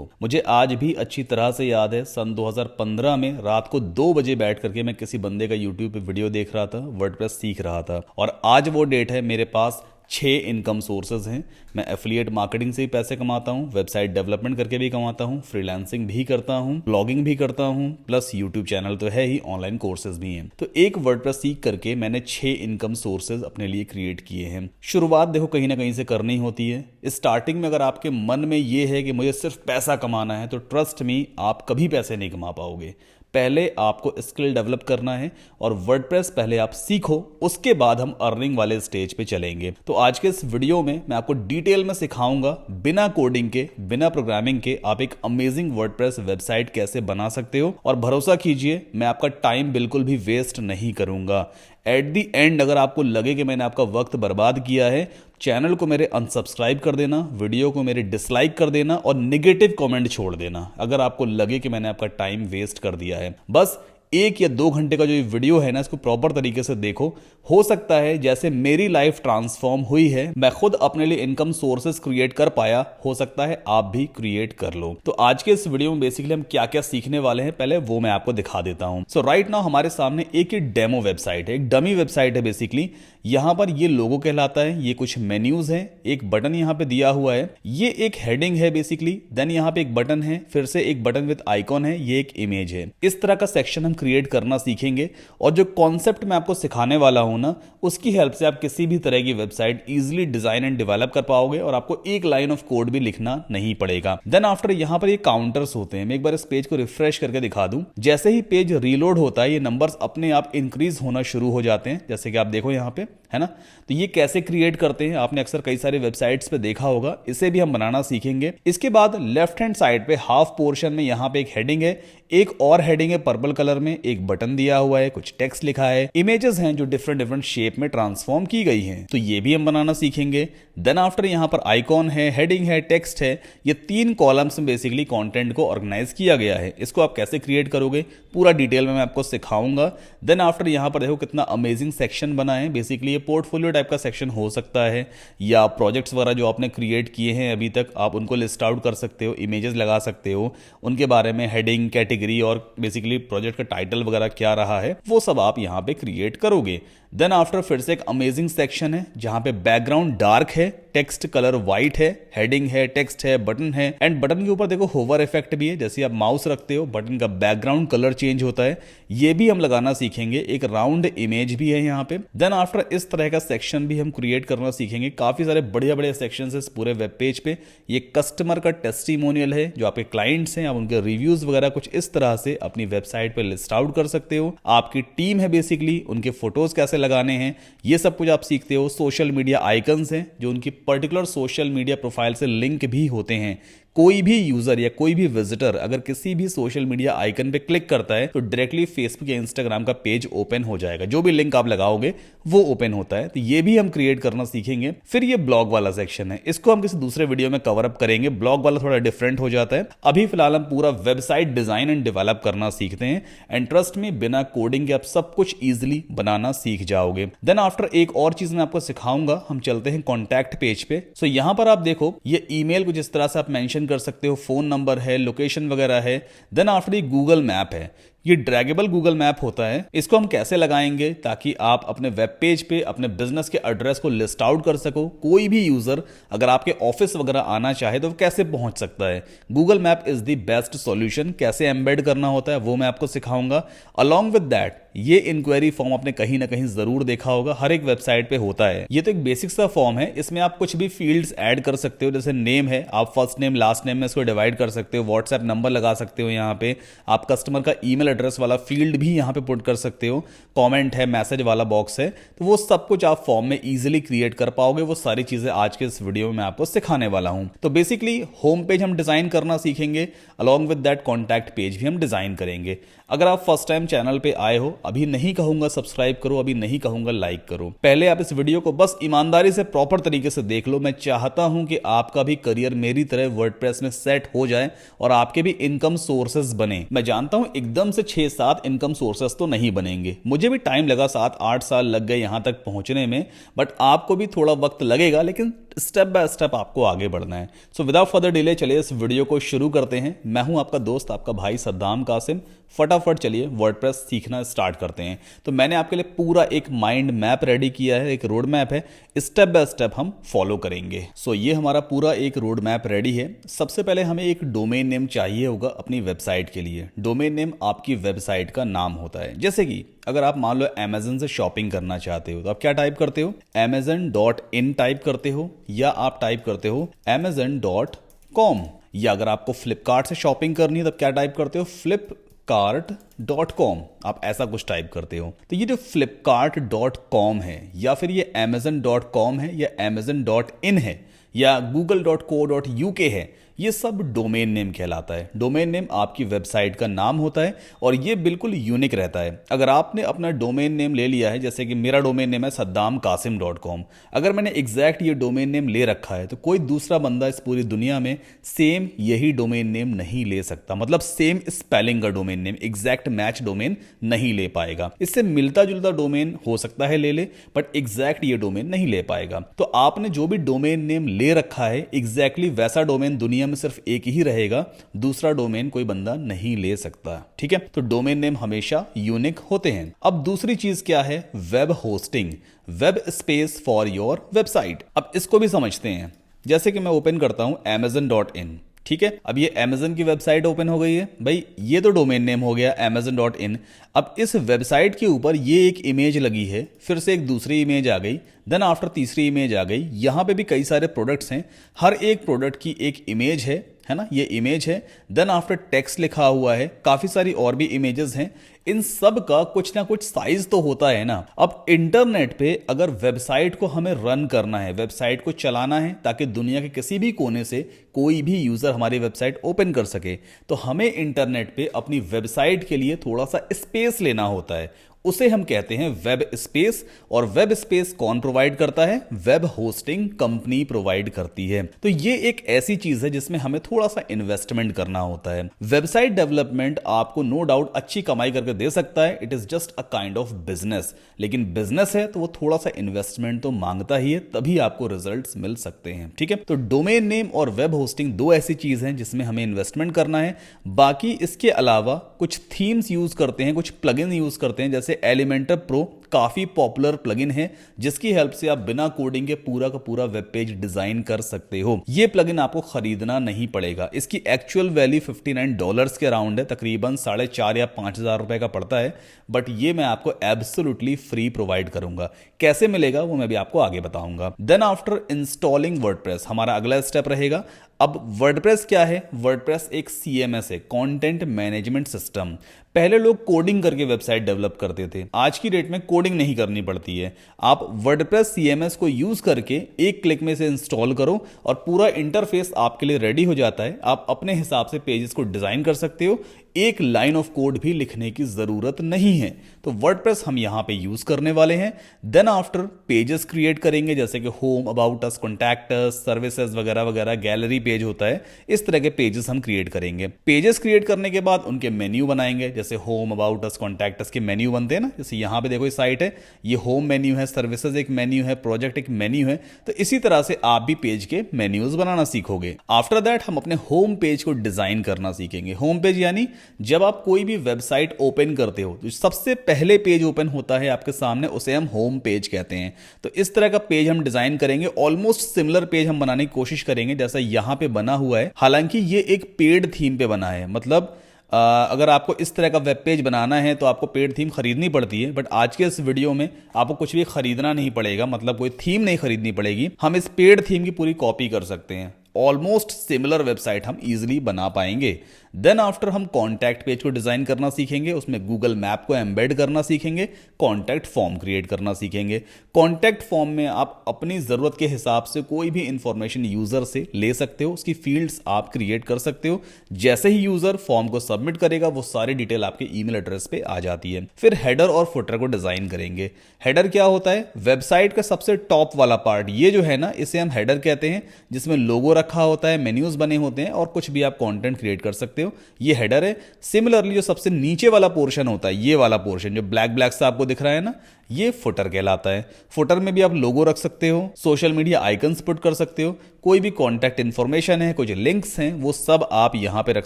हो। मुझे आज भी अच्छी तरह से याद है, सन 2015 में रात को 2 बजे बैठ करके मैं किसी बंदे का यूट्यूब पे वीडियो देख रहा था, वर्डप्रेस सीख रहा था। और आज वो डेट है, मेरे पास 6 इनकम सोर्सेज हैं। मैं एफिलिएट मार्केटिंग से भी पैसे कमाता हूँ, वेबसाइट डेवलपमेंट करके भी कमाता हूँ, फ्रीलांसिंग भी करता हूँ, ब्लॉगिंग भी करता हूँ, प्लस यूट्यूब चैनल तो है ही, ऑनलाइन कोर्सेज भी हैं। तो एक वर्डप्रेस सीख करके मैंने 6 इनकम सोर्सेज अपने लिए क्रिएट किए हैं। शुरुआत देखो कहीं ना कहीं से करनी होती है। स्टार्टिंग में अगर आपके मन में ये है कि मुझे सिर्फ पैसा कमाना है, तो ट्रस्ट मी, आप कभी पैसे नहीं कमा पाओगे। पहले आपको स्किल डेवलप करना है और वर्डप्रेस पहले आप सीखो, उसके बाद हम अर्निंग वाले स्टेज पे चलेंगे। तो आज के इस वीडियो में मैं आपको डिटेल में सिखाऊंगा, बिना कोडिंग के, बिना प्रोग्रामिंग के आप एक अमेजिंग वर्डप्रेस वेबसाइट कैसे बना सकते हो। और भरोसा कीजिए, मैं आपका टाइम बिल्कुल भी वेस्ट नहीं करूंगा। एट दी एंड अगर आपको लगे कि मैंने आपका वक्त बर्बाद किया है, चैनल को मेरे अनसब्सक्राइब कर देना, वीडियो को मेरे डिसलाइक कर देना और नेगेटिव कमेंट छोड़ देना अगर आपको लगे कि मैंने आपका टाइम वेस्ट कर दिया है। बस 1 या 2 घंटे का जो ये वीडियो है ना, इसको प्रॉपर तरीके से देखो। हो सकता है जैसे मेरी लाइफ ट्रांसफॉर्म हुई है, मैं खुद अपने लिए इनकम सोर्सेज क्रिएट कर पाया, हो सकता है आप भी क्रिएट कर लो। तो आज के इस वीडियो में बेसिकली हम क्या क्या सीखने वाले हैं, पहले वो मैं आपको दिखा देता हूं। सो राइट नाउ हमारे सामने एक ही डेमो वेबसाइट है, एक डमी वेबसाइट है बेसिकली। यहां पर ये लोगो कहलाता है, ये कुछ मेन्यूज हैं, एक बटन यहां पे दिया हुआ है, ये एक हेडिंग है बेसिकली, देन यहां पे एक बटन है, फिर से एक बटन विद आइकॉन है, ये एक इमेज है। इस तरह का सेक्शन हम क्रिएट करना सीखेंगे। और जो कॉन्सेप्ट मैं आपको सिखाने वाला हूं ना, उसकी हेल्प से आप किसी भी तरह की website easily design and develop कर पाओगे और आपको एक लाइन ऑफ कोड भी लिखना नहीं पड़ेगा। देन आफ्टर यहां पर ये काउंटर्स होते हैं। मैं एक बार इस पेज को रिफ्रेश करके दिखा दूं। जैसे ही पेज रीलोड होता है, ये नंबर्स अपने आप इंक्रीज होना शुरू हो जाते हैं, जैसे कि आप देखो यहां पे, है ना। तो ये कैसे क्रिएट करते हैं, आपने अक्सर कई सारे वेबसाइट्स पे देखा होगा, इसे भी हम बनाना सीखेंगे। इसके बाद लेफ्ट हैंड साइड पे हाफ पोर्शन में यहां पे एक हेडिंग है, एक और हेडिंग है पर्पल कलर में, एक बटन दिया हुआ है, कुछ टेक्स्ट लिखा है, इमेजेस हैं जो डिफरेंट डिफरेंट शेप में ट्रांसफॉर्म की गई हैं, तो ये भी हम बनाना सीखेंगे। देन आफ्टर यहां पर आइकॉन है, हेडिंग है, टेक्स्ट है, ये 3 कॉलम्स में बेसिकली कंटेंट को ऑर्गेनाइज किया गया है। इसको आप कैसे क्रिएट करोगे पूरा डिटेल में मैं आपको सिखाऊंगा। देन आफ्टर यहां पर देखो कितना अमेजिंग सेक्शन बना है। बेसिकली ये पोर्टफोलियो टाइप का सेक्शन हो सकता है, या प्रोजेक्ट्स वगैरह जो आपने क्रिएट किए हैं अभी तक, आप उनको लिस्ट आउट कर सकते हो, इमेजेस लगा सकते हो, उनके बारे में हेडिंग, कैटेगरी और बेसिकली प्रोजेक्ट का टाइटल वगैरह क्या रहा है, वो सब आप यहां पे क्रिएट करोगे। देन आफ्टर फिर से एक अमेजिंग सेक्शन है जहां पे बैकग्राउंड डार्क है, टेक्स्ट कलर व्हाइट है, हेडिंग है, टेक्स्ट है, बटन है, एंड बटन के ऊपर देखो होवर इफेक्ट भी है, जैसे आप माउस रखते हो बटन का बैकग्राउंड कलर चेंज होता है, ये भी हम लगाना सीखेंगे। एक राउंड इमेज भी है यहाँ पे। देन आफ्टर इस तरह का सेक्शन भी हम क्रिएट करना सीखेंगे। काफी सारे बढ़िया बढ़िया सेक्शन है इस पूरे वेब पेज पे। ये कस्टमर का टेस्टिमोनियल है, जो आपके क्लाइंट्स हैं, आप उनके रिव्यूज वगैरह कुछ इस तरह से अपनी वेबसाइट पे लिस्ट आउट कर सकते हो। आपकी टीम है बेसिकली, उनके फोटोज कैसे लगाने हैं, ये सब कुछ आप सीखते हो। सोशल मीडिया आइकन्स हैं जो उनकी पर्टिकुलर सोशल मीडिया प्रोफाइल से लिंक भी होते हैं। कोई भी यूजर या कोई भी विजिटर अगर किसी भी सोशल मीडिया आइकन पे क्लिक करता है तो डायरेक्टली फेसबुक या इंस्टाग्राम का पेज ओपन हो जाएगा, जो भी लिंक आप लगाओगे वो ओपन होता है। तो ये भी हम क्रिएट करना सीखेंगे। फिर ये ब्लॉग वाला सेक्शन है, इसको हम किसी दूसरे वीडियो में कवर अप करेंगे। ब्लॉग वाला थोड़ा डिफरेंट हो जाता है। अभी फिलहाल हम पूरा वेबसाइट डिजाइन एंड डेवलप करना सीखते हैं, एंड ट्रस्ट में बिना कोडिंग के आप सब कुछ ईजिली बनाना सीख जाओगे। देन आफ्टर एक और चीज मैं आपको सिखाऊंगा, हम चलते हैं कॉन्टैक्ट पेज पे। सो यहां पर आप देखो, ये ईमेल को जिस तरह से आप मेंशन कर सकते हो, फोन नंबर है, लोकेशन वगैरह है। देन आफ्टर ये गूगल मैप है, ये ड्रैगेबल गूगल मैप होता है। इसको हम कैसे लगाएंगे ताकि आप अपने वेब पेज पे अपने बिजनेस के एड्रेस को लिस्ट आउट कर सको। कोई भी यूजर अगर आपके ऑफिस वगैरह आना चाहे तो वो कैसे पहुंच सकता है। Google map is the best solution. कैसे एम्बेड करना होता है वो मैं आपको सिखाऊंगा। अलॉन्ग विद दैट ये इंक्वायरी फॉर्म आपने कहीं ना कहीं जरूर देखा होगा, हर एक वेबसाइट पे होता है। ये तो एक बेसिक सा फॉर्म है, इसमें आप कुछ भी फील्ड्स ऐड कर सकते हो। जैसे नेम है, आप फर्स्ट नेम लास्ट नेम में इसको डिवाइड कर सकते हो। व्हाट्सएप नंबर लगा सकते हो, यहाँ पे आप कस्टमर का ईमेल एड्रेस वाला फील्ड भी यहाँ पे पुट कर सकते हो। कमेंट है, मैसेज वाला बॉक्स है, तो वो सब कुछ आप फॉर्म में इजीली क्रिएट कर पाओगे। वो सारी चीजें आज के इस वीडियो में मैं आपको सिखाने वाला हूं। तो बेसिकली होम पेज हम डिजाइन करना सीखेंगे, along with that contact page भी हम डिजाइन करेंगे। अगर आप फर्स्ट टाइम चैनल पे आए हो, अभी नहीं कहूंगा सब्सक्राइब करो, अभी नहीं कहूंगा लाइक करो। पहले आप इस वीडियो को बस ईमानदारी से प्रॉपर तरीके से देख लो। मैं चाहता हूं कि आपका भी करियर मेरी तरह वर्डप्रेस में सेट हो जाए और आपके भी इनकम सोर्सेज बने। मैं जानता हूं एकदम से 6-7 इनकम सोर्सेस तो नहीं बनेंगे। मुझे भी टाइम लगा, 7-8 साल लग गए यहाँ तक पहुँचने में, बट आपको भी थोड़ा वक्त लगेगा, लेकिन स्टेप बाय स्टेप आपको आगे बढ़ना है। सो विदाउट फर्दर डिले चलिए इस वीडियो को शुरू करते हैं। मैं हूं आपका दोस्त, आपका भाई सद्दाम कासिम। फटाफट चलिए वर्डप्रेस सीखना स्टार्ट करते हैं। तो मैंने आपके लिए पूरा एक माइंड मैप रेडी किया है, एक रोड मैप है, स्टेप बाय स्टेप हम फॉलो करेंगे। सो ये हमारा पूरा एक रोड मैप रेडी है। सबसे पहले हमें एक डोमेन नेम चाहिए होगा अपनी वेबसाइट के लिए। डोमेन नेम आपकी वेबसाइट का नाम होता है। जैसे कि अगर आप मान लो अमेजन से शॉपिंग करना चाहते हो तो आप क्या टाइप करते हो, amazon.in टाइप करते हो, या आप टाइप करते हो amazon.com। या अगर आपको फ्लिपकार्ट से शॉपिंग करनी है तब क्या टाइप करते हो, flipkart.com। आप ऐसा कुछ टाइप करते हो। तो ये जो flipkart.com है, या फिर ये amazon.com है, या amazon.in है, या google.co.uk है, ये सब डोमेन नेम कहलाता है। डोमेन नेम आपकी वेबसाइट का नाम होता है और ये बिल्कुल यूनिक रहता है। अगर आपने अपना डोमेन नेम ले लिया है, जैसे कि मेरा डोमेन नेम है saddamkasim.com, अगर मैंने एग्जैक्ट ये डोमेन नेम ले रखा है तो कोई दूसरा बंदा इस पूरी दुनिया में सेम यही डोमेन नेम नहीं ले सकता। मतलब सेम स्पेलिंग का domain name, exact match domain नहीं ले पाएगा। इससे मिलता जुलता डोमेन हो सकता है ले, बट एग्जैक्ट ये डोमेन नहीं ले पाएगा। तो आपने जो भी डोमेन नेम ले रखा है एग्जैक्टली वैसा डोमेन दुनिया में सिर्फ एक ही रहेगा, दूसरा डोमेन कोई बंदा नहीं ले सकता। ठीक है, तो डोमेन नेम हमेशा यूनिक होते हैं। अब दूसरी चीज क्या है, web hosting, web space for your website. अब इसको भी समझते हैं। जैसे कि मैं ओपन करता हूं amazon.in, ठीक है, अब ये अमेजन की वेबसाइट ओपन हो गई है। भाई ये तो डोमेन नेम हो गया amazon.in। अब इस वेबसाइट के ऊपर ये एक इमेज लगी है, फिर से एक दूसरी इमेज आ गई, देन आफ्टर तीसरी इमेज आ गई। यहां पे भी कई सारे प्रोडक्ट्स हैं, हर एक प्रोडक्ट की एक इमेज है ना, ये इमेज है। देन आफ्टर टेक्स्ट लिखा हुआ है, काफी सारी और भी इमेजेस हैं। इन सब का कुछ ना कुछ साइज तो होता है ना। अब इंटरनेट पे अगर वेबसाइट को हमें रन करना है, वेबसाइट को चलाना है, ताकि दुनिया के किसी भी कोने से कोई भी यूजर हमारी वेबसाइट ओपन कर सके, तो हमें इंटरनेट पे अपनी वेबसाइट के लिए थोड़ा सा स्पेस लेना होता है। उसे हम कहते हैं वेब स्पेस। और वेब स्पेस कौन प्रोवाइड करता है, वेब होस्टिंग कंपनी प्रोवाइड करती है। तो ये एक ऐसी चीज है जिसमें हमें थोड़ा सा इन्वेस्टमेंट करना होता है। वेबसाइट डेवलपमेंट आपको नो डाउट अच्छी कमाई करके दे सकता है, it is just a kind of business. लेकिन बिजनेस है तो वो थोड़ा सा इन्वेस्टमेंट तो मांगता ही है, तभी आपको रिजल्ट्स मिल सकते हैं। ठीक है, तो डोमेन नेम और वेब होस्टिंग दो ऐसी चीज हैं जिसमें हमें इन्वेस्टमेंट करना है। बाकी इसके अलावा कुछ थीम्स यूज करते हैं, कुछ प्लगइन यूज करते हैं। जैसे एलिमेंटर प्रो काफी पॉपुलर प्लगइन है, जिसकी हेल्प से आप बिना कोडिंग के पूरा का पूरा वेब पेज डिजाइन कर सकते हो। ये प्लगइन आपको खरीदना नहीं पड़ेगा। इसकी एक्चुअल वैल्यू $59 के अराउंड है, तकरीबन 4,500 या 5,000 रुपए का पड़ता है। बट ये मैं आपको एब्सोल्युटली फ्री प्रोवाइड करूंगा। कैसे मिलेगा वो मैं भी आपको आगे बताऊंगा। देन आफ्टर इंस्टॉलिंग वर्डप्रेस हमारा अगला स्टेप रहेगा। अब वर्डप्रेस क्या है, वर्डप्रेस एक CMS है, कंटेंट मैनेजमेंट सिस्टम। पहले लोग कोडिंग करके वेबसाइट डेवलप करते थे, आज की डेट में कोडिंग नहीं करनी पड़ती है। आप वर्डप्रेस CMS को यूज करके एक क्लिक में से इंस्टॉल करो और पूरा इंटरफेस आपके लिए रेडी हो जाता है। आप अपने हिसाब से पेजेस को डिजाइन कर सकते हो, एक लाइन ऑफ कोड भी लिखने की जरूरत नहीं है। तो वर्डप्रेस हम यहां पे यूज करने वाले हैं। देन आफ्टर पेजेस क्रिएट करेंगे, जैसे कि home, about us, contact us, services वगैरह वगैरह, गैलरी पेज होता है, इस तरह के पेजेस हम क्रिएट करेंगे। पेजेस क्रिएट करने के बाद उनके मेन्यू बनाएंगे, जैसे home, about us, contact us के मेन्यू बनते हैं ना। जैसे यहां पे देखो, ये साइट है, ये होम मेन्यू है, सर्विसेज एक मेन्यू है, प्रोजेक्ट एक मेन्यू है। तो इसी तरह से आप भी पेज के मेन्यूज बनाना सीखोगे। आफ्टर दैट हम अपने होम पेज को डिजाइन करना सीखेंगे। होम पेज यानी जब आप कोई भी वेबसाइट ओपन करते हो तो सबसे पहले पेज ओपन होता है आपके सामने, उसे हम होम पेज कहते हैं। तो इस तरह का पेज हम डिजाइन करेंगे। ऑलमोस्ट सिमिलर पेज हम बनाने की कोशिश करेंगे जैसा यहां पे बना हुआ है। हालांकि ये एक पेड थीम पे बना है, मतलब अगर आपको इस तरह का वेब पेज बनाना है तो आपको पेड थीम खरीदनी पड़ती है। बट आज के इस वीडियो में आपको कुछ भी खरीदना नहीं पड़ेगा, मतलब कोई थीम नहीं खरीदनी पड़ेगी। हम इस पेड थीम की पूरी कॉपी कर सकते हैं। ऑलमोस्ट सिमिलर वेबसाइट हम इजीली बना पाएंगे। देन आफ्टर हम कॉन्टैक्ट पेज को डिजाइन करना सीखेंगे, उसमें गूगल मैप को एम्बेड करना सीखेंगे, कॉन्टैक्ट फॉर्म क्रिएट करना सीखेंगे। कॉन्टैक्ट फॉर्म में आप अपनी जरूरत के हिसाब से कोई भी इंफॉर्मेशन यूजर से ले सकते हो, उसकी फील्ड्स आप क्रिएट कर सकते हो। जैसे ही यूजर फॉर्म को सबमिट करेगा वो सारी डिटेल आपके ईमेल एड्रेस पे आ जाती है। फिर हेडर और फुटर को डिजाइन करेंगे। हेडर क्या होता है? वेबसाइट का सबसे टॉप वाला पार्ट, ये जो है ना, इसे हम हेडर कहते हैं, जिसमें लोगो रखा होता है, मेन्यूज बने होते हैं और कुछ भी आप कंटेंट क्रिएट कर सकते हो। ये हेडर है। सिमिलरली जो सबसे नीचे वाला पोर्शन होता है, ये वाला पोर्शन जो ब्लैक ब्लैक सा आपको दिख रहा है ना, ये फुटर कहलाता है। फुटर में भी आप लोगो रख सकते हो, सोशल मीडिया आइकन्स पुट कर सकते हो, कोई भी कॉन्टैक्ट इन्फॉर्मेशन है, कुछ लिंक्स हैं, वो सब आप यहां पे रख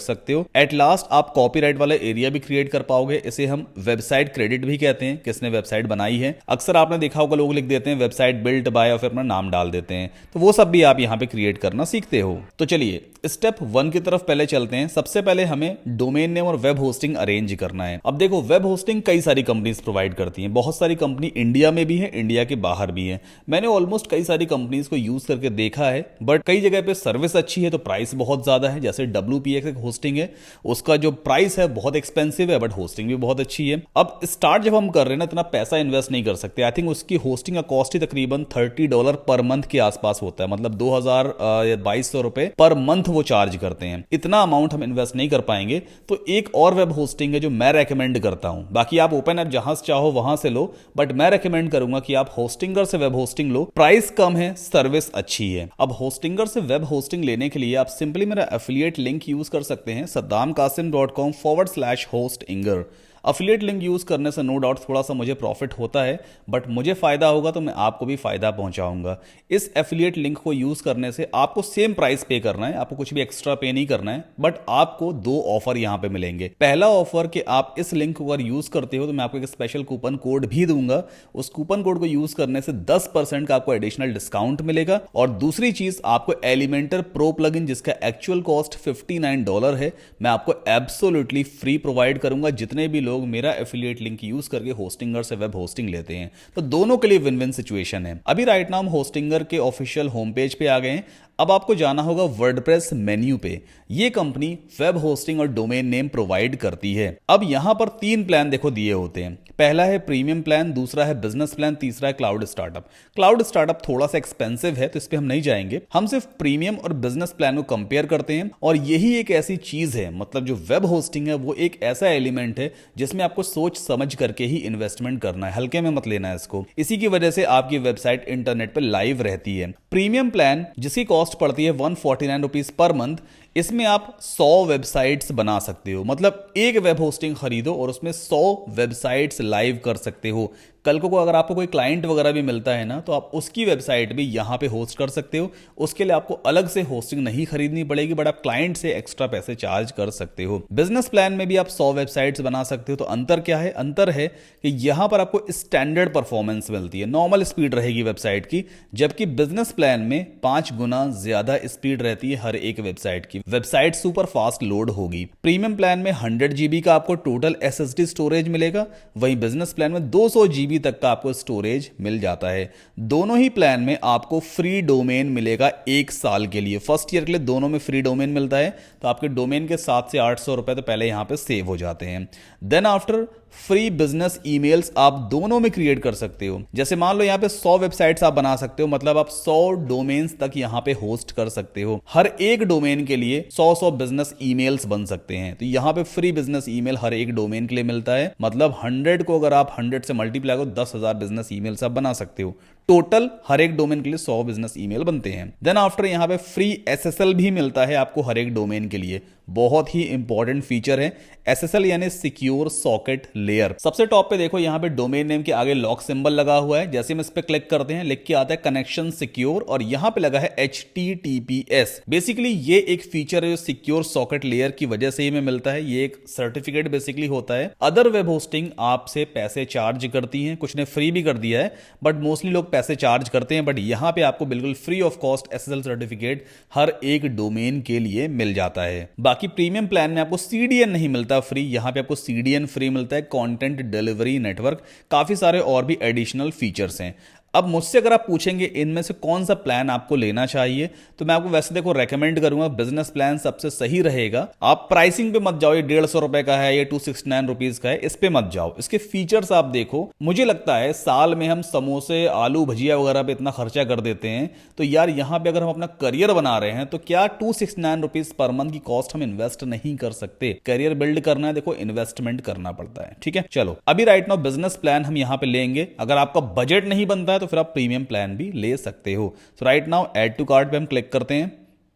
सकते हो। एट लास्ट आप कॉपीराइट वाला एरिया भी क्रिएट कर पाओगे। इसे हम वेबसाइट क्रेडिट भी कहते हैं, किसने वेबसाइट बनाई है। अक्सर आपने देखा होगा लोग लिख देते हैं वेबसाइट बिल्ट बाय और फिर अपना नाम डाल देते हैं, तो वो सब भी आप यहां पे क्रिएट करना सीखते हो। तो चलिए स्टेप 1 की तरफ पहले चलते हैं। सबसे पहले हमें डोमेन नेम और वेब होस्टिंग अरेंज करना है। अब देखो, वेब होस्टिंग कई सारी कंपनीज प्रोवाइड करती हैं। बहुत सारी कंपनी इंडिया में भी है, इंडिया के बाहर भी है। मैंने ऑलमोस्ट कई सारी कंपनीज को यूज करके देखा है, बट कई जगह पे सर्विस अच्छी है तो प्राइस बहुत ज्यादा है। जैसे WPX एक होस्टिंग है, उसका जो प्राइस है बहुत एक्सपेंसिव है, बट होस्टिंग भी बहुत अच्छी है। अब स्टार्ट जब हम कर रहे हैं ना, इतना पैसा इन्वेस्ट नहीं कर सकते। आई थिंक उसकी होस्टिंग का कॉस्ट ही तकरीबन $30 पर मंथ के आसपास होता है, मतलब 2000 या 2200 रुपए पर मंथ वो चार्ज करते हैं। इतना अमाउंट हम इन्वेस्ट नहीं कर पाएंगे। तो एक और वेब होस्टिंग है जो मैं रेकमेंड करता हूं। बाकी आप ओपन ऐप जहां से चाहो वहां से लो, बट मैं रेकमेंड करूंगा कि आप होस्टिंगर से वेब होस्टिंग लो। प्राइस कम है, सर्विस अच्छी है। अब होस्टिंगर से वेब होस्टिंग लेने के लिए आप सिंपली मेरा एफिलिएट लिंक यूज कर सकते हैं, saddamkasim.com/hostinger। अफिलिएट लिंक यूज करने से नो डाउट थोड़ा सा मुझे प्रॉफिट होता है, बट मुझे फायदा होगा तो मैं आपको भी फायदा पहुंचाऊंगा। इस एफिलिएट लिंक को यूज करने से आपको सेम प्राइस पे करना है, आपको कुछ भी एक्स्ट्रा पे नहीं करना है, बट आपको 2 ऑफर यहां पे मिलेंगे। पहला ऑफर कि आप इस लिंक को अगर यूज करते हो तो मैं आपको एक स्पेशल कूपन कोड भी दूंगा। उस कूपन कोड को यूज करने से 10% का आपको एडिशनल डिस्काउंट मिलेगा। और दूसरी चीज, आपको एलिमेंटर प्रो प्लगइन जिसका एक्चुअल कॉस्ट $59 है, मैं आपको एब्सोल्युटली फ्री प्रोवाइड करूंगा जितने भी लोग मेरा एफिलिएट लिंक यूज करके होस्टिंगर से वेब होस्टिंग लेते हैं। तो दोनों के लिए विन विन सिचुएशन है। अभी राइट नाउ हम होस्टिंगर के ऑफिशियल होम पेज पे आ गए हैं। अब आपको जाना होगा वर्डप्रेस मेन्यू पे। ये कंपनी वेब होस्टिंग और डोमेन नेम प्रोवाइड करती है। अब यहां पर 3 प्लान देखो दिए होते हैं। पहला है प्रीमियम प्लान, दूसरा है बिजनेस प्लान, तीसरा है क्लाउड स्टार्टअप। क्लाउड स्टार्टअप थोड़ा सा एक्सपेंसिव है तो इस पे हम नहीं जाएंगे। हम सिर्फ प्रीमियम और बिजनेस प्लान को कंपेयर करते हैं। और यही एक ऐसी चीज है, मतलब जो वेब होस्टिंग है वो एक ऐसा एलिमेंट है जिसमें आपको सोच समझ करके ही इन्वेस्टमेंट करना है, हल्के में मत लेना है इसको। इसी की वजह से आपकी वेबसाइट इंटरनेट पर लाइव रहती है। प्रीमियम प्लान जिसकी कॉस्ट पड़ती है 149 रुपीज पर मंथ, इसमें आप 100 वेबसाइट्स बना सकते हो। मतलब एक वेब होस्टिंग खरीदो और उसमें 100 वेबसाइट्स लाइव कर सकते हो। कल को अगर आपको कोई क्लाइंट वगैरह भी मिलता है ना, तो आप उसकी वेबसाइट भी यहां पे होस्ट कर सकते हो। उसके लिए आपको अलग से होस्टिंग नहीं खरीदनी पड़ेगी, बट आप क्लाइंट से एक्स्ट्रा पैसे चार्ज कर सकते हो। बिजनेस प्लान में भी आप 100 वेबसाइट्स बना सकते हो। तो अंतर क्या है? अंतर है कि यहां पर आपको स्टैंडर्ड परफॉर्मेंस मिलती है, नॉर्मल स्पीड रहेगी वेबसाइट की, जबकि बिजनेस प्लान में 5 गुना ज्यादा स्पीड रहती है हर एक वेबसाइट की। वेबसाइट सुपर फास्ट लोड होगी। प्रीमियम प्लान में 100 GB का आपको टोटल SSD स्टोरेज मिलेगा, वहीं बिजनेस प्लान में 200 GB तक का आपको स्टोरेज मिल जाता है। दोनों ही प्लान में आपको फ्री डोमेन मिलेगा 1 साल के लिए। फर्स्ट ईयर के लिए दोनों में फ्री डोमेन मिलता है, तो आपके डोमेन के 700 से 800 रुपए तो पहले यहां पे सेव हो जाते हैं। Then after free business emails आप दोनों में क्रिएट कर सकते हो। जैसे मान लो यहां पे 100 वेबसाइट्स आप बना सकते हो, मतलब आप 100 डोमेन्स तक यहां पे होस्ट कर सकते हो। हर एक डोमेन के लिए 100 बिजनेस ईमेल्स बन सकते हैं। तो यहां पे फ्री बिजनेस ईमेल हर एक डोमेन के लिए मिलता है। मतलब 100 को अगर आप 100 से मल्टीप्लाई करो, 10,000 बिजनेस ईमेल्स आप बना सकते हो। टोटल हर एक डोमेन के लिए 100 बिजनेस ईमेल बनते हैं। देन आफ्टर यहां पे फ्री SSL भी मिलता है आपको हर एक डोमेन के लिए। बहुत ही इंपॉर्टेंट फीचर है SSL, यानी सिक्योर सॉकेट लेयर। सबसे टॉप पे देखो यहां पे डोमेन नेम के आगे लॉक सिंबल लगा हुआ है। जैसे हम इस पे क्लिक करते हैं, लिख के आता है कनेक्शन सिक्योर, और यहां पे लगा है HTTPS। बेसिकली ये एक फीचर है जो सिक्योर सॉकेट लेयर की वजह से ही में मिलता है। ये एक सर्टिफिकेट बेसिकली होता है। अदर वेब होस्टिंग आपसे पैसे चार्ज करती हैं, कुछ ने फ्री भी कर दिया है, बट मोस्टली लोग पैसे चार्ज करते हैं। बट यहां पे आपको बिल्कुल free of cost SSL certificate हर एक डोमेन के लिए मिल जाता है। बाकी प्रीमियम प्लान में आपको CDN नहीं मिलता फ्री, यहां पे आपको CDN फ्री मिलता है, कंटेंट डिलीवरी नेटवर्क, काफी सारे और भी एडिशनल फीचर्स हैं। अब मुझसे अगर आप पूछेंगे इनमें से कौन सा प्लान आपको लेना चाहिए, तो मैं आपको वैसे देखो रेकमेंड करूंगा बिजनेस प्लान सबसे सही रहेगा। आप प्राइसिंग पे मत जाओ, ये 150 रुपए का है, ये 269 रुपीज का है, इस पे मत जाओ। इसके फीचर्स आप देखो। मुझे लगता है साल में हम समोसे, आलू भजिया वगैरह पे इतना खर्चा कर देते हैं, तो यार यहां पे अगर हम अपना करियर बना रहे हैं तो क्या 269 रुपीज पर मंथ की कॉस्ट हम इन्वेस्ट नहीं कर सकते? करियर बिल्ड करना है, देखो इन्वेस्टमेंट करना पड़ता है। ठीक है, चलो अभी राइट नाउ बिजनेस प्लान हम यहां पे लेंगे। अगर आपका बजट नहीं बनता है तो फिर आप प्रीमियम प्लान भी ले सकते हो। So right now add to cart पे हम क्लिक करते हैं।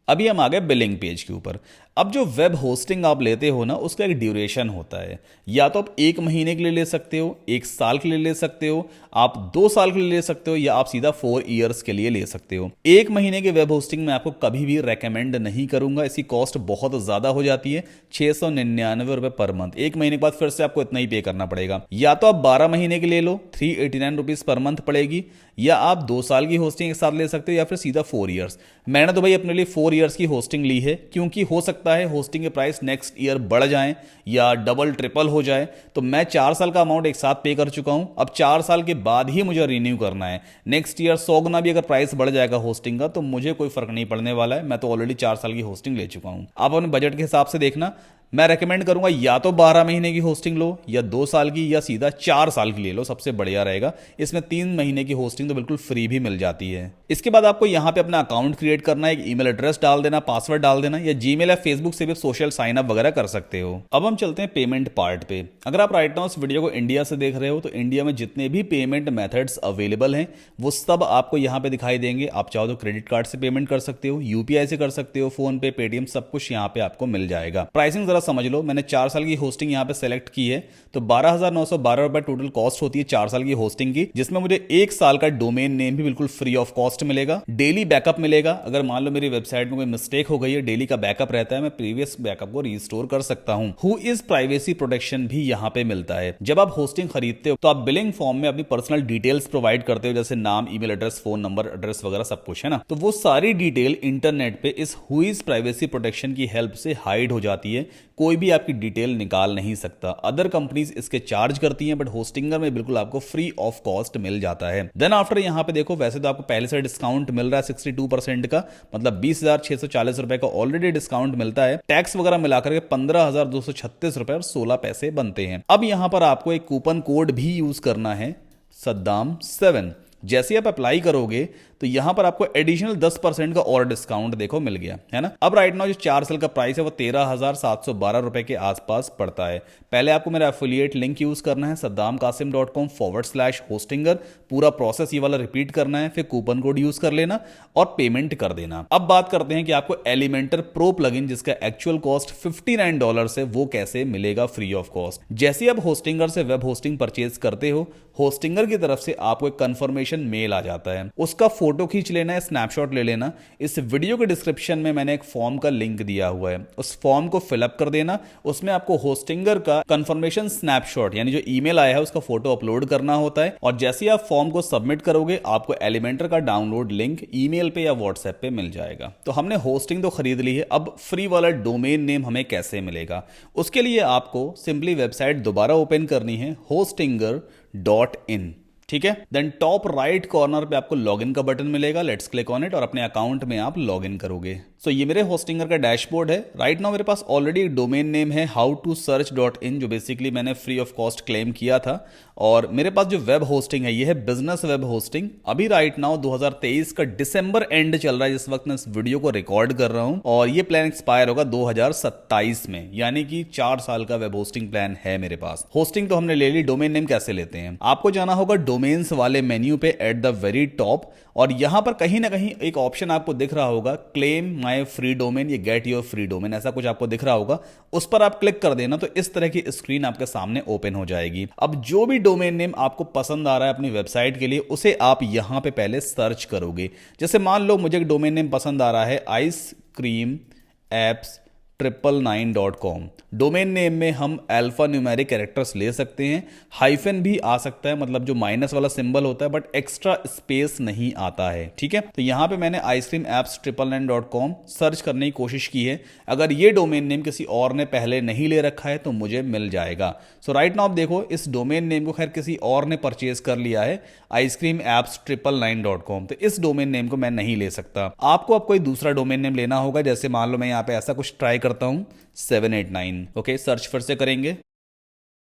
अभी हम आ गए बिलिंग पेज के ऊपर। अब जो वेब होस्टिंग आप लेते हो ना, उसका एक ड्यूरेशन होता है। या तो आप 1 महीने के लिए ले सकते हो, 1 साल के लिए ले सकते हो, आप 2 साल के लिए ले सकते हो, या आप सीधा 4 ईयर्स के लिए ले सकते हो। 1 महीने के वेब होस्टिंग में आपको कभी भी रेकमेंड नहीं करूंगा, इसकी कॉस्ट बहुत ज़्यादा हो जाती है, 699 रुपये पर मंथ। 1 महीने के बाद फिर से आपको इतना ही पे करना पड़ेगा। या तो आप 12 महीने के ले लो, 389 रुपीज़ पर मंथ पड़ेगी, या आप 2 साल की होस्टिंग एक साथ ले सकते हो, या फिर सीधा 4 ईयर्स। मैंने तो भाई अपने लिए 4 ईयर्स की होस्टिंग ली है, क्योंकि हो सकता है होस्टिंग के प्राइस नेक्स्ट ईयर बढ़ जाएं या डबल ट्रिपल हो जाए। तो मैं 4 साल का अमाउंट एक साथ पे कर चुका हूं, अब 4 साल के बाद ही मुझे रिन्यू करना है। नेक्स्ट ईयर 100 गुना भी अगर प्राइस बढ़ जाएगा होस्टिंग का तो मुझे कोई फर्क नहीं पड़ने वाला है, मैं तो ऑलरेडी 4 साल की होस्टिंग ले चुका हूं। आप अपने बजट के हिसाब से देखना। मैं रेकमेंड करूंगा या तो 12 महीने की होस्टिंग लो, या 2 साल की, या सीधा 4 साल की ले लो, सबसे बढ़िया रहेगा। इसमें 3 महीने की होस्टिंग तो बिल्कुल फ्री भी मिल जाती है। इसके बाद आपको यहां पे अपना अकाउंट क्रिएट करना है, एक ईमेल एड्रेस डाल देना, पासवर्ड डाल देना, या जीमेल या फेसबुक से भी सोशल साइन अप वगैरह कर सकते हो। अब हम चलते हैं पेमेंट पार्ट पे। अगर आप राइट नाउ इस वीडियो को इंडिया से देख रहे हो तो इंडिया में जितने भी पेमेंट मेथड्स अवेलेबल हैं वो सब आपको यहां पे दिखाई देंगे। आप चाहो तो क्रेडिट कार्ड से पेमेंट कर सकते हो, यूपीआई से कर सकते हो, फोन पे, पेटीएम, सब कुछ यहां पे आपको मिल जाएगा। प्राइसिंग जरा समझ लो। मैंने 4 साल की होस्टिंग यहां पे सेलेक्ट की है, तो 12,912 रुपए टोटल कॉस्ट होती है 4 साल की होस्टिंग की, जिसमें मुझे 1 साल का डोमेन नेम भी बिल्कुल फ्री ऑफ कॉस्ट मिलेगा। डेली बैकअप मिलेगा, अगर मान लो मेरी वेबसाइट में कोई मिस्टेक हो गई है, डेली का बैकअप रहता है, मैं प्रीवियस बैकअप को रिस्टोर कर सकता हूं। हु इज प्राइवेसी प्रोटेक्शन भी यहां पे मिलता है। जब आप होस्टिंग खरीदते हो तो आप बिलिंग फॉर्म में अपनी पर्सनल डिटेल्स प्रोवाइड करते हो, जैसे नाम, email address, phone number, address वगैरह सब कुछ है ना। तो वो सारी डिटेल इंटरनेट पे इस हु इज प्राइवेसी प्रोटेक्शन की हेल्प से हाइड हो जाती है। कोई भी आपकी डिटेल निकाल नहीं सकता। अदर कंपनीज इसके चार्ज करती हैं, बट होस्टिंगर में बिल्कुल आपको फ्री ऑफ कॉस्ट मिल जाता है। देन आफ्टर यहां पे देखो, वैसे तो आपको पहले से डिस्काउंट मिल रहा है 62% का, मतलब 20,640 रुपए का ऑलरेडी डिस्काउंट मिलता है। टैक्स वगैरह मिलाकर के 15,236 रुपए और 16 पैसे बनते हैं। अब यहां पर आपको एक कूपन कोड भी यूज करना है, सद्दाम7। जैसे आप अप्लाई करोगे तो यहां पर आपको एडिशनल 10% का और डिस्काउंट देखो मिल गया है ना। अब राइट नाउ जो 4 साल का प्राइस है वो 13,712 रुपए के आसपास पड़ता है। पहले आपको मेरा एफिलिएट लिंक यूज करना है, saddamkasim.com/hostinger। पूरा प्रोसेस ये वाला रिपीट करना है, फिर कूपन कोड यूज कर लेना और पेमेंट कर देना। अब बात करते हैं कि आपको एलिमेंटर प्रो प्लगइन, जिसका एक्चुअल कॉस्ट $59 है, वो कैसे मिलेगा फ्री ऑफ कॉस्ट। जैसे आप होस्टिंगर से वेब होस्टिंग परचेज करते हो, होस्टिंगर की तरफ से आपको एक कंफर्मेशन मेल आ जाता है, उसका फोटो खींच लेना है, स्नैपशॉट ले लेना। इस वीडियो के डिस्क्रिप्शन में मैंने एक फॉर्म का लिंक दिया हुआ है, उस फॉर्म को फिलअप कर देना। उसमें आपको होस्टिंगर का कंफर्मेशन स्नैपशॉट यानी जो ईमेल आया है उसका फोटो अपलोड करना होता है, और जैसे आप फॉर्म को सबमिट करोगे आपको एलिमेंटर का डाउनलोड लिंक ईमेल पे या व्हाट्सएप पे मिल जाएगा। तो हमने होस्टिंग तो खरीद ली है, अब फ्री वाला डोमेन नेम हमें कैसे मिलेगा। उसके लिए आपको सिंपली वेबसाइट दोबारा ओपन करनी है, hostinger.in। ठीक है। देन टॉप राइट कॉर्नर पे आपको लॉगिन का बटन मिलेगा, लेट्स क्लिक ऑन इट और अपने अकाउंट में आप लॉगिन करोगे। सो ये मेरे होस्टिंगर का डैशबोर्ड है। राइट नाउ मेरे पास ऑलरेडी एक डोमेन नेम है howtosearch.in, जो बेसिकली मैंने फ्री ऑफ कॉस्ट क्लेम किया था। और मेरे पास जो वेब होस्टिंग है ये है बिजनेस वेब होस्टिंग। अभी राइट नाउ 2023 का दिसंबर एंड चल रहा है जिस वक्त मैं इस वीडियो को रिकॉर्ड कर रहा हूं, और ये प्लान एक्सपायर होगा 2027 में, यानी कि 4 साल का वेब होस्टिंग प्लान है मेरे पास। होस्टिंग तो हमने ले ली, डोमेन नेम कैसे लेते हैं। आपको जाना होगा डोमेन्स वाले मेन्यू पे एट द वेरी टॉप, और यहां पर कहीं ना कहीं एक ऑप्शन आपको दिख रहा होगा, क्लेम माय फ्री डोमेन या गेट योर फ्री डोमेन, ऐसा कुछ आपको दिख रहा होगा। उस पर आप क्लिक कर देना तो इस तरह की स्क्रीन आपके सामने ओपन हो जाएगी। अब जो भी डोमेन नेम आपको पसंद आ रहा है अपनी वेबसाइट के लिए, उसे आप यहां पे पहले सर्च करोगे। जैसे मान लो मुझे एक डोमेन नेम पसंद आ रहा है ice cream apps 999.com। Domain name में हम अल्फा न्यूमेरिक कैरेक्टर्स ले सकते हैं, हाइफन भी आ सकता है, मतलब जो माइनस वाला सिंबल होता है, बट एक्स्ट्रा स्पेस नहीं आता है। ठीक है, तो यहां पे मैंने आइसक्रीम एप्स 999.com सर्च करने की कोशिश की है। अगर ये डोमेन नेम किसी और ने पहले नहीं ले रखा है तो मुझे मिल जाएगा। सो राइट नाउ आप देखो, इस डोमेन नेम को खैर किसी और ने परचेज कर लिया है, आइसक्रीम एप्स 999.com, तो इस डोमेन नेम को मैं नहीं ले सकता। आपको अब कोई दूसरा डोमेन नेम लेना होगा। जैसे मान लो मैं यहाँ पे ऐसा कुछ ट्राई करता हूं 789। ओके, सर्च फिर से करेंगे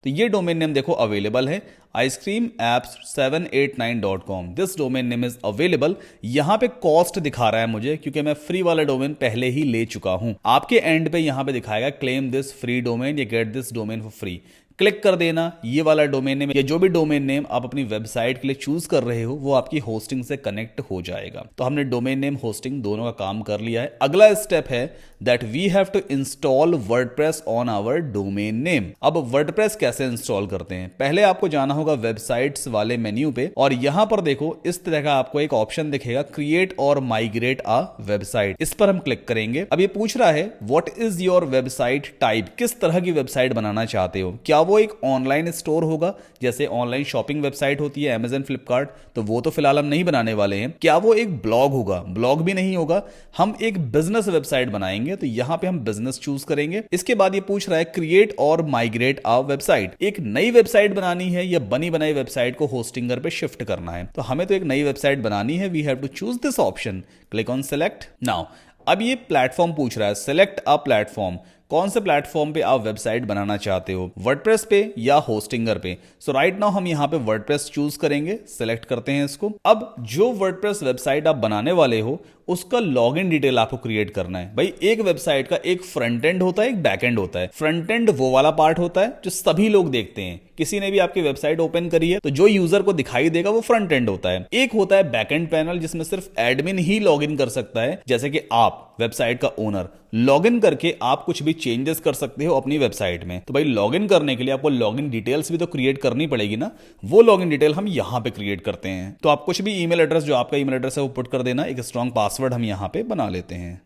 तो ये डोमेन नेम देखो अवेलेबल है, ice cream apps 789.com। This domain name is available. यहां पे कॉस्ट दिखा रहा है मुझे क्योंकि मैं फ्री वाला डोमेन पहले ही ले चुका हूं। आपके एंड पे यहां पे दिखाएगा क्लेम दिस फ्री डोमेन या get this domain for free. Click कर देना। ये वाला डोमेन नेम या जो भी डोमेन नेम आप अपनी वेबसाइट के लिए चूज कर रहे हो वो आपकी होस्टिंग से कनेक्ट हो जाएगा। तो हमने डोमेन नेम होस्टिंग दोनों का काम कर लिया है। अगला स्टेप है that we have to install WordPress on our domain name. अब वर्डप्रेस कैसे इंस्टॉल करते हैं, पहले आपको जाना होगा वेबसाइट्स वाले मेन्यू पे और यहां पर देखो इस तरह का आपको एक ऑप्शन दिखेगा क्रिएट और माइग्रेट अ वेबसाइट। इस पर हम क्लिक करेंगे। अब ये पूछ रहा है what is your website type, किस तरह की वेबसाइट बनाना चाहते हो। क्या वो एक ऑनलाइन स्टोर होगा जैसे ऑनलाइन शॉपिंग वेबसाइट होती है अमेज़न फ्लिपकार्ट, तो वो तो फिलहाल हम नहीं बनाने वाले हैं। क्या वो एक ब्लॉग होगा, ब्लॉग भी नहीं होगा। हम एक बिजनेस वेबसाइट बनाएंगे तो यहां पे हम बिजनेस चूज करेंगे। इसके बाद ये पूछ रहा है क्रिएट और माइग्रेट अ वेबसाइट, एक नई वेबसाइट बनानी है या बनी बनाई वेबसाइट को होस्टिंगर पे शिफ्ट करना है। तो हमें तो एक नई वेबसाइट बनानी है। We have to choose this option, click on select now. अब ये प्लेटफॉर्म पूछ रहा है सेलेक्ट अ प्लेटफॉर्म, कौन से प्लेटफॉर्म पे आप वेबसाइट बनाना चाहते हो, वर्डप्रेस पे या होस्टिंगर पे। सो राइट नाउ हम यहां पे वर्डप्रेस चूज करेंगे, सिलेक्ट करते हैं इसको। अब जो वर्डप्रेस वेबसाइट आप बनाने वाले हो उसका लॉगिन डिटेल आपको क्रिएट करना है। भाई एक वेबसाइट का एक फ्रंट एंड होता है, एक बैक एंड होता है। फ्रंट एंड वो वाला पार्ट होता है जो सभी लोग देखते हैं। किसी ने भी आपकी वेबसाइट ओपन करी है तो जो यूजर को दिखाई देगा वो फ्रंट एंड होता है। एक होता है बैक एंड पैनल जिसमें सिर्फ एडमिन ही लॉगिन कर सकता है, जैसे कि आप वेबसाइट का ओनर लॉगिन करके आप कुछ भी चेंजेस कर सकते हो अपनी वेबसाइट में। तो भाई लॉगिन करने के लिए आपको लॉगिन डिटेल्स भी तो क्रिएट करनी पड़ेगी ना, वो लॉगिन डिटेल हम यहां पे क्रिएट करते हैं। तो आप कुछ भी ईमेल एड्रेस जो आपका ईमेल एड्रेस है वो पुट कर देना, एक स्ट्रॉन्ग पासवर्ड हम यहां पे बना लेते हैं।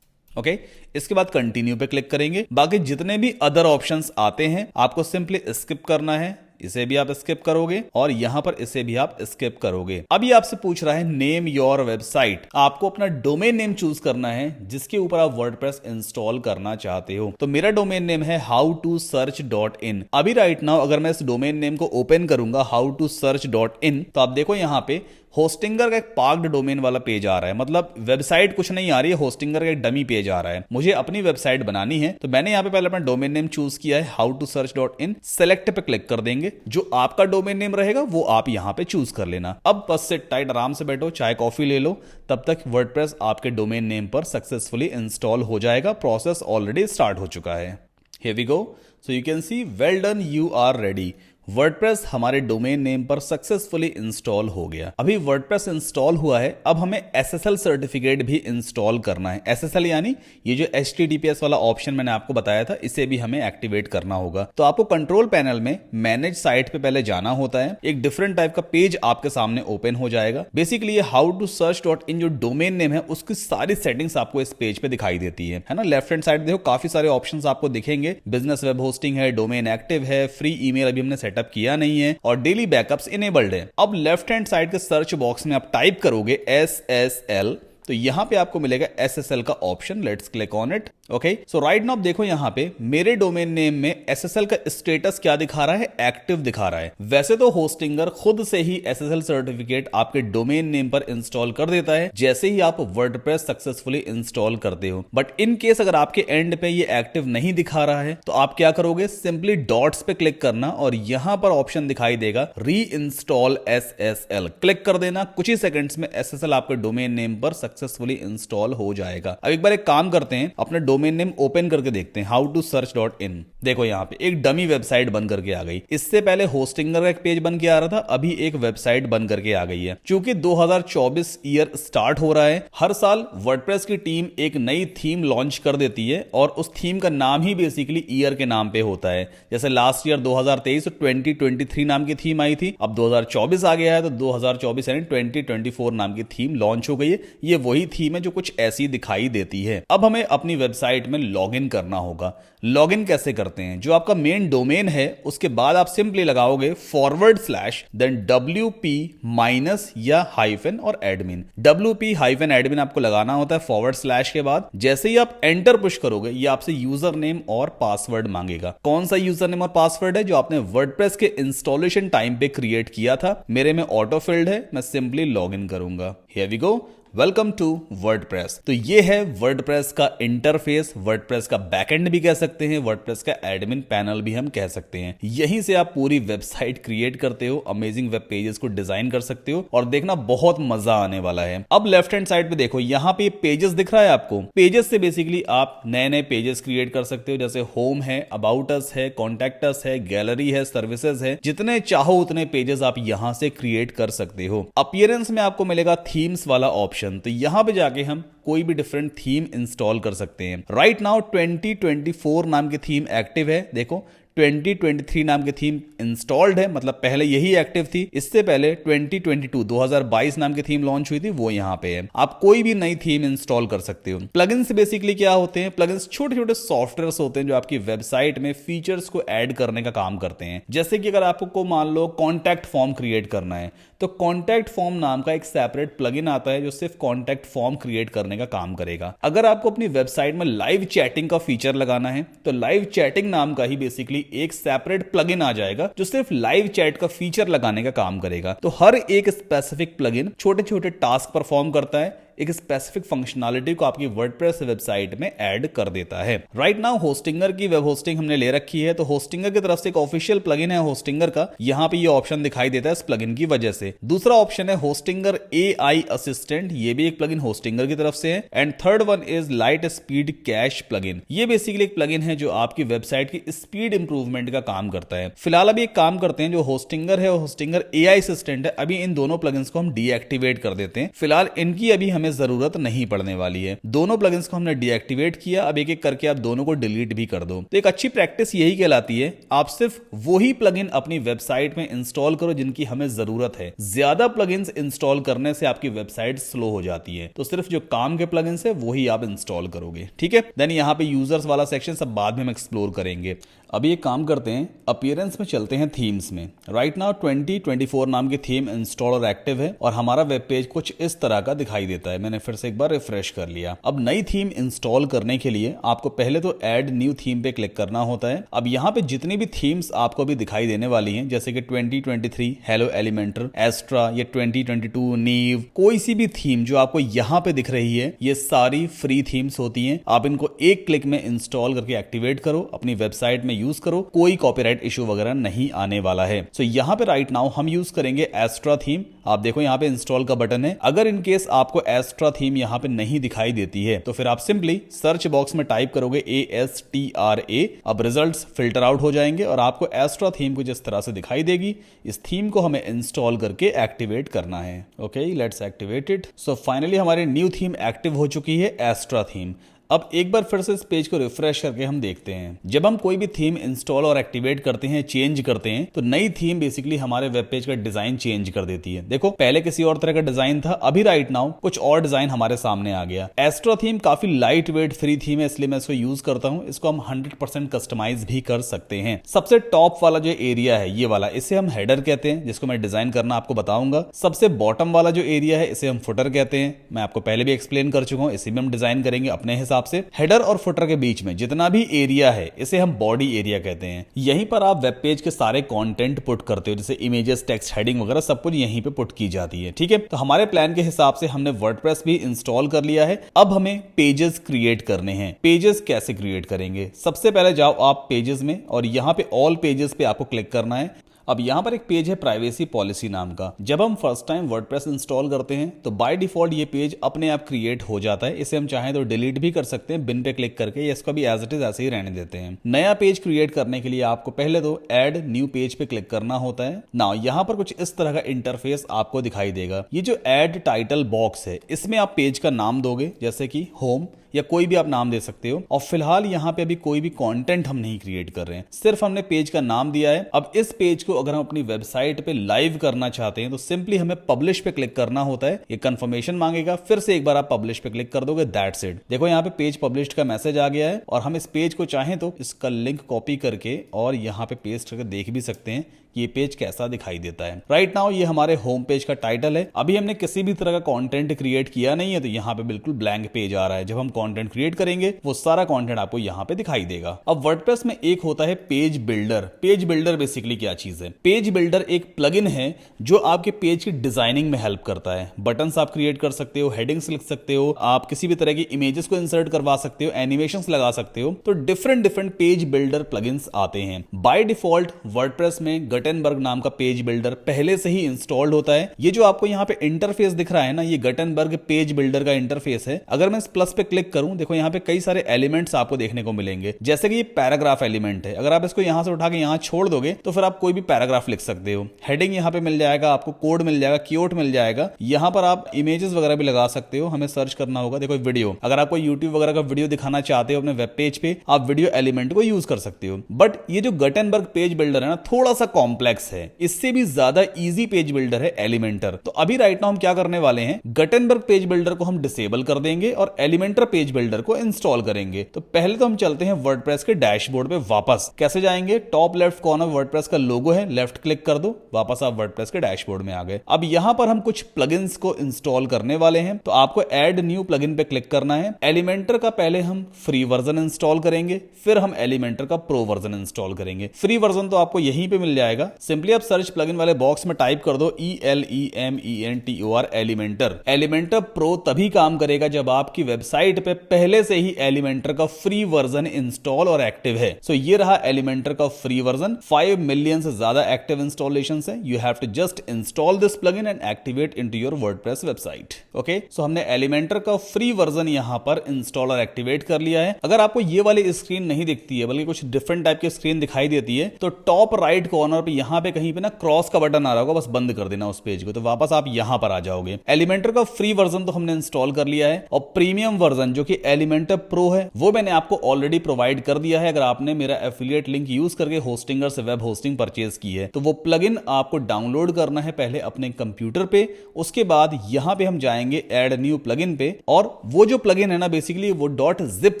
ओके इसके बाद कंटिन्यू पे क्लिक करेंगे। बाकी जितने भी अदर ऑप्शंस आते हैं आपको सिंपली स्किप करना है। इसे भी आप स्किप करोगे और यहां पर इसे भी आप स्किप करोगे। अब ये आपसे पूछ रहा है नेम योर वेबसाइट, आपको अपना डोमेन नेम चूज करना है जिसके ऊपर आप वर्डप्रेस इंस्टॉल करना चाहते हो। तो मेरा डोमेन नेम है howtosearch.in। अभी राइट नाउ अगर मैं इस डोमेन नेम को ओपन करूंगा howtosearch.in तो आप देखो यहां पे होस्टिंगर का एक पार्क्ड डोमेन वाला पेज आ रहा है, मतलब वेबसाइट कुछ नहीं आ रही है, होस्टिंगर का एक डमी पेज आ रहा है। मुझे अपनी वेबसाइट बनानी है तो मैंने यहां पे पहले अपना डोमेन नेम चूज किया है howtosearch.in। सेलेक्ट पे क्लिक कर देंगे, जो आपका डोमेन नेम रहेगा वो आप यहां पे चूज कर लेना। अब बस सिट टाइट आराम से बैठो, चाय कॉफी ले लो, तब तक वर्डप्रेस आपके डोमेन नेम पर सक्सेसफुली इंस्टॉल हो जाएगा। प्रोसेस ऑलरेडी स्टार्ट हो चुका है। Here we go. So you can see well done, you are ready. WordPress हमारे डोमेन नेम पर सक्सेसफुली इंस्टॉल हो गया। अभी वर्डप्रेस इंस्टॉल हुआ है, अब हमें एसएसएल सर्टिफिकेट भी इंस्टॉल करना है। एसएसएल यानी ये जो HTTPS वाला ऑप्शन मैंने आपको बताया था, इसे भी हमें एक्टिवेट करना होगा। तो आपको कंट्रोल पैनल में मैनेज साइट पे पहले जाना होता है। एक डिफरेंट टाइप का पेज आपके सामने ओपन हो जाएगा। बेसिकली ये howtosearch.in जो डोमेन नेम है उसकी सारी सेटिंग्स आपको इस पेज पे दिखाई देती है ना। लेफ्ट हैंड साइड देखो काफी सारे ऑप्शंस आपको दिखेंगे। बिजनेस वेब होस्टिंग है, डोमेन एक्टिव है, फ्री ईमेल अभी हमने सेटअप किया नहीं है और डेली बैकअप्स इनेबल्ड है। अब लेफ्ट हैंड साइड के सर्च बॉक्स में आप टाइप करोगे SSL तो यहां पे आपको मिलेगा SSL का option. Let's click on it. Okay so right now देखो यहां पे मेरे डोमेन नेम में SSL का स्टेटस क्या दिखा रहा है, एक्टिव दिखा रहा है। वैसे तो होस्टिंगर खुद से ही SSL सर्टिफिकेट आपके डोमेन नेम पर इंस्टॉल कर देता है जैसे ही आप वर्डप्रेस सक्सेसफुली इंस्टॉल करते हो। बट इन केस अगर आपके एंड पे ये एक्टिव नहीं दिखा रहा है तो आप क्या करोगे, सिंपली डॉट्स पे क्लिक करना और यहां पर ऑप्शन दिखाई देगा री इंस्टॉल SSL, क्लिक कर देना। कुछ ही सेकंड्स में SSL आपके डोमेन नेम पर सक्सेसफुली इंस्टॉल हो जाएगा। अब एक बार एक काम करते हैं, अपने डोमेन नेम ओपन करके देखते हैं howtosearch.in। देखो यहां पे एक डमी वेबसाइट बन करके आ गई। इससे पहले होस्टिंगर का एक पेज बन के आ रहा था, अभी एक वेबसाइट बन करके आ गई है। क्योंकि 2024 ईयर स्टार्ट हो रहा है, हर साल वर्डप्रेस की टीम एक नई थीम लॉन्च कर देती है और उस थीम का नाम ही बेसिकली ईयर के नाम पे होता है। जैसे लास्ट ईयर 2023 2023 नाम की थीम आई थी, अब 2024 आ गया है तो 2024 यानी 2024 नाम की थीम लॉन्च हो गई है। ये वही थीम है जो कुछ ऐसी दिखाई देती है। अब हमें अपनी वेबसाइट में लॉगिन करना होगा। लॉगिन कैसे करते हैं, जो आपका मेन डोमेन है उसके बाद आप सिंपली लगाओगे / देन WP माइनस या हाइफन और एडमिन। WP हाइफन एडमिन आपको लगाना होता है / के बाद। जैसे ही आप एंटर पुश करोगे ये आपसे यूजर नेम और पासवर्ड मांगेगा। कौन सा यूजर नेम और पासवर्ड है, जो आपने वर्डप्रेस के इंस्टॉलेशन टाइम पे क्रिएट किया था। मेरे में ऑटो फिल्ड है, मैं सिंपली लॉगिन करूंगा। Here we go. Welcome to WordPress. तो ये है वर्डप्रेस का इंटरफेस, वर्डप्रेस का बैकएंड भी कह सकते हैं, वर्डप्रेस का एडमिन पैनल भी हम कह सकते हैं। यहीं से आप पूरी वेबसाइट क्रिएट करते हो, अमेजिंग वेब पेजेस को डिजाइन कर सकते हो और देखना बहुत मजा आने वाला है। अब लेफ्ट हैंड साइड पे देखो, यहाँ पे पेजेस दिख रहा है आपको। पेजेस से बेसिकली आप नए नए पेजेस क्रिएट कर सकते हो, जैसे होम है, अबाउट अस है, कॉन्टैक्ट अस है, गैलरी है, सर्विसेज है। जितने चाहो उतने पेजेस आप यहां से क्रिएट कर सकते हो। अपीयरेंस में आपको मिलेगा थीम्स वाला ऑप्शन, तो यहां पे जाके हम कोई भी डिफरेंट थीम इंस्टॉल कर सकते हैं। राइट नाउ 2024 नाम की थीम एक्टिव है। देखो 2023 नाम की थीम इंस्टॉल्ड है, मतलब पहले यही एक्टिव थी। इससे पहले 2022 नाम की थीम लॉन्च हुई थी, वो यहाँ पे है। आप कोई भी नई थीम इंस्टॉल कर सकते हो। प्लगइन्स बेसिकली क्या होते हैं? प्लगइन्स छोटे छोटे सॉफ्टवेयर्स होते हैं जो आपकी वेबसाइट में फीचर्स को ऐड करने का काम करते हैं। जैसे कि अगर आपको मान लो कॉन्टैक्ट फॉर्म क्रिएट करना है, तो कॉन्टैक्ट फॉर्म नाम का एक सेपरेट प्लगइन आता है जो सिर्फ कॉन्टैक्ट फॉर्म क्रिएट करने का काम करेगा। अगर आपको अपनी वेबसाइट में लाइव चैटिंग का फीचर लगाना है, तो लाइव चैटिंग नाम का ही बेसिकली एक सेपरेट प्लगइन आ जाएगा जो सिर्फ लाइव चैट का फीचर लगाने का काम करेगा। तो हर एक स्पेसिफिक प्लगइन छोटे छोटे टास्क परफॉर्म करता है, एक स्पेसिफिक फंक्शनैलिटी को आपकी वर्डप्रेस वेबसाइट में ऐड कर देता है। राइट नाउ होस्टिंगर की वेब होस्टिंग हमने ले रखी है, तो होस्टिंगर की तरफ से एक ऑफिशियल प्लगइन है होस्टिंगर का। यहां पे ये ऑप्शन दिखाई देता है इस प्लगइन की वजह से। दूसरा ऑप्शन है होस्टिंगर AI असिस्टेंट, ये भी एक प्लगइन होस्टिंगर की तरफ से है। And third one is light speed cache plugin. ये बेसिकली एक प्लगइन है जो आपकी वेबसाइट की स्पीड इंप्रूवमेंट का काम करता है। फिलहाल अभी एक काम करते हैं, जो होस्टिंगर है होस्टिंगर AI असिस्टेंट है, अभी इन दोनों प्लगइन्स को हम डीएक्टिवेट कर देते हैं। फिलहाल इनकी अभी हमें जरूरत नहीं पड़ने वाली है। दोनों प्लगइन्स को हमने डीएक्टिवेट किया, अब एक एक करके आप दोनों को डिलीट भी कर दो। तो एक अच्छी प्रैक्टिस यही कहलाती है, आप सिर्फ वही प्लगइन अपनी वेबसाइट में इंस्टॉल करो जिनकी हमें जरूरत है। ज्यादा प्लगइन्स इंस्टॉल करने से आपकी वेबसाइट स्लो हो जाती है, तो सिर्फ जो काम के प्लगइन्स है वही आप इंस्टॉल करोगे, ठीक है। देन यहाँ पे यूजर्स वाला सेक्शन सब बाद में हम एक्सप्लोर करेंगे। अभी एक काम करते हैं, अपीयरेंस में चलते हैं थीम्स में। राइट नाउ 2024 नाम की थीम इंस्टॉल और एक्टिव है और हमारा वेब पेज कुछ इस तरह का दिखाई देता है। मैंने फिर से एक बार रिफ्रेश कर लिया। अब नई थीम इंस्टॉल करने के लिए आपको पहले तो ऐड न्यू थीम पे क्लिक करना होता है। अब यहाँ पे जितनी भी थीम्स आपको भी दिखाई देने वाली हैं, जैसे कि 2023 हेलो एलिमेंटर, एस्ट्रा, ये 2022 नीव, कोई सी भी थीम जो आपको यहाँ पे दिख रही है, ये सारी फ्री थीम्स होती हैं। आप इनको एक क्लिक में इंस्टॉल करके एक्टिवेट करो, अपनी वेबसाइट में यूज करो, कोई कॉपीराइट इशू वगैरह नहीं आने वाला है। सो यहाँ पे राइट नाउ हम यूज करेंगे एस्ट्रा थीम। आप देखो यहाँ पे इंस्टॉल का बटन है। अगर इनकेस आपको एस्ट्रा थीम यहाँ पे नहीं दिखाई देती है, तो फिर आप सिंपली सर्च बॉक्स में टाइप करोगे ASTRA। अब रिजल्ट्स फिल्टर आउट हो जाएंगे और आपको एस्ट्रा थीम कुछ इस तरह से दिखाई देगी। इस थीम को हमें इंस्टॉल करके एक्टिवेट करना है। Okay, let's activate it. So finally हमारी न्यू थीम एक्टिव हो चुकी है, एस्ट्रा थीम। अब एक बार फिर से इस पेज को रिफ्रेश करके हम देखते हैं। जब हम कोई भी थीम इंस्टॉल और एक्टिवेट करते हैं, चेंज करते हैं, तो नई थीम बेसिकली हमारे वेब पेज का डिजाइन चेंज कर देती है। देखो पहले किसी और तरह का डिजाइन था, अभी राइट नाउ कुछ और डिजाइन हमारे सामने आ गया। एस्ट्रा थीम काफी लाइट वेट फ्री थीम है, इसलिए मैं इसको यूज करता हूं। इसको हम 100% कस्टमाइज भी कर सकते हैं। सबसे टॉप वाला जो एरिया है ये वाला, इसे हम हेडर कहते हैं, जिसको मैं डिजाइन करना आपको बताऊंगा। सबसे बॉटम वाला जो एरिया है इसे हम फुटर कहते हैं, मैं आपको पहले भी एक्सप्लेन कर चुका हूं। इसी में हम डिजाइन करेंगे अपने हिसाब से। हेडर और फुटर के बीच में जितना भी एरिया है इसे हम बॉडी एरिया कहते हैं। यहीं पर आप वेब पेज के सारे कंटेंट पुट करते हो, जैसे इमेजेस, टेक्स्ट, हेडिंग वगैरह सब कुछ यहीं पे पुट की जाती है, ठीक है। तो हमारे प्लान के हिसाब से हमने वर्डप्रेस भी इंस्टॉल कर लिया है। अब हमें पेजेस क्रिएट करने हैं। पेजेस कैसे क्रिएट करेंगे? सबसे पहले जाओ आप पेजेस में और यहाँ पे ऑल पेजेस पे आपको क्लिक करना है। अब यहाँ पर एक पेज है प्राइवेसी पॉलिसी नाम का। जब हम फर्स्ट टाइम वर्डप्रेस इंस्टॉल करते हैं तो बाय डिफॉल्ट ये पेज अपने आप क्रिएट हो जाता है। इसे हम चाहें तो डिलीट भी कर सकते हैं बिन पे क्लिक करके, या इसको भी एज इट इज ऐसे ही रहने देते हैं। नया पेज क्रिएट करने के लिए आपको पहले तो ऐड न्यू पेज पे क्लिक करना होता है। नाउ यहाँ पर कुछ इस तरह का इंटरफेस आपको दिखाई देगा। ये जो ऐड टाइटल बॉक्स है, इसमें आप पेज का नाम दोगे, जैसे कि होम, या कोई भी आप नाम दे सकते हो। और फिलहाल यहाँ पे अभी कोई भी कंटेंट हम नहीं क्रिएट कर रहे हैं, सिर्फ हमने पेज का नाम दिया है। अब इस पेज को अगर हम अपनी वेबसाइट पे लाइव करना चाहते हैं तो सिंपली हमें पब्लिश पे क्लिक करना होता है। ये कंफर्मेशन मांगेगा, फिर से एक बार आप पब्लिश पे क्लिक कर दोगे, दैट्स इट। देखो यहाँ पे पेज पब्लिश्ड का मैसेज आ गया है और हम इस पेज को चाहें तो इसका लिंक कॉपी करके और यहाँ पे पेस्ट करके देख भी सकते हैं कि ये पेज कैसा दिखाई देता है। राइट नाउ ये हमारे होम पेज का टाइटल है। अभी हमने किसी भी तरह का कंटेंट क्रिएट किया नहीं है, तो यहाँ पे बिल्कुल ब्लैंक पेज आ रहा है। जब हम कंटेंट क्रिएट करेंगे वो सारा कंटेंट आपको यहाँ पे दिखाई देगा। अब वर्डप्रेस में एक होता है page builder. Page builder basically क्या चीज है? पेज बिल्डर एक प्लगइन है जो आपके पेज की डिजाइनिंग में हेल्प करता है। बटन्स आप क्रिएट कर सकते हो, हेडिंग्स लिख सकते हो, आप किसी भी तरह की इमेजेस को इंसर्ट करवा सकते हो, एनिमेशंस लगा सकते हो। तो डिफरेंट पेज बिल्डर प्लगइन्स आते हैं। बाय डिफॉल्ट वर्डप्रेस में गटेनबर्ग नाम का पेज बिल्डर पहले से ही इंस्टॉल्ड होता है। ये जो आपको यहाँ पे इंटरफेस दिख रहा है ना, ये गटेनबर्ग पेज बिल्डर का इंटरफेस है। अगर मैं इस प्लस पे क्लिक करूं, देखो यहाँ पे कई सारे एलिमेंट्स आपको देखने को मिलेंगे। जैसे कि ये पैराग्राफ एलिमेंट है, अगर आप इसको यहां से उठा के यहां छोड़ दोगे तो फिर आप कोई भी पैराग्राफ लिख सकते हो। हेडिंग यहाँ पे मिल जाएगा, आपको कोड मिल जाएगा, कीवर्ड मिल जाएगा। यहां पर आप इमेजेस वगैरह भी लगा सकते हो। हमें सर्च करना होगा, देखो वीडियो, अगर आपको यूट्यूब वगैरह का वीडियो दिखाना चाहते हो अपने वेब पेज पे, आप वीडियो एलिमेंट को यूज कर सकते हो। बट ये जो गटेनबर्ग पेज बिल्डर है ना, थोड़ा सा कॉम्प्लेक्स है। इससे भी ज्यादा इजी पेज बिल्डर है एलिमेंटर। तो अभी राइट नाउ हम क्या करने वाले हैं, गटेनबर्ग पेज बिल्डर को हम डिसेबल कर देंगे और एलिमेंटर पेज बिल्डर को इंस्टॉल करेंगे। तो पहले तो हम चलते हैं वर्डप्रेस के डैशबोर्ड पे वापस। कैसे जाएंगे? टॉप लेफ्ट कॉर्नर वर्डप्रेस का लोगो है, लेफ्ट क्लिक कर दो, वापस आप वर्डप्रेस के डैशबोर्ड में आ गए। अब यहां पर हम कुछ प्लगइन्स को इंस्टॉल करने वाले हैं। तो आपको ऐड न्यू प्लगइन पे क्लिक करना है। एलिमेंटर का पहले हम फ्री वर्जन इंस्टॉल करेंगे, फिर हम एलिमेंटर का प्रो वर्जन इंस्टॉल करेंगे। फ्री वर्जन तो आपको यहीं पे मिल जाएगा। सिंपली आप सर्च प्लगइन वाले बॉक्स में टाइप कर दो ELEMENTOR एलिमेंटर। एलिमेंटर प्रो तभी काम करेगा जब आपकी वेबसाइट पे पहले से ही एलिमेंटर का फ्री वर्जन इंस्टॉल और एक्टिव है। सो ये रहा एलिमेंटर का फ्री वर्जन। 5 मिलियन से ज्यादा एक्टिव इंस्टॉलेशन है। You have to just install this plugin and activate into your WordPress website. Okay, so हमने एलिमेंटर का फ्री वर्जन यहां पर इंस्टॉल और एक्टिवेट कर लिया है। अगर आपको ये वाली स्क्रीन नहीं दिखती है, बल्कि कुछ डिफरेंट टाइप की स्क्रीन दिखाई देती है, तो टॉप राइट कॉर्नर पे यहां पे कहीं पे ना क्रॉस का बटन आ रहा होगा, बस बंद कर देना उस पेज को, तो वापस आप यहां पर आ जाओगे। एलिमेंटर का फ्री वर्जन तो हमने इंस्टॉल कर लिया है, और प्रीमियम वर्जन जो कि एलिमेंटर प्रो है वो मैंने आपको ऑलरेडी प्रोवाइड कर दिया है। अगर आपने मेरा एफिलिएट लिंक यूज करके होस्टिंगर से वेब होस्टिंग परचेज की है, तो वो प्लगइन आपको डाउनलोड करना है पहले अपने कंप्यूटर पे। उसके बाद यहां पे हम जाएंगे ऐड न्यू प्लगइन पे, और वो जो प्लगइन है ना बेसिकली वो .zip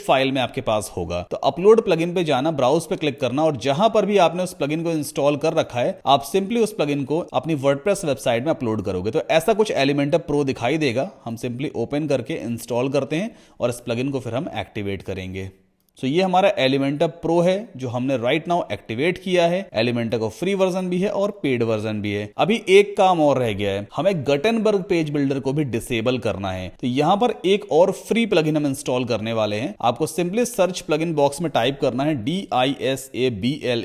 फाइल में आपके पास होगा। तो अपलोड प्लगइन पे जाना, ब्राउज पे क्लिक करना, और जहां पर भी आपने उस प्लगइन को इंस्टॉल कर रखा है आप सिंपली उस प्लगइन को अपनी वर्डप्रेस वेबसाइट में अपलोड करोगे। तो ऐसा कुछ एलिमेंटर प्रो दिखाई देगा। हम सिंपली ओपन करके इंस्टॉल करते हैं और इस प्लगइन को फिर हम एक्टिवेट करेंगे। सो ये हमारा एलिमेंटर प्रो है जो हमने राइट नाउ एक्टिवेट किया है। एलिमेंटर का फ्री वर्जन भी है और पेड वर्जन भी है। अभी एक काम और रह गया है, हमें गटेनबर्ग पेज बिल्डर को भी डिसेबल करना है। तो यहां पर एक और फ्री प्लगइन हम इंस्टॉल करने वाले हैं। आपको सिंपली सर्च प्लगइन बॉक्स में टाइप करना है DISABLEGUTENBERG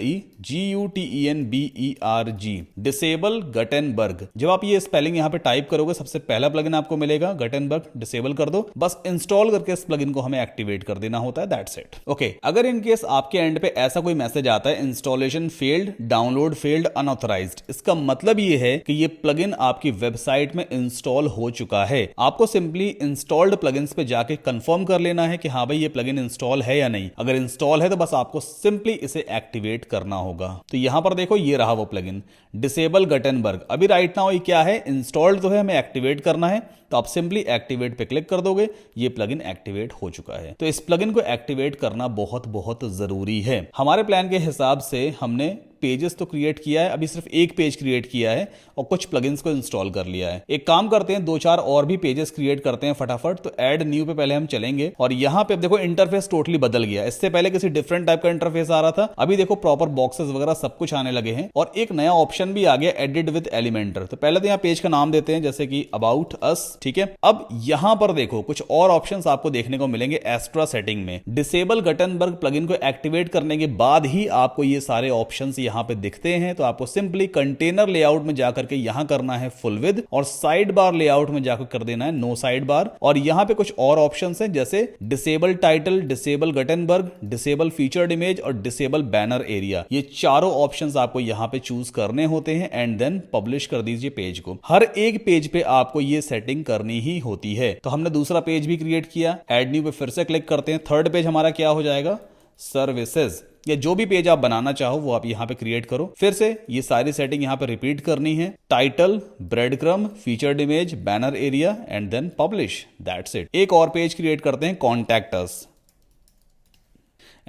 डिसेबल गटेनबर्ग। जब आप ये स्पेलिंग यहां पे टाइप करोगे सबसे पहला प्लगइन आपको मिलेगा गटेनबर्ग। डिसेबल कर दो, बस इंस्टॉल करके इस प्लगइन को हमें एक्टिवेट कर देना होता है। That's it. ओके, अगर इन केस आपके एंड पे ऐसा कोई मैसेज आता है installation failed, download failed, unauthorized, इसका मतलब ये है कि ये प्लगइन आपकी वेबसाइट में इंस्टॉल हो चुका है। आपको सिंपली इंस्टॉल्ड प्लगइन्स पे जाके कंफर्म कर लेना है कि हाँ भाई ये प्लगइन इंस्टॉल है या नहीं। अगर इंस्टॉल है तो बस आपको सिंपली इसे एक्टिवेट करना होगा। तो यहां पर देखो ये रहा वो प्लगइन डिसेबल गटेनबर्ग। अभी राइट नाउ ये क्या है, इंस्टॉल्ड तो है, हमें एक्टिवेट करना है। तो आप सिंपली एक्टिवेट पे क्लिक कर दोगे, ये प्लगइन एक्टिवेट हो चुका है। तो इस प्लगइन को एक्टिवेट करना बहुत बहुत जरूरी है। हमारे प्लान के हिसाब से हमने पेजेस तो क्रिएट किया है, अभी सिर्फ एक पेज क्रिएट किया है और कुछ प्लगइन्स को इंस्टॉल कर लिया है। एक काम करते हैं, 2-4 और भी पेजेस क्रिएट करते हैं फटाफट। तो ऐड न्यू पे पहले हम चलेंगे और यहां पे देखो इंटरफेस टोटली बदल गया। इससे पहले किसी डिफरेंट टाइप का इंटरफेस आ रहा था, अभी देखो प्रॉपर बॉक्सेस वगैरह सब कुछ आने लगे हैं और एक नया ऑप्शन भी आ गया, एडिट विद एलिमेंटर। तो पहले तो यहाँ पेज का नाम देते हैं जैसे कि अबाउट अस, ठीक है। अब यहां पर देखो कुछ और ऑप्शंस आपको देखने को मिलेंगे एक्स्ट्रा सेटिंग में। डिसेबल गटेनबर्ग प्लगइन को एक्टिवेट करने के बाद ही आपको ये सारे ऑप्शंस यहां पे दिखते हैं। तो आपको सिंपली कंटेनर लेआउट में जाकर के यहां करना है फुल विद, और साइड बार लेआउट में जाकर कर देना है नो साइड बार। और यहां पे कुछ और ऑप्शंस हैं जैसे disable title, disable Gutenberg, disable featured image और डिसेबल बैनर एरिया। ये चारों ऑप्शंस आपको यहां पे चूज करने होते हैं एंड देन पब्लिश कर दीजिए पेज को। हर एक पेज पे आपको ये सेटिंग करनी ही होती है। तो हमने दूसरा पेज भी क्रिएट किया, ऐड न्यू पे फिर से क्लिक करते हैं। थर्ड पेज हमारा क्या हो जाएगा, सर्विसेज, या जो भी पेज आप बनाना चाहो वो आप यहां पे क्रिएट करो। फिर से ये सारी सेटिंग यहां पे रिपीट करनी है, title, breadcrumb, featured image, banner area and then publish. That's it. एक और पेज क्रिएट करते हैं, कॉन्टैक्ट अस,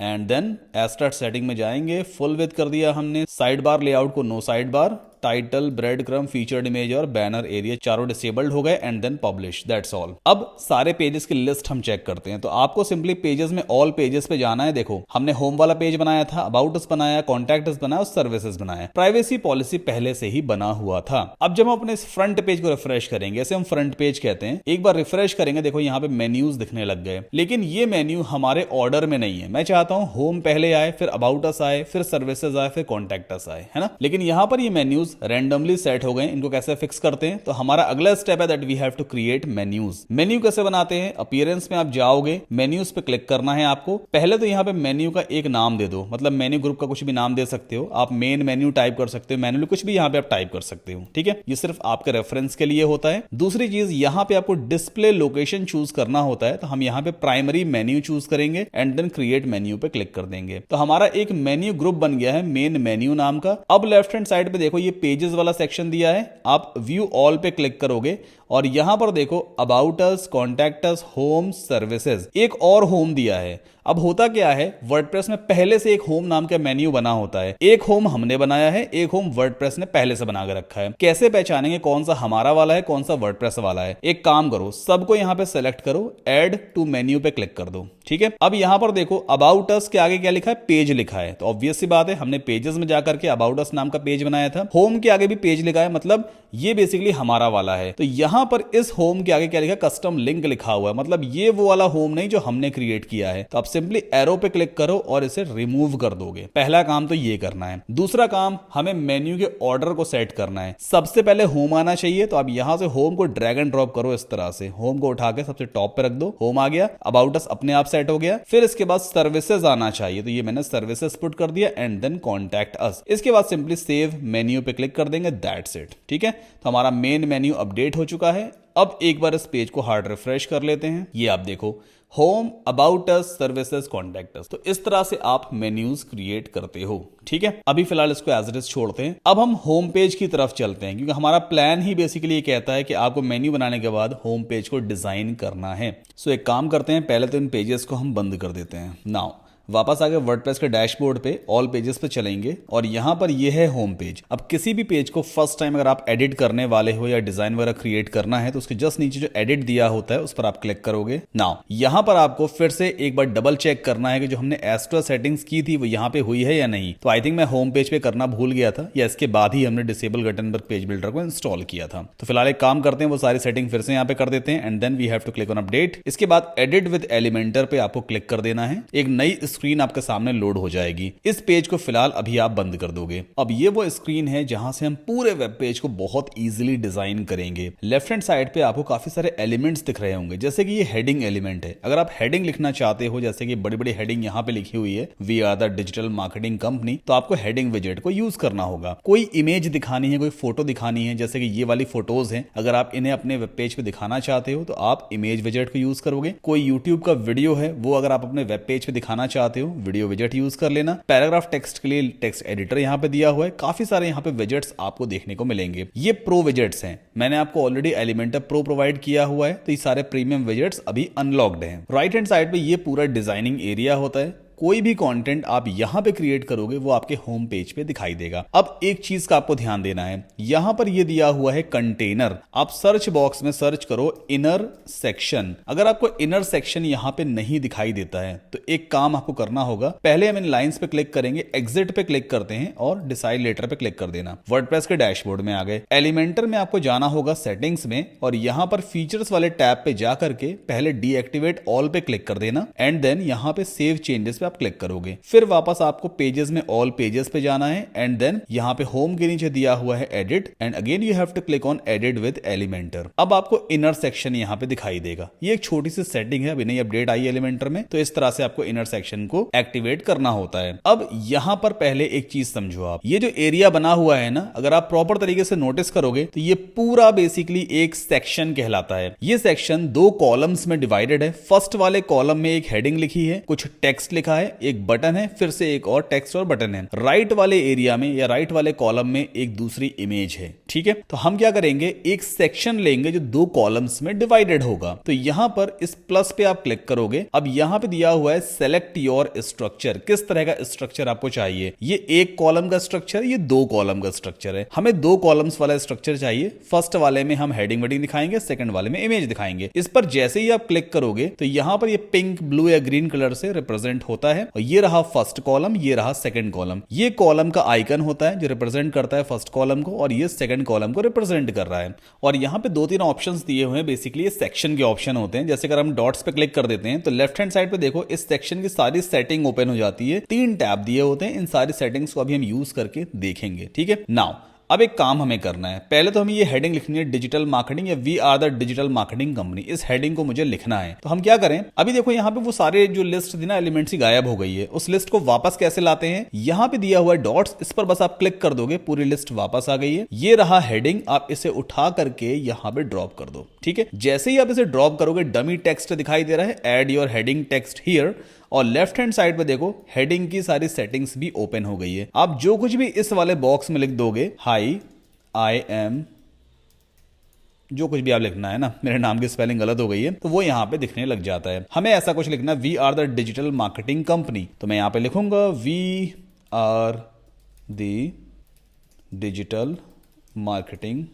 एंड देन एस्टार्ट सेटिंग में जाएंगे, फुल विड्थ कर दिया हमने, साइड बार लेआउट को no sidebar, title, breadcrumb, featured image और बैनर एरिया चारों डिसेबल्ड हो गए and then publish, that's all. अब सारे पेजेस की लिस्ट हम चेक करते हैं। तो आपको सिंपली पेजेस में ऑल पेजेस पे जाना है। देखो हमने होम वाला पेज बनाया था, अबाउट अस बनाया, कॉन्टैक्ट अस बनाया और सर्विसेज बनाया। प्राइवेसी पॉलिसी पहले से ही बना हुआ था। अब जब हम अपने फ्रंट पेज को रिफ्रेश करेंगे, ऐसे हम फ्रंट पेज कहते हैं, एक बार रिफ्रेश करेंगे, देखो यहाँ पे मेन्यूज दिखने लग गए, लेकिन ये मेन्यू हमारे ऑर्डर में नहीं है। मैं चाहता हूं होम पहले आए, फिर अबाउट अस आए, फिर सर्विसेज आए, फिर कॉन्टैक्ट अस आए, है ना। लेकिन यहां पर ये मेन्यूज रैंडमली सेट हो गए। इनको कैसे फिक्स करते हैं? तो हमारा अगला स्टेप है that we have to create menus. Menu कैसे बनाते हैं? अपीयरेंस में आप जाओगे, मेन्यूज पे क्लिक करना है आपको। पहले तो यहाँ पे मेन्यू का एक नाम दे दो, मतलब मेन्यू ग्रुप का कुछ भी नाम दे सकते हो आप। मेन मेन्यू टाइप कर सकते हो, मैन्युअली कुछ भी यहाँ पे आप टाइप कर सकते हो, ठीक है। ये सिर्फ आपके रेफरेंस के लिए होता है। दूसरी चीज, यहाँ पे आपको डिस्प्ले लोकेशन चूज करना होता है। तो हम यहाँ पे प्राइमरी मेन्यू चूज करेंगे एंड देन क्रिएट मेन्यू पे क्लिक कर देंगे। तो हमारा एक मेन्यू ग्रुप बन गया है मेन मेन्यू नाम का। अब लेफ्ट हैंड साइड पे देखो ये पेजेस वाला सेक्शन दिया है, आप व्यू ऑल पे क्लिक करोगे और यहां पर देखो about us, contact us, home, services, एक और होम दिया है। अब होता क्या है, वर्डप्रेस में पहले से एक होम नाम का मेन्यू बना होता है। एक होम हमने बनाया है, एक होम वर्डप्रेस ने पहले से बना के रखा है। कैसे पहचानेंगे कौन सा हमारा वाला है, कौन सा वर्डप्रेस वाला है? एक काम करो, सबको यहां पे सेलेक्ट करो, ऐड टू मेन्यू पे क्लिक कर दो, ठीक है। अब यहां पर देखो अबाउट अस के आगे क्या लिखा है? पेज लिखा है। तो ऑब्वियस सी बात है, हमने पेजेस में जाकर के अबाउट अस नाम का पेज बनाया था। होम के आगे भी पेज लिखा है, मतलब ये बेसिकली हमारा वाला है। तो यहां पर इस होम के आगे क्या लिखा है? कस्टम लिंक लिखा हुआ है, मतलब ये वो वाला होम नहीं जो हमने क्रिएट किया है। तो आप सिंपली एरो पे क्लिक करो और इसे रिमूव कर दोगे। पहला काम तो ये करना है। दूसरा काम, हमें मेन्यू के ऑर्डर को सेट करना है। सबसे पहले होम आना चाहिए, तो आप यहां से होम को ड्रैग एंड ड्रॉप करो इस तरह से। होम को उठा के सबसे टॉप पे रख दो, होम आ गया। अबाउट अस अपने आप सेट हो गया। फिर इसके बाद सर्विसेज आना चाहिए, तो ये मैंने सर्विसेज पुट कर दिया एंड देन कॉन्टैक्ट अस। इसके बाद सिंपली सेव मेन्यू पे क्लिक कर देंगे, दैट्स इट, ठीक है। तो हमारा मेन मेन्यू अपडेट हो चुका है। अब एक बार इस पेज को हार्ड रिफ्रेश कर लेते हैं। ये आप देखो, home, about us, services, contact us. तो इस तरह से आप मेन्यूज क्रिएट करते हो, ठीक है। अभी फिलहाल इसको एज इट इज छोड़ते हैं। अब हम होम पेज की तरफ चलते हैं, क्योंकि हमारा प्लान ही बेसिकली ये कहता है कि आपको मेन्यू बनाने के बाद होम पेज को डिजाइन करना है। सो एक काम करते हैं, पहले तो इन पेजेस को हम बंद कर देते हैं। नाउ वापस आ गए वर्डप्रेस के डैशबोर्ड पे, ऑल पेजेस पे चलेंगे और यहां पर ये है होम पेज। अब किसी भी पेज को फर्स्ट टाइम अगर आप एडिट करने वाले हो या डिजाइन वगैरह क्रिएट करना है, तो उसके जस्ट नीचे जो एडिट दिया होता है उस पर आप क्लिक करोगे। नाउ यहां पर आपको फिर से एक बार डबल चेक करना है कि जो हमने एक्स्ट्रा सेटिंग्स की थी वो यहां पे हुई है या नहीं। तो आई थिंक मैं होम पेज पे करना भूल गया था, या इसके बाद ही हमने डिसेबल गटनबर्ग पेज बिल्डर को इंस्टॉल किया था। तो फिलहाल एक काम करते हैं, वो सारी सेटिंग फिर से यहाँ पे कर देते हैं and then we have to click on update. इसके बाद एडिट विद एलिमेंटर पे आपको क्लिक कर देना है। एक नई स्क्रीन आपके सामने लोड हो जाएगी। इस पेज को फिलहाल अभी आप बंद कर दोगे। अब ये वो स्क्रीन है जहां से हम पूरे वेब पेज को बहुत इजीली डिजाइन करेंगे। लेफ्ट हैंड साइड पे आपको काफी सारे एलिमेंट्स दिख रहे होंगे, जैसे कि ये हेडिंग एलिमेंट है। अगर आप हेडिंग लिखना चाहते हो, जैसे कि बड़ी बड़ी हेडिंग यहाँ पे लिखी हुई है, we are the digital marketing company, तो आपको हेडिंग विजेट को यूज करना होगा। कोई इमेज दिखानी है, कोई फोटो दिखानी है, जैसे कि ये वाली फोटोज हैं, अगर आप इन्हें अपने वेब पेज पे दिखाना चाहते हो तो आप इमेज विजेट को यूज करोगे। कोई यूट्यूब का वीडियो है, वो अगर आप अपने वेब पेज पे दिखाना चाहते हो, वीडियो विजेट यूज कर लेना। पैराग्राफ टेक्स्ट के लिए टेक्स्ट एडिटर यहाँ पे दिया हुआ है। काफी सारे यहाँ पे विजेट्स आपको देखने को मिलेंगे। ये प्रो विजेट्स हैं, मैंने आपको ऑलरेडी एलिमेंटर प्रो प्रोवाइड किया हुआ है, तो ये सारे प्रीमियम विजेट्स अभी अनलॉक्ड हैं। राइट हैंड साइड पे ये पूरा डिजाइनिंग एरिया होता है। कोई भी कंटेंट आप यहां पे क्रिएट करोगे वो आपके होम पेज पे दिखाई देगा। अब एक चीज का आपको ध्यान देना है, यहां पर ये दिया हुआ है कंटेनर। आप सर्च बॉक्स में सर्च करो इनर सेक्शन। अगर आपको इनर सेक्शन यहां पे नहीं दिखाई देता है तो एक काम आपको करना होगा, पहले हम इन लाइंस पे क्लिक करेंगे, एग्जिट पे क्लिक करते हैं और डिसाइड लेटर पे क्लिक कर देना। वर्डप्रेस के डैशबोर्ड में आ गए। एलिमेंटर में आपको जाना होगा सेटिंग्स में और यहां पर फीचर्स वाले टैब पे जा करके पहले डीएक्टिवेट ऑल पे क्लिक कर देना एंड देन यहां पे सेव चेंजेस पे क्लिक करोगे। फिर वापस आपको पेजेस में ऑल पेजेस पे जाना है एंड देन यहां पे होम के नीचे दिया हुआ है edit and again you have to click on edit with Elementor. अब आपको इनर सेक्शन यहां पे दिखाई देगा। ये एक छोटी सी सेटिंग है, अभी नई अपडेट आई एलिमेंटर में, तो इस तरह से आपको इनर सेक्शन को एक्टिवेट करना होता है। अब यहां पर पहले एक चीज समझो, आप ये जो एरिया बना हुआ है ना, अगर आप प्रॉपर तरीके से नोटिस करोगे तो ये पूरा बेसिकली एक सेक्शन कहलाता है। ये सेक्शन 2 कॉलम्स में डिवाइडेड है। फर्स्ट वाले कॉलम में एक हेडिंग लिखी है, कुछ टेक्स्ट लिखा है, है, एक बटन है, फिर से एक और टेक्स्ट और बटन है। राइट वाले एरिया में या राइट वाले कॉलम में एक दूसरी इमेज है। ठीक है, तो हम क्या करेंगे, एक सेक्शन लेंगे जो 2 कॉलम्स में डिवाइडेड होगा। तो यहां पर इस प्लस पे आप क्लिक करोगे। अब यहां पे दिया हुआ है सेलेक्ट योर स्ट्रक्चर, किस तरह का स्ट्रक्चर आपको चाहिए। ये 1 कॉलम का स्ट्रक्चर, ये 2 कॉलम का स्ट्रक्चर है। हमें 2 कॉलम्स वाला स्ट्रक्चर चाहिए। फर्स्ट वाले में हम हेडिंग वेडिंग दिखाएंगे, सेकंड वाले में इमेज दिखाएंगे। इस पर जैसे ही आप क्लिक करोगे तो यहां पर ये पिंक, ब्लू या ग्रीन कलर से रिप्रेजेंट होता है। और ये रहा फर्स्ट कॉलम, ये रहा सेकंड कॉलम। ये कॉलम का आइकन होता है जो रिप्रेजेंट करता है फर्स्ट कॉलम को, और ये सेकंड कॉलम को रिप्रेजेंट कर रहा है। और यहां पे 2-3 ऑप्शंस दिए हुए हैं। बेसिकली ये सेक्शन के ऑप्शन होते हैं। जैसे अगर हम डॉट्स पे क्लिक कर देते हैं तो लेफ्ट हैंड साइड पे देखो इस सेक्शन की सारी सेटिंग ओपन हो जाती है। 3 टैब दिए होते हैं। इन सारी सेटिंग्स को अभी हम यूज करके देखेंगे। ठीक है, नाउ अब एक काम हमें करना है। पहले तो हमें ये हेडिंग लिखनी है, डिजिटल मार्केटिंग या we are the digital marketing company. इस हेडिंग को मुझे लिखना है। तो हम क्या करें, अभी देखो यहाँ पे वो सारे जो लिस्ट थी ना एलिमेंट्स ही गायब हो गई है। उस लिस्ट को वापस कैसे लाते हैं, यहाँ पे दिया हुआ है डॉट्स, इस पर बस आप क्लिक कर दोगे, पूरी लिस्ट वापस आ गई है। ये रहा हेडिंग, आप इसे उठा करके यहाँ पे ड्रॉप कर दो। ठीक है, जैसे ही आप इसे ड्रॉप करोगे डमी टेक्स्ट दिखाई दे रहा है, add your heading text here. और लेफ्ट हैंड साइड पे देखो हेडिंग की सारी सेटिंग्स भी ओपन हो गई है। आप जो कुछ भी इस वाले बॉक्स में लिख दोगे, हाई आई एम, जो कुछ भी आप लिखना है ना, मेरे नाम की स्पेलिंग गलत हो गई है तो वो यहां पे दिखने लग जाता है। हमें ऐसा कुछ लिखना, we are the digital marketing company. तो मैं यहां पे लिखूंगा we are the digital marketing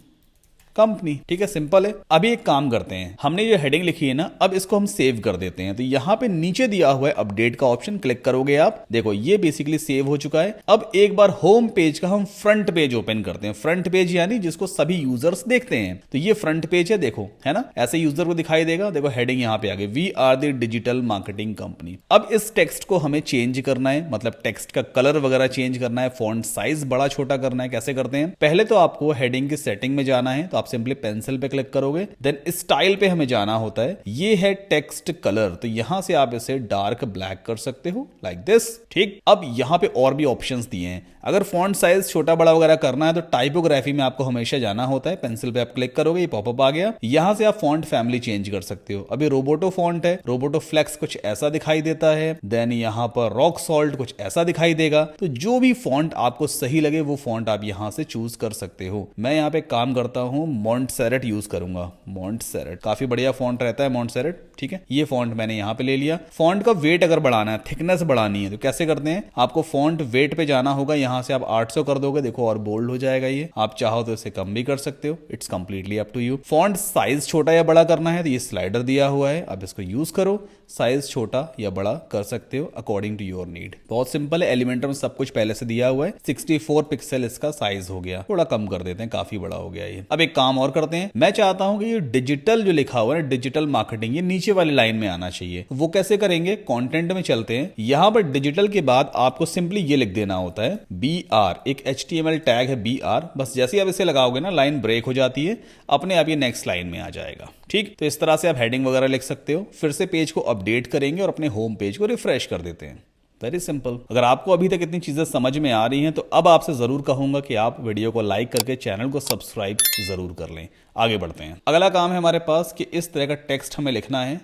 company. ठीक है, सिंपल है। अभी एक काम करते हैं, हमने ये हेडिंग लिखी है ना, अब इसको हम सेव कर देते हैं। तो यहां पे नीचे दिया हुआ है अपडेट का ऑप्शन, क्लिक करोगे आप, देखो ये बेसिकली सेव हो चुका है। अब एक बार होम पेज का हम फ्रंट पेज ओपन करते हैं। फ्रंट पेज यानी जिसको सभी यूजर्स देखते हैं। तो ये फ्रंट पेज है, देखो है ना, ऐसे यूजर को दिखाई देगा। देखो हेडिंग यहां पे आ गई, we are the digital marketing company. अब इस टेक्स्ट को हमें चेंज करना है, मतलब टेक्स्ट का कलर वगैरह चेंज करना है, फॉन्ट साइज बड़ा छोटा करना है। कैसे करते हैं, पहले तो आपको हेडिंग की सेटिंग में जाना है। तो सिंपली पेंसिल पे क्लिक करोगे, देन स्टाइल पे हमें जाना होता है। ये है टेक्स्ट कलर, तो यहां से आप इसे डार्क ब्लैक कर सकते हो, लाइक दिस। ठीक, अब यहां पे और भी ऑप्शंस दिए हैं। अगर फॉन्ट साइज छोटा बड़ा वगैरह करना है तो टाइपोग्राफी में आपको हमेशा जाना होता है। पेंसिल पे आप क्लिक करोगे, ये पॉपअप आ गया। यहां से आप फॉन्ट फैमिली चेंज कर सकते हो। अभी रोबोटो फॉन्ट है, रोबोटो फ्लेक्स कुछ ऐसा दिखाई देता है। देन यहां पर रॉक सॉल्ट कुछ ऐसा दिखाई देगा। तो जो भी फॉन्ट आपको सही लगे वो फॉन्ट आप यहां से चूज कर सकते हो। मैं यहां पे काम करता हूं, मॉन्टसेरेट यूज करूंगा। मॉन्टसेरेट काफी बढ़िया फॉन्ट रहता है, मॉन्टसेरेट। ठीक है, ये फॉन्ट मैंने यहां पे ले लिया। फॉन्ट का वेट अगर बढ़ाना है, थिकनेस बढ़ानी है, तो कैसे करते हैं, आपको फॉन्ट वेट पे जाना होगा। यहां से आप 800 कर दोगे, देखो और बोल्ड हो जाएगा ये। आप चाहो तो इसे कम भी कर सकते हो, it's completely up to you. Font size छोटा या बड़ा करना है तो ये स्लाइडर दिया हुआ है, अब इसको यूज करो। साइज छोटा या बड़ा कर सकते हो अकॉर्डिंग टू योर नीड। बहुत सिंपल है, एलिमेंटर में सब कुछ पहले से दिया हुआ है। 64 पिक्सल इसका साइज हो गया, थोड़ा कम कर देते हैं, काफी बड़ा हो गया ये। अब एक काम और करते हैं, मैं चाहता हूं कि ये डिजिटल जो लिखा हुआ है, डिजिटल मार्केटिंग, ये नीचे वाली लाइन में आना चाहिए। वो कैसे करेंगे, कंटेंट में चलते हैं। यहां पर डिजिटल के बाद आपको सिंपली ये लिख देना होता है BR, एक HTML टैग है BR। बस जैसे ही आप इसे लगाओगे ना, लाइन ब्रेक हो जाती है, अपने आप ये नेक्स्ट लाइन में आ जाएगा। ठीक, तो इस तरह से आप हेडिंग वगैरह लिख सकते हो। फिर से पेज को अपडेट करेंगे और अपने होम पेज को रिफ्रेश कर देते हैं। Very simple. अगर आपको अभी तक इतनी चीजें समझ में आ रही हैं तो अब आपसे जरूर कहूंगा कि आप वीडियो को लाइक करके चैनल को सब्सक्राइब जरूर कर लें। आगे बढ़ते हैं। अगला काम है हमारे पास कि इस तरह का टेक्स्ट हमें लिखना है।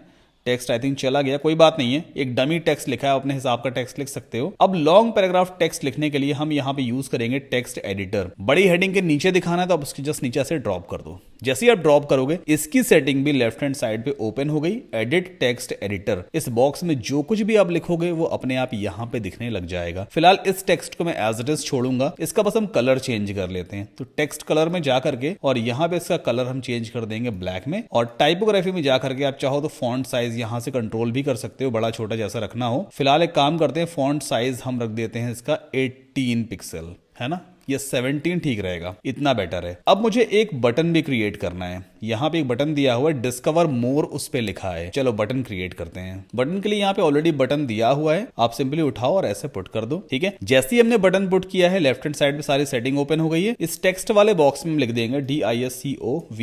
टेक्स्ट आई थिंक चला गया, कोई बात नहीं है, एक डमी टेक्स्ट लिखा है, अपने हिसाब का टेक्स्ट लिख सकते हो। अब लॉन्ग पैराग्राफ टेक्स्ट लिखने के लिए हम यहाँ पे यूज करेंगे टेक्स्ट एडिटर। बड़ी हेडिंग के नीचे दिखाना है तो आप उसकी जस्ट नीचे से ड्रॉप कर दो। जैसे ही आप ड्रॉप करोगे, इसकी सेटिंग भी लेफ्ट हैंड साइड पे ओपन हो गई, एडिट टेक्स्ट एडिटर। इस बॉक्स में जो कुछ भी आप लिखोगे वो अपने आप यहाँ पे दिखने लग जाएगा। फिलहाल इस टेक्स्ट को मैं एज इट इज छोड़ूंगा, इसका बस हम कलर चेंज कर लेते हैं। तो टेक्स्ट कलर में जाकर के और यहाँ पे इसका कलर हम चेंज कर देंगे ब्लैक में। और टाइपोग्राफी में जाकर के आप चाहो तो फॉन्ट साइज यहाँ से कंट्रोल भी कर सकते हो, बड़ा छोटा जैसा रखना हो। फिलहाल एक काम करते हैं, फॉन्ट साइज हम रख देते हैं इसका 18 पिक्सल, है ना, ये 17 ठीक रहेगा, इतना बेटर है। अब मुझे एक बटन भी क्रिएट करना है। यहाँ पे एक बटन दिया हुआ है, डिस्कवर मोर, उस पे लिखा है। चलो बटन क्रिएट करते हैं। बटन के लिए यहाँ पे ऑलरेडी बटन दिया हुआ है, आप सिंपली उठाओ और ऐसे पुट कर दो। ठीक है, जैसे ही हमने बटन पुट किया है, लेफ्ट हैंड साइड पे सारी सेटिंग ओपन हो गई है। इस टेक्स्ट वाले बॉक्स में हम लिख देंगे DISCOVERMORE,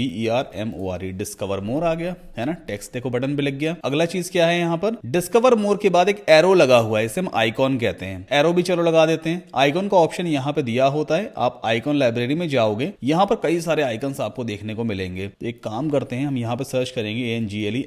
डिस्कवर मोर आ गया, है ना। टेक्स्ट देखो बटन पे लिख गया। अगला चीज क्या है, यहाँ पर डिस्कवर मोर के बाद एक एरो लगा हुआ है, इसे हम आइकॉन कहते हैं। एरो भी चलो लगा देते हैं। आइकॉन का ऑप्शन यहाँ पे दिया होता है, आप आइकॉन लाइब्रेरी में जाओगे, यहाँ पर कई सारे आइकन्स आपको देखने को मिलेंगे। एक काम करते हैं, हम यहाँ पे सर्च करेंगे ANGLE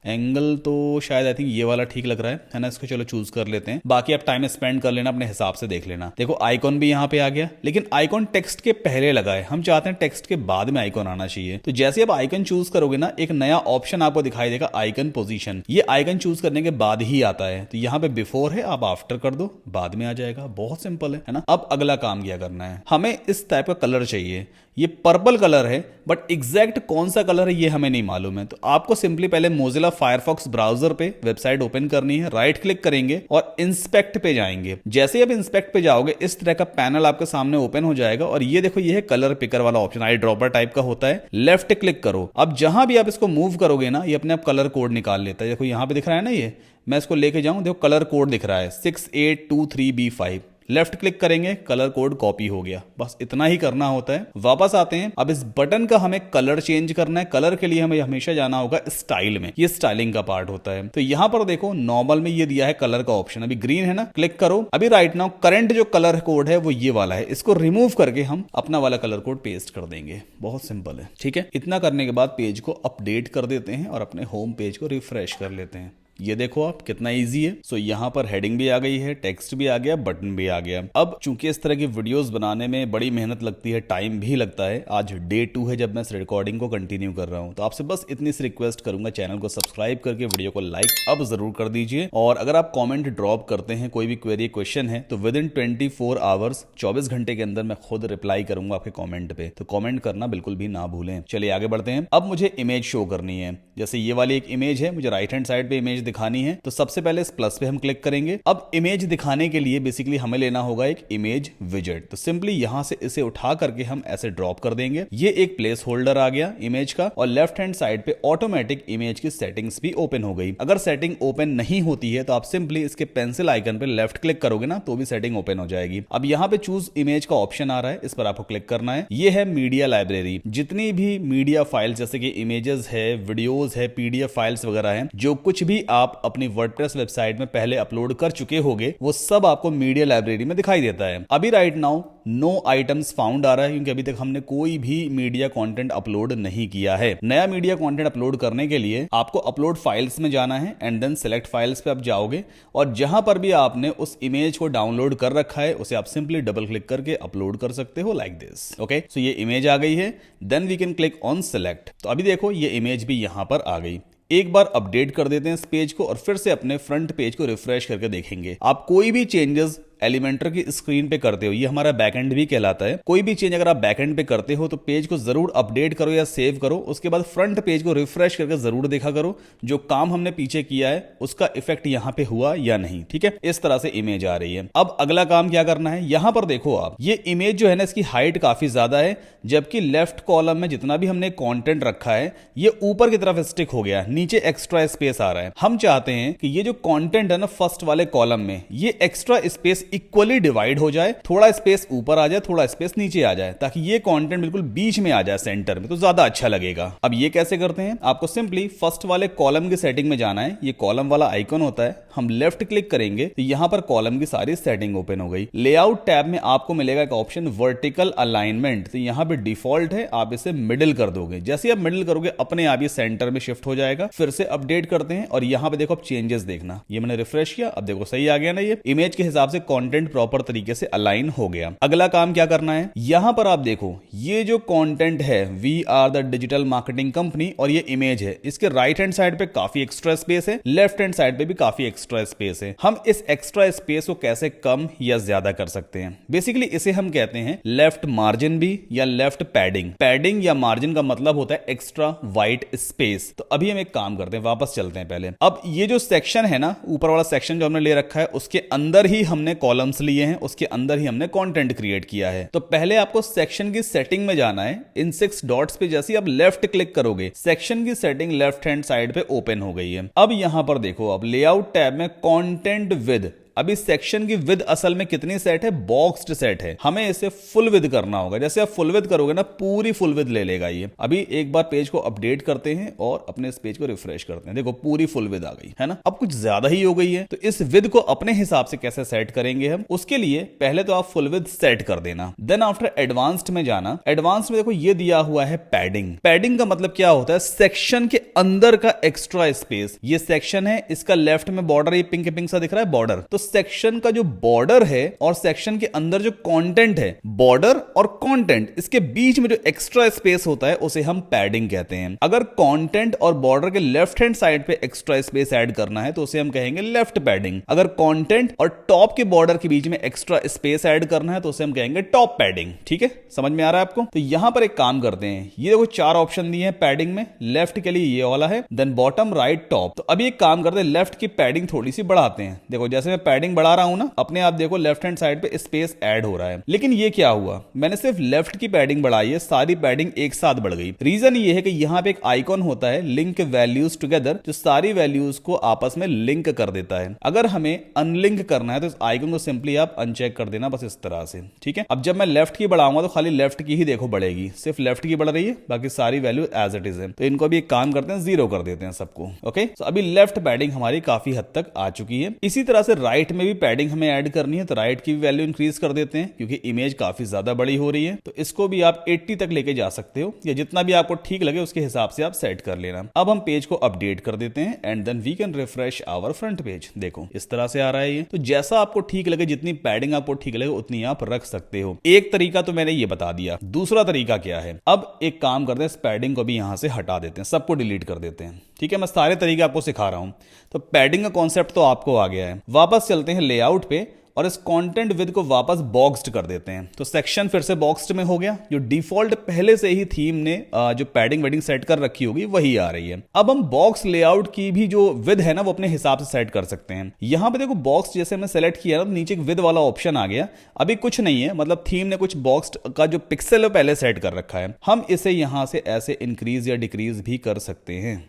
एंगल तो शायद आई थिंक ये वाला ठीक लग रहा है ना। इसको चलो चूज कर लेते हैं, बाकी आप टाइम स्पेंड कर लेना, अपने हिसाब से देख लेना। देखो आइकॉन भी यहाँ पे आ गया, लेकिन आइकॉन टेक्स्ट के पहले लगा है, हम चाहते हैं टेक्स्ट के बाद में आइकॉन आना चाहिए। तो जैसे आप आइकन चूज करोगे ना, एक नया ऑप्शन आपको दिखाई देगा आइकन पोजीशन। ये आइकन चूज करने के बाद ही आता है, तो यहाँ पे बिफोर है, आप आफ्टर कर दो, बाद में आ जाएगा। बहुत सिंपल है ना। अब अगला काम क्या करना है, हमें इस टाइप का कलर चाहिए। ये पर्पल कलर है, बट एग्जैक्ट कौन सा कलर है ये हमें नहीं मालूम है। तो आपको सिंपली पहले मोजिला फायरफॉक्स ब्राउजर पे वेबसाइट ओपन करनी है, राइट क्लिक करेंगे और इंस्पेक्ट पे जाएंगे। जैसे ही आप इंस्पेक्ट पे जाओगे, इस तरह का पैनल आपके सामने ओपन हो जाएगा और ये देखो, ये है कलर पिकर वाला ऑप्शन, आई ड्रॉपर टाइप का होता है। लेफ्ट क्लिक करो। अब जहां भी आप इसको मूव करोगे ना, ये अपने आप कलर कोड निकाल लेता है। देखो यहां पे दिख रहा है ना, ये मैं इसको लेके जाऊं, देखो कलर कोड दिख रहा है 6823B5। लेफ्ट क्लिक करेंगे, कलर कोड कॉपी हो गया। बस इतना ही करना होता है। वापस आते हैं, अब इस बटन का हमें कलर चेंज करना है। कलर के लिए हमें हमेशा जाना होगा स्टाइल में, ये स्टाइलिंग का पार्ट होता है। तो यहां पर देखो नॉर्मल में ये दिया है कलर का ऑप्शन, अभी ग्रीन है ना, क्लिक करो। अभी राइट नाउ करंट जो कलर कोड है वो ये वाला है, इसको रिमूव करके हम अपना वाला कलर कोड पेस्ट कर देंगे। बहुत सिंपल है, ठीक है। इतना करने के बाद पेज को अपडेट कर देते हैं और अपने होम पेज को रिफ्रेश कर लेते हैं। ये देखो आप कितना इजी है। सो यहाँ पर हेडिंग भी आ गई है, टेक्स्ट भी आ गया, बटन भी आ गया। अब चूंकि इस तरह की वीडियोस बनाने में बड़ी मेहनत लगती है, टाइम भी लगता है, आज डे 2 है जब मैं इस रिकॉर्डिंग को कंटिन्यू कर रहा हूँ, तो आपसे बस इतनी सी रिक्वेस्ट करूंगा, चैनल को सब्सक्राइब करके वीडियो को लाइक अब जरूर कर दीजिए। और अगर आप कॉमेंट ड्रॉप करते हैं, कोई भी क्वेरी क्वेश्चन है, तो विद इन 24 आवर्स 24 घंटे के अंदर मैं खुद रिप्लाई करूंगा आपके कॉमेंट पे, तो कॉमेंट करना बिल्कुल भी ना भूलें। चलिए आगे बढ़ते हैं। अब मुझे इमेज शो करनी है, जैसे ये वाली एक इमेज है, मुझे राइट हैंड साइड पे इमेज दिखानी है। तो सबसे पहले इस प्लस पे हम क्लिक करेंगे। अब इमेज दिखाने के लिए बेसिकली हमें लेना होगा एक इमेज विजेट। तो सिंपली यहां से इसे उठा करके हम ऐसे ड्रॉप कर देंगे। ये एक प्लेस होल्डर आ गया इमेज का, और लेफ्ट हैंड साइड पे ऑटोमेटिक इमेज की सेटिंग्स भी ओपन हो गई। अगर सेटिंग ओपन नहीं होती है तो आप सिंपली इसके पेंसिल आइकन पे लेफ्ट क्लिक करोगे ना, तो भी सेटिंग ओपन हो जाएगी। अब यहां पे चूज इमेज का ऑप्शन आ रहा है, इस पर आपको क्लिक करना है। ये है मीडिया लाइब्रेरी, जितनी भी मीडिया फाइल्स जैसे कि इमेजेस है, वीडियोस है, PDF फाइल्स वगैरह है, जो कुछ भी आप अपनी वर्डप्रेस वेबसाइट में पहले अपलोड कर चुके होंगे, वो सब आपको मीडिया लाइब्रेरी में दिखाई देता है। अभी right now no items found आ रहा है, क्योंकि अभी तक हमने कोई भी मीडिया कंटेंट अपलोड नहीं किया है। नया मीडिया कंटेंट अपलोड करने के लिए आपको अपलोड फाइल्स में जाना है, एंड देन सिलेक्ट फाइल्स पे आप जाओगे, और जहां पर भी आपने उस इमेज को डाउनलोड कर रखा है, उसे आप सिंपली डबल क्लिक करके अपलोड कर सकते हो, लाइक दिस। ओके, सो ये इमेज आ गई है, then we can click on select. तो अभी देखो ये इमेज भी यहां पर आ गई। एक बार अपडेट कर देते हैं इस पेज को, और फिर से अपने फ्रंट पेज को रिफ्रेश करके देखेंगे। आप कोई भी चेंजेस एलिमेंटर की स्क्रीन पे करते हो, ये हमारा बैकएंड भी कहलाता है। कोई भी चेंज अगर आप बैकएंड पे करते हो तो पेज को जरूर अपडेट करो या सेव करो, उसके बाद फ्रंट पेज को रिफ्रेश करके जरूर देखा करो, जो काम हमने पीछे किया है उसका इफेक्ट यहां पे हुआ या नहीं। ठीक है, इस तरह से इमेज आ रही है। अब अगला काम क्या करना है, यहां पर देखो आप, ये इमेज जो है ना, इसकी हाइट काफी ज्यादा है, जबकि लेफ्ट कॉलम में जितना भी हमने कंटेंट रखा है ये ऊपर की तरफ स्टिक हो गया, नीचे एक्स्ट्रा स्पेस आ रहा है। हम चाहते हैं कि ये जो कंटेंट है ना फर्स्ट वाले कॉलम में, ये एक्स्ट्रा स्पेस इक्वली डिवाइड हो जाए, थोड़ा स्पेस ऊपर आ जाए, थोड़ा स्पेस नीचे आ जाए, ताकि ये कंटेंट बिल्कुल बीच में आ जाए सेंटर में, तो ज्यादा अच्छा लगेगा। अब ये कैसे करते हैं, आपको सिंपली फर्स्ट वाले कॉलम की सेटिंग में जाना है। ये कॉलम वाला आइकन होता है, हम लेफ्ट क्लिक करेंगे तो यहां पर कॉलम की सारी सेटिंग ओपन हो गई। लेआउट टैब में आपको मिलेगा एक ऑप्शन वर्टिकल अलाइनमेंट, तो यहां पे डिफॉल्ट है, आप इसे मिडिल कर दोगे। जैसे आप मिडिल करोगे अपने आप ये सेंटर में शिफ्ट हो जाएगा। फिर से अपडेट करते हैं, और यहां पे देखो अब चेंजेस देखना, ये मैंने रिफ्रेश किया, अब देखो सही आ गया ना, ये इमेज के हिसाब से कंटेंट प्रॉपर तरीके से अलाइन हो गया। अगला काम क्या करना है, यहां पर आप देखो ये जो कंटेंट है, we are the digital marketing company, और ये इमेज है, इसके राइट हैंड साइड पे काफी एक्स्ट्रा स्पेस है, लेफ्ट हैंड साइड पे भी काफी एक्स्ट्रा स्पेस है। हम इस एक्स्ट्रा स्पेस को कैसे कम या ज्यादा कर सकते हैं, बेसिकली इसे हम कहते हैं लेफ्ट मार्जिन भी या लेफ्ट पैडिंग। पैडिंग या मार्जिन का मतलब होता है एक्स्ट्रा व्हाइट स्पेस। तो अभी हम एक काम करते हैं, वापस चलते हैं पहले। अब ये जो सेक्शन है ना, ऊपर वाला सेक्शन जो हमने ले रखा है, उसके अंदर ही हमने कॉलम्स लिए हैं, उसके अंदर ही हमने कंटेंट क्रिएट किया है। तो पहले आपको सेक्शन की सेटिंग में जाना है, इन 6 डॉट्स पे जैसे आप लेफ्ट क्लिक करोगे, सेक्शन की सेटिंग लेफ्ट हैंड साइड पे ओपन हो गई है। अब यहां पर देखो, अब लेआउट टैब में कंटेंट विद अभी सेक्शन की विद असल में कितनी सेट है, बॉक्स्ड सेट है, हमें इसे फुल विद करना होगा। जैसे आप फुल विद करोगे ना, पूरी फुल विद ले लेगा ये। अभी एक बार पेज को अपडेट करते हैं और अपने इस पेज को रिफ्रेश करते हैं, देखो पूरी फुल विद आ गई है ना। अब कुछ ज्यादा ही हो गई है, तो इस विद को अपने हिसाब से कैसे सेट करेंगे हम, उसके लिए पहले तो आप फुल विद सेट कर देना, देन आफ्टर एडवांस्ड में जाना। एडवांस्ड में देखो ये दिया हुआ है पैडिंग। पैडिंग का मतलब क्या होता है, सेक्शन के अंदर का एक्स्ट्रा स्पेस। ये सेक्शन है, इसका लेफ्ट में बॉर्डर, ये पिंक पिंक सा दिख रहा है बॉर्डर, तो सेक्शन का जो बॉर्डर है और सेक्शन के अंदर जो कंटेंट है, बॉर्डर और कंटेंट, इसके बीच में जो एक्स्ट्रा स्पेस होता है उसे हम पैडिंग कहते हैं। अगर कंटेंट और बॉर्डर के लेफ्ट हैंड साइड पे एक्स्ट्रा स्पेस ऐड करना है तो उसे हम कहेंगे लेफ्ट पैडिंग। अगर कंटेंट और टॉप के बॉर्डर के बीच में एक्स्ट्रा स्पेस ऐड करना है तो उसे हम कहेंगे टॉप पैडिंग। ठीक है, समझ में आ रहा है आपको। तो यहां पर एक काम करते हैं, ये देखो 4 ऑप्शन दिए हैं पैडिंग में, लेफ्ट के लिए ये वाला है, देन बॉटम, राइट, टॉप। तो अभी एक काम करते हैं, लेफ्ट की पैडिंग थोड़ी सी बढ़ाते हैं। देखो जैसे मैं पैडिंग बढ़ा रहा हूं ना, अपने आप देखो लेफ्ट हैंड साइड पे स्पेस ऐड हो रहा है। लेकिन ये क्या हुआ, मैंने सिर्फ लेफ्ट की पैडिंग बढ़ाई है, सारी पैडिंग एक साथ बढ़ गई। रीजन ये है कि यहां पे एक आइकॉन होता है लिंक वैल्यूज टुगेदर, जो सारी वैल्यूज को आपस में लिंक कर देता है। अगर हमें अनलिंक करना है तो इस आइकन को सिंपली आप अनचेक कर देना, बस इस तरह से। ठीक है, अब जब मैं लेफ्ट की बढ़ाऊंगा तो खाली लेफ्ट की ही देखो बढ़ेगी, सिर्फ लेफ्ट की बढ़ रही है, बाकी सारी वैल्यू एज इट इज है। तो इनको भी एक काम करते हैं, 0 कर देते हैं सबको। ओके, तो अभी लेफ्ट पैडिंग हमारी काफी हद तक आ चुकी है। इसी तरह से राइट में भी पैडिंग हमें ऐड करनी है, तो राइट की भी वैल्यू इंक्रीज कर देते हैं क्योंकि इमेज काफी ज्यादा बड़ी हो रही है। तो इसको भी आप 80 तक लेके जा सकते हो, या जितना भी आपको ठीक लगे उसके हिसाब से आप सेट कर लेना। अब हम पेज को अपडेट कर देते हैं and then we can refresh our front page. देखो इस तरह से आ रहा है ये। तो जैसा आपको ठीक लगे, जितनी पैडिंग आपको ठीक लगे उतनी आप रख सकते हो। एक तरीका तो मैंने ये बता दिया, दूसरा तरीका क्या है, अब एक काम करते हैं, इस पैडिंग को भी यहां से हटा देते हैं, सबको डिलीट कर देते हैं। ठीक है, मैं सारे तरीके आपको सिखा रहा हूं। तो पैडिंग का कॉन्सेप्ट तो आपको आ गया है। वापस चलते हैं लेआउट पे और इस कंटेंट विद को वापस बॉक्स्ड कर देते हैं। तो सेक्शन फिर से बॉक्स्ड में हो गया, जो डिफॉल्ट पहले से ही थीम ने जो पैडिंग वेडिंग सेट कर रखी होगी वही आ रही है। अब हम बॉक्स लेआउट की भी जो विद है ना, वो अपने हिसाब से सेट कर सकते हैं। यहां पे देखो बॉक्स जैसे हमने सेलेक्ट किया ना, तो नीचे एक विद वाला ऑप्शन आ गया। अभी कुछ नहीं है, मतलब थीम ने कुछ बॉक्स का जो पिक्सल है पहले सेट कर रखा है। हम इसे यहां से ऐसे इंक्रीज या डिक्रीज भी कर सकते हैं।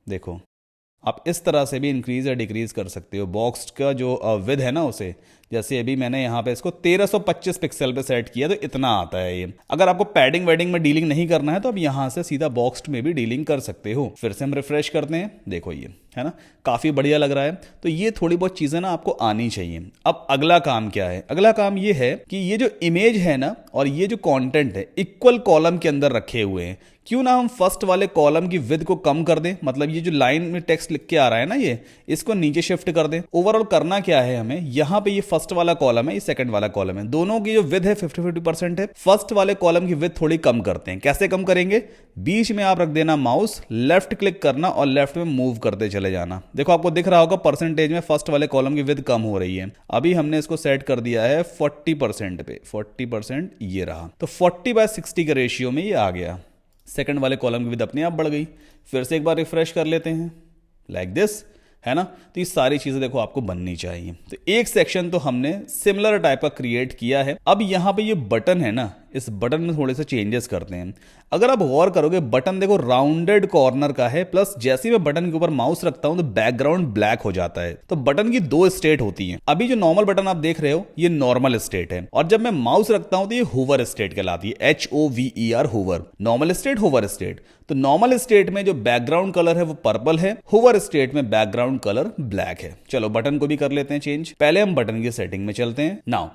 देखो आप इस तरह से भी इंक्रीज या डिक्रीज कर सकते हो बॉक्स का जो विद है ना उसे। जैसे अभी मैंने यहाँ पे इसको 1325 पिक्सल पे सेट किया, तो इतना आता है ये। अगर आपको पैडिंग वेडिंग में डीलिंग नहीं करना है तो आप यहाँ से सीधा बॉक्स्ड में भी डीलिंग कर सकते हो। फिर से हम रिफ्रेश करते हैं, देखो ये है ना, काफी बढ़िया लग रहा है। तो ये थोड़ी बहुत चीजें ना आपको आनी चाहिए। अब अगला काम क्या है, अगला काम ये है कि ये जो इमेज है ना और ये जो कंटेंट है इक्वल कॉलम के अंदर रखे हुए हैं। क्यों ना हम फर्स्ट वाले कॉलम की विद को कम कर दें, मतलब ये जो लाइन में टेक्स्ट लिख के आ रहा है ना, ये इसको नीचे शिफ्ट कर दें। ओवरऑल करना क्या है हमें, यहाँ पे ये फर्स्ट वाला कॉलम है, ये सेकंड वाला कॉलम है, दोनों की जो विद है 50-50% है। फर्स्ट वाले कॉलम की विद थोड़ी कम करते हैं। कैसे कम करेंगे, बीच में आप रख देना माउस, लेफ्ट क्लिक करना और लेफ्ट में मूव करते चले जाना। देखो आपको दिख रहा होगा परसेंटेज में फर्स्ट वाले कॉलम की विद कम हो रही है। अभी हमने इसको सेट कर दिया है 40% पे, 40% ये रहा। तो 40/60 के रेशियो में ये आ गया। सेकंड वाले कॉलम की विद अपने आप बढ़ गई। फिर से एक बार रिफ्रेश कर लेते हैं, लाइक दिस, है ना। तो ये सारी चीजें देखो आपको बननी चाहिए। तो एक सेक्शन तो हमने सिमिलर टाइप का क्रिएट किया है। अब यहां पे ये बटन है ना, इस बटन में थोड़े से चेंजेस करते हैं। अगर आप गौर करोगे बटन देखो राउंडेड कॉर्नर का है, प्लस जैसे ही मैं बटन के ऊपर माउस रखता हूं तो बैकग्राउंड ब्लैक हो जाता है। तो बटन की 2 स्टेट होती हैं। अभी जो नॉर्मल बटन आप देख रहे हो ये नॉर्मल स्टेट है, और जब मैं माउस रखता हूं तो ये होवर स्टेट कहलाती है, HOVER hover. Normal state, hover state. तो नॉर्मल स्टेट में जो बैकग्राउंड कलर है वो पर्पल है, होवर स्टेट में बैकग्राउंड कलर ब्लैक है। चलो बटन को भी कर लेते हैं चेंज। पहले हम बटन की सेटिंग में चलते हैं। नाउ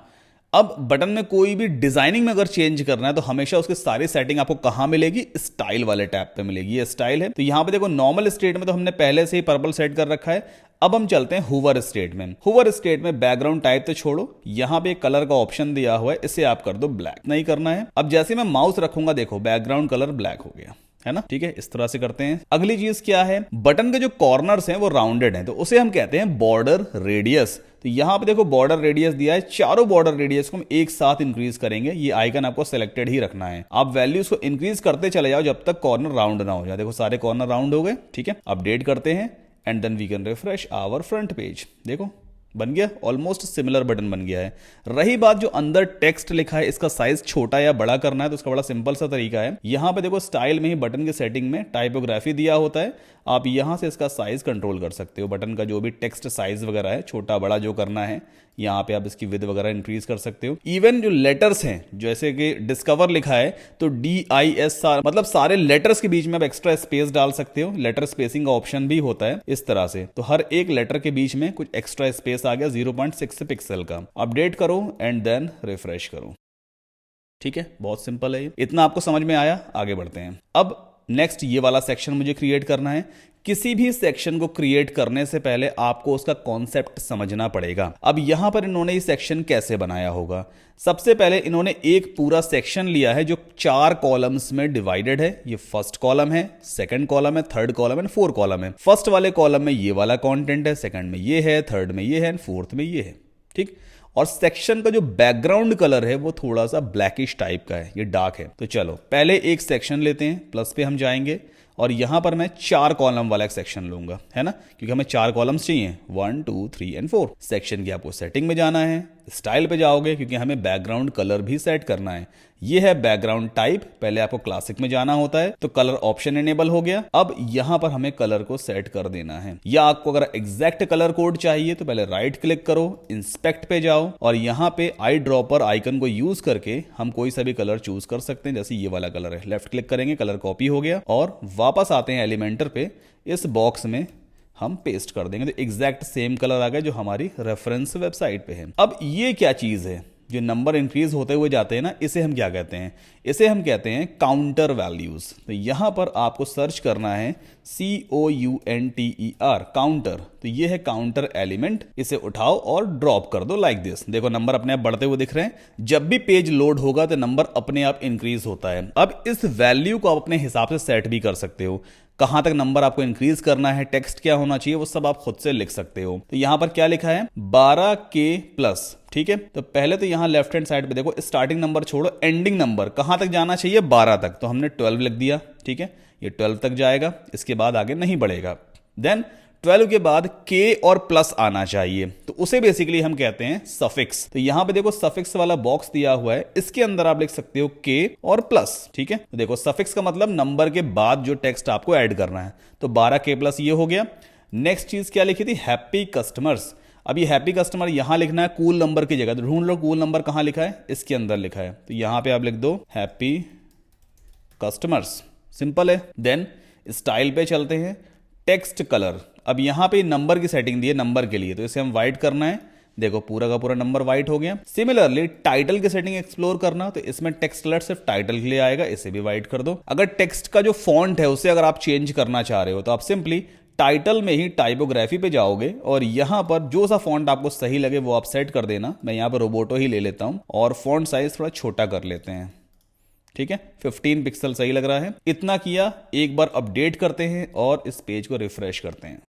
अब बटन में कोई भी डिजाइनिंग में अगर चेंज करना है तो हमेशा उसकी सारी सेटिंग आपको कहां मिलेगी, स्टाइल वाले टैब पे मिलेगी। ये स्टाइल है। तो यहां पे देखो नॉर्मल स्टेट में तो हमने पहले से ही पर्पल सेट कर रखा है। अब हम चलते हैं होवर स्टेट में। होवर स्टेट में बैकग्राउंड टाइप तो छोड़ो, यहां पे एक कलर का ऑप्शन दिया हुआ है, इसे आप कर दो ब्लैक। नहीं करना है। अब जैसे मैं माउस रखूंगा देखो बैकग्राउंड कलर ब्लैक हो गया, है ना। ठीक है, इस तरह से करते हैं। अगली चीज क्या है, बटन के जो कॉर्नर्स हैं वो राउंडेड हैं, तो उसे हम कहते हैं बॉर्डर रेडियस। तो यहां पे देखो बॉर्डर रेडियस दिया है, चारों बॉर्डर रेडियस को हम एक साथ इंक्रीज करेंगे। ये आइकन आपको सिलेक्टेड ही रखना है। आप वैल्यूज को इंक्रीज करते चले जाओ जब तक कॉर्नर राउंड ना हो जाए। देखो सारे कॉर्नर राउंड हो गए। ठीक है, अपडेट करते हैं and then we can refresh our front page. देखो बन गया, ऑलमोस्ट सिमिलर बटन बन गया है। रही बात जो अंदर टेक्स्ट लिखा है, इसका साइज छोटा या बड़ा करना है तो उसका बड़ा सिंपल सा तरीका है। यहां पे देखो स्टाइल में ही बटन के सेटिंग में टाइपोग्राफी दिया होता है, आप यहां से इसका साइज कंट्रोल कर सकते हो। बटन का जो भी टेक्स्ट साइज वगैरह है, छोटा बड़ा जो करना है, यहाँ पे आप इसकी विड्थ वगैरह इंक्रीज कर सकते हो। इवन जो लेटर्स हैं, जैसे कि डिस्कवर लिखा है तो DIS, मतलब सारे लेटर्स के बीच में आप एक्स्ट्रा स्पेस डाल सकते हो। लेटर स्पेसिंग का ऑप्शन भी होता है इस तरह से, तो हर एक लेटर के बीच में कुछ एक्स्ट्रा स्पेस आ गया 0.6 पिक्सल का। अपडेट करो एंड देन रिफ्रेश करो। ठीक है, बहुत सिंपल है ये। इतना आपको समझ में आया, आगे बढ़ते हैं। अब नेक्स्ट ये वाला सेक्शन मुझे क्रिएट करना है। किसी भी सेक्शन को क्रिएट करने से पहले आपको उसका कॉन्सेप्ट समझना पड़ेगा। अब यहां पर इन्होंने ये सेक्शन कैसे बनाया होगा, सबसे पहले इन्होंने एक पूरा सेक्शन लिया है जो 4 कॉलम्स में डिवाइडेड है। ये फर्स्ट कॉलम है, सेकंड कॉलम है, थर्ड कॉलम है, 4 कॉलम है। फर्स्ट वाले कॉलम में ये वाला कंटेंट है, सेकंड में ये है, थर्ड में ये है, फोर्थ में ये है। ठीक, और सेक्शन का जो बैकग्राउंड कलर है वो थोड़ा सा ब्लैकिश टाइप का है, ये डार्क है। तो चलो पहले एक सेक्शन लेते हैं, प्लस पे हम जाएंगे और यहां पर मैं 4 कॉलम वाला एक सेक्शन लूंगा, है ना, क्योंकि हमें 4 कॉलम्स चाहिए, 1 2 3 एंड 4। सेक्शन की आपको सेटिंग में जाना है, स्टाइल पे जाओगे क्योंकि हमें बैकग्राउंड कलर भी सेट करना है। ये है बैकग्राउंड टाइप, पहले आपको क्लासिक में जाना होता है, तो कलर ऑप्शन एनेबल हो गया। अब यहां पर हमें कलर को सेट कर देना है, या आपको अगर एग्जैक्ट कलर कोड चाहिए तो पहले राइट क्लिक करो, इंस्पेक्ट पे जाओ और यहां पे आई ड्रॉपर आइकन को यूज करके हम कोई सा भी कलर चूज कर सकते हैं। जैसे ये वाला कलर है, लेफ्ट क्लिक करेंगे, कलर कॉपी हो गया और वापस आते हैं एलिमेंटर पे, इस बॉक्स में हम पेस्ट कर देंगे तो एग्जैक्ट सेम कलर आ गया जो हमारी रेफरेंस वेबसाइट पे है। अब ये क्या चीज है, जो नंबर इंक्रीज होते हुए जाते हैं ना, इसे हम क्या कहते हैं, इसे हम कहते हैं काउंटर वैल्यूज। तो यहां पर आपको सर्च करना है COUNTER, काउंटर। तो ये है काउंटर एलिमेंट, इसे उठाओ और ड्रॉप कर दो लाइक दिस। देखो नंबर अपने आप बढ़ते हुए दिख रहे हैं। जब भी पेज लोड होगा तो नंबर अपने आप इंक्रीज होता है। अब इस वैल्यू को आप अपने हिसाब से सेट भी कर सकते हो, कहां तक नंबर आपको इंक्रीज करना है, टेक्स्ट क्या होना चाहिए, वो सब आप खुद से लिख सकते हो। तो यहां पर क्या लिखा है, 12K प्लस। ठीक है, तो पहले तो यहां लेफ्ट हैंड साइड पे देखो, स्टार्टिंग नंबर छोड़ो, एंडिंग नंबर कहां तक जाना चाहिए, 12 तक। तो हमने 12 लिख दिया। ठीक है, ये 12 तक जाएगा, इसके बाद आगे नहीं बढ़ेगा। देन 12 के बाद K और प्लस आना चाहिए, तो उसे बेसिकली हम कहते हैं सफिक्स। तो यहां पे देखो सफिक्स वाला बॉक्स दिया हुआ है, इसके अंदर आप लिख सकते हो K और प्लस। ठीक है, तो देखो सफिक्स का मतलब नंबर के बाद जो टेक्स्ट आपको ऐड करना है। तो 12K प्लस ये हो गया। नेक्स्ट चीज क्या लिखी थी, हैप्पी कस्टमर्स। अब ये हैप्पी कस्टमर यहां लिखना है कूल नंबर की जगह, तो ढूंढ लो कूल नंबर कहां लिखा है, इसके अंदर लिखा है। तो यहां पे आप लिख दो हैप्पी कस्टमर्स, सिंपल है। देन स्टाइल पे चलते हैं, टेक्स्ट कलर। अब यहां पे नंबर की सेटिंग दी है नंबर के लिए, तो इसे हम व्हाइट करना है। देखो पूरा का पूरा नंबर व्हाइट हो गया। सिमिलरली टाइटल की सेटिंग एक्सप्लोर करना, तो इसमें टेक्स्ट कलर सिर्फ टाइटल के लिए आएगा, इसे भी व्हाइट कर दो। अगर टेक्स्ट का जो फॉन्ट है उसे अगर आप चेंज करना चाह रहे हो तो आप सिंपली टाइटल में ही टाइपोग्राफी पे जाओगे और यहां पर जो सा फॉन्ट आपको सही लगे वो आप सेट कर देना। मैं यहां पर रोबोटो ही ले लेता हूं और फॉन्ट साइज थोड़ा छोटा कर लेते हैं। ठीक है, 15 पिक्सल सही लग रहा है। इतना किया, एक बार अपडेट करते हैं और इस पेज को रिफ्रेश करते हैं।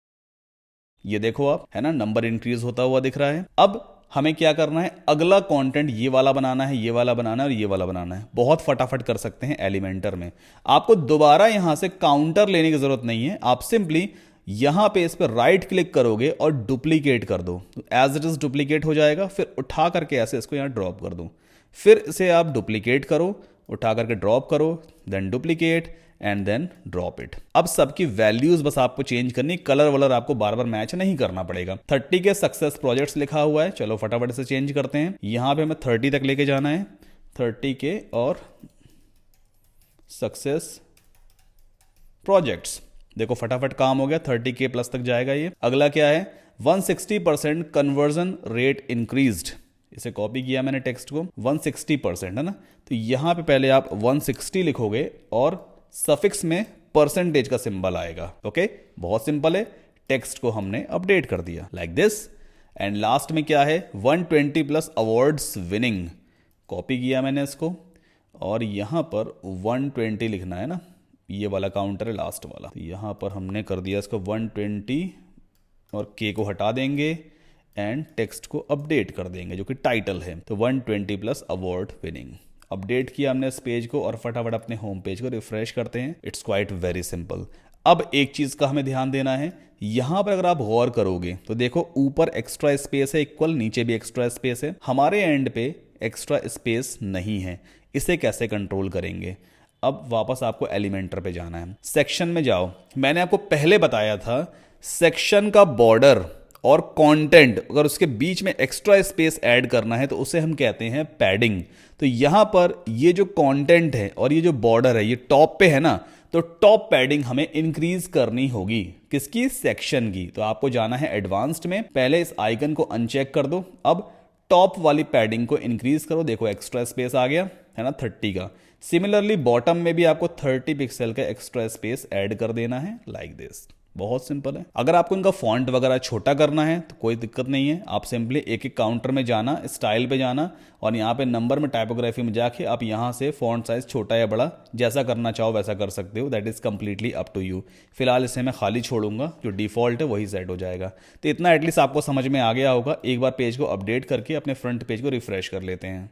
ये देखो आप, है ना, नंबर इंक्रीज होता हुआ दिख रहा है। अब हमें क्या करना है, अगला कंटेंट ये वाला बनाना है, ये वाला बनाना है और ये वाला बनाना है। बहुत फटाफट कर सकते हैं एलिमेंटर में। आपको दोबारा यहां से काउंटर लेने की जरूरत नहीं है, आप सिंपली यहां पे इस पर राइट क्लिक करोगे और डुप्लीकेट कर दो, तो एज इट इज डुप्लीकेट हो जाएगा। फिर उठा करके ऐसे इसको यहां ड्रॉप कर दो, फिर इसे आप डुप्लीकेट करो, उठा करके ड्रॉप करो, then duplicate and then drop it. अब सबकी वैल्यूज बस आपको चेंज करनी, कलर वलर आपको बार बार मैच नहीं करना पड़ेगा। 30 के सक्सेस प्रोजेक्ट्स लिखा हुआ है, चलो फटाफट से चेंज करते हैं। यहां पे हमें 30 तक लेके जाना है, 30 के और सक्सेस प्रोजेक्ट्स। देखो फटाफट काम हो गया, 30K प्लस तक जाएगा ये। अगला क्या है, 160% कन्वर्जन रेट इंक्रीज्ड। इसे कॉपी किया मैंने टेक्स्ट को, 160% है ना, तो यहां पे पहले आप 160 लिखोगे और सफिक्स में परसेंटेज का सिंबल आएगा। ओके, बहुत सिंपल है। टेक्स्ट को हमने अपडेट कर दिया लाइक दिस। एंड लास्ट में क्या है, 120 प्लस अवार्ड्स विनिंग। कॉपी किया मैंने इसको और यहां पर 120 लिखना है ना, ये वाला काउंटर है लास्ट वाला, तो यहां पर हमने कर दिया इसको 120 और K को हटा देंगे एंड टेक्स्ट को अपडेट कर देंगे जो कि टाइटल है। तो 120 प्लस अवार्ड विनिंग। अपडेट किया हमने इस पेज को और फटाफट अपने होम पेज को रिफ्रेश करते हैं। It's quite very simple. अब एक चीज का हमें ध्यान देना है, यहां पर अगर आप गौर करोगे तो देखो ऊपर एक्स्ट्रा स्पेस है इक्वल, नीचे भी एक्स्ट्रा स्पेस है, हमारे एंड पे एक्स्ट्रा स्पेस नहीं है। इसे कैसे कंट्रोल करेंगे? अब वापस आपको एलिमेंटर पे जाना है, सेक्शन में जाओ। मैंने आपको पहले बताया था सेक्शन का बॉर्डर और कंटेंट अगर उसके बीच में एक्स्ट्रा स्पेस ऐड करना है तो उसे हम कहते हैं पैडिंग। तो यहां पर ये जो कंटेंट है और ये जो बॉर्डर है ये टॉप पे है ना, तो टॉप पैडिंग हमें इंक्रीज करनी होगी। किसकी? सेक्शन की। तो आपको जाना है एडवांस्ड में, पहले इस आइकन को अनचेक कर दो, अब टॉप वाली पैडिंग को इंक्रीज करो। देखो एक्स्ट्रा स्पेस आ गया है ना 30 का। सिमिलरली बॉटम में भी आपको 30 पिक्सल का एक्स्ट्रा स्पेस ऐड कर देना है, लाइक दिस। बहुत सिंपल है। अगर आपको इनका फॉन्ट वगैरह छोटा करना है तो कोई दिक्कत नहीं है, आप सिंपली एक एक काउंटर में जाना, स्टाइल पे जाना और यहाँ पे नंबर में टाइपोग्राफी में जाके आप यहाँ से फॉन्ट साइज छोटा या बड़ा जैसा करना चाहो वैसा कर सकते हो। That is completely up to you. फिलहाल इसे मैं खाली छोड़ूंगा, जो डिफॉल्ट है वही सेट हो जाएगा। तो इतना एटलीस्ट आपको समझ में आ गया होगा। एक बार पेज को अपडेट करके अपने फ्रंट पेज को रिफ्रेश कर लेते हैं।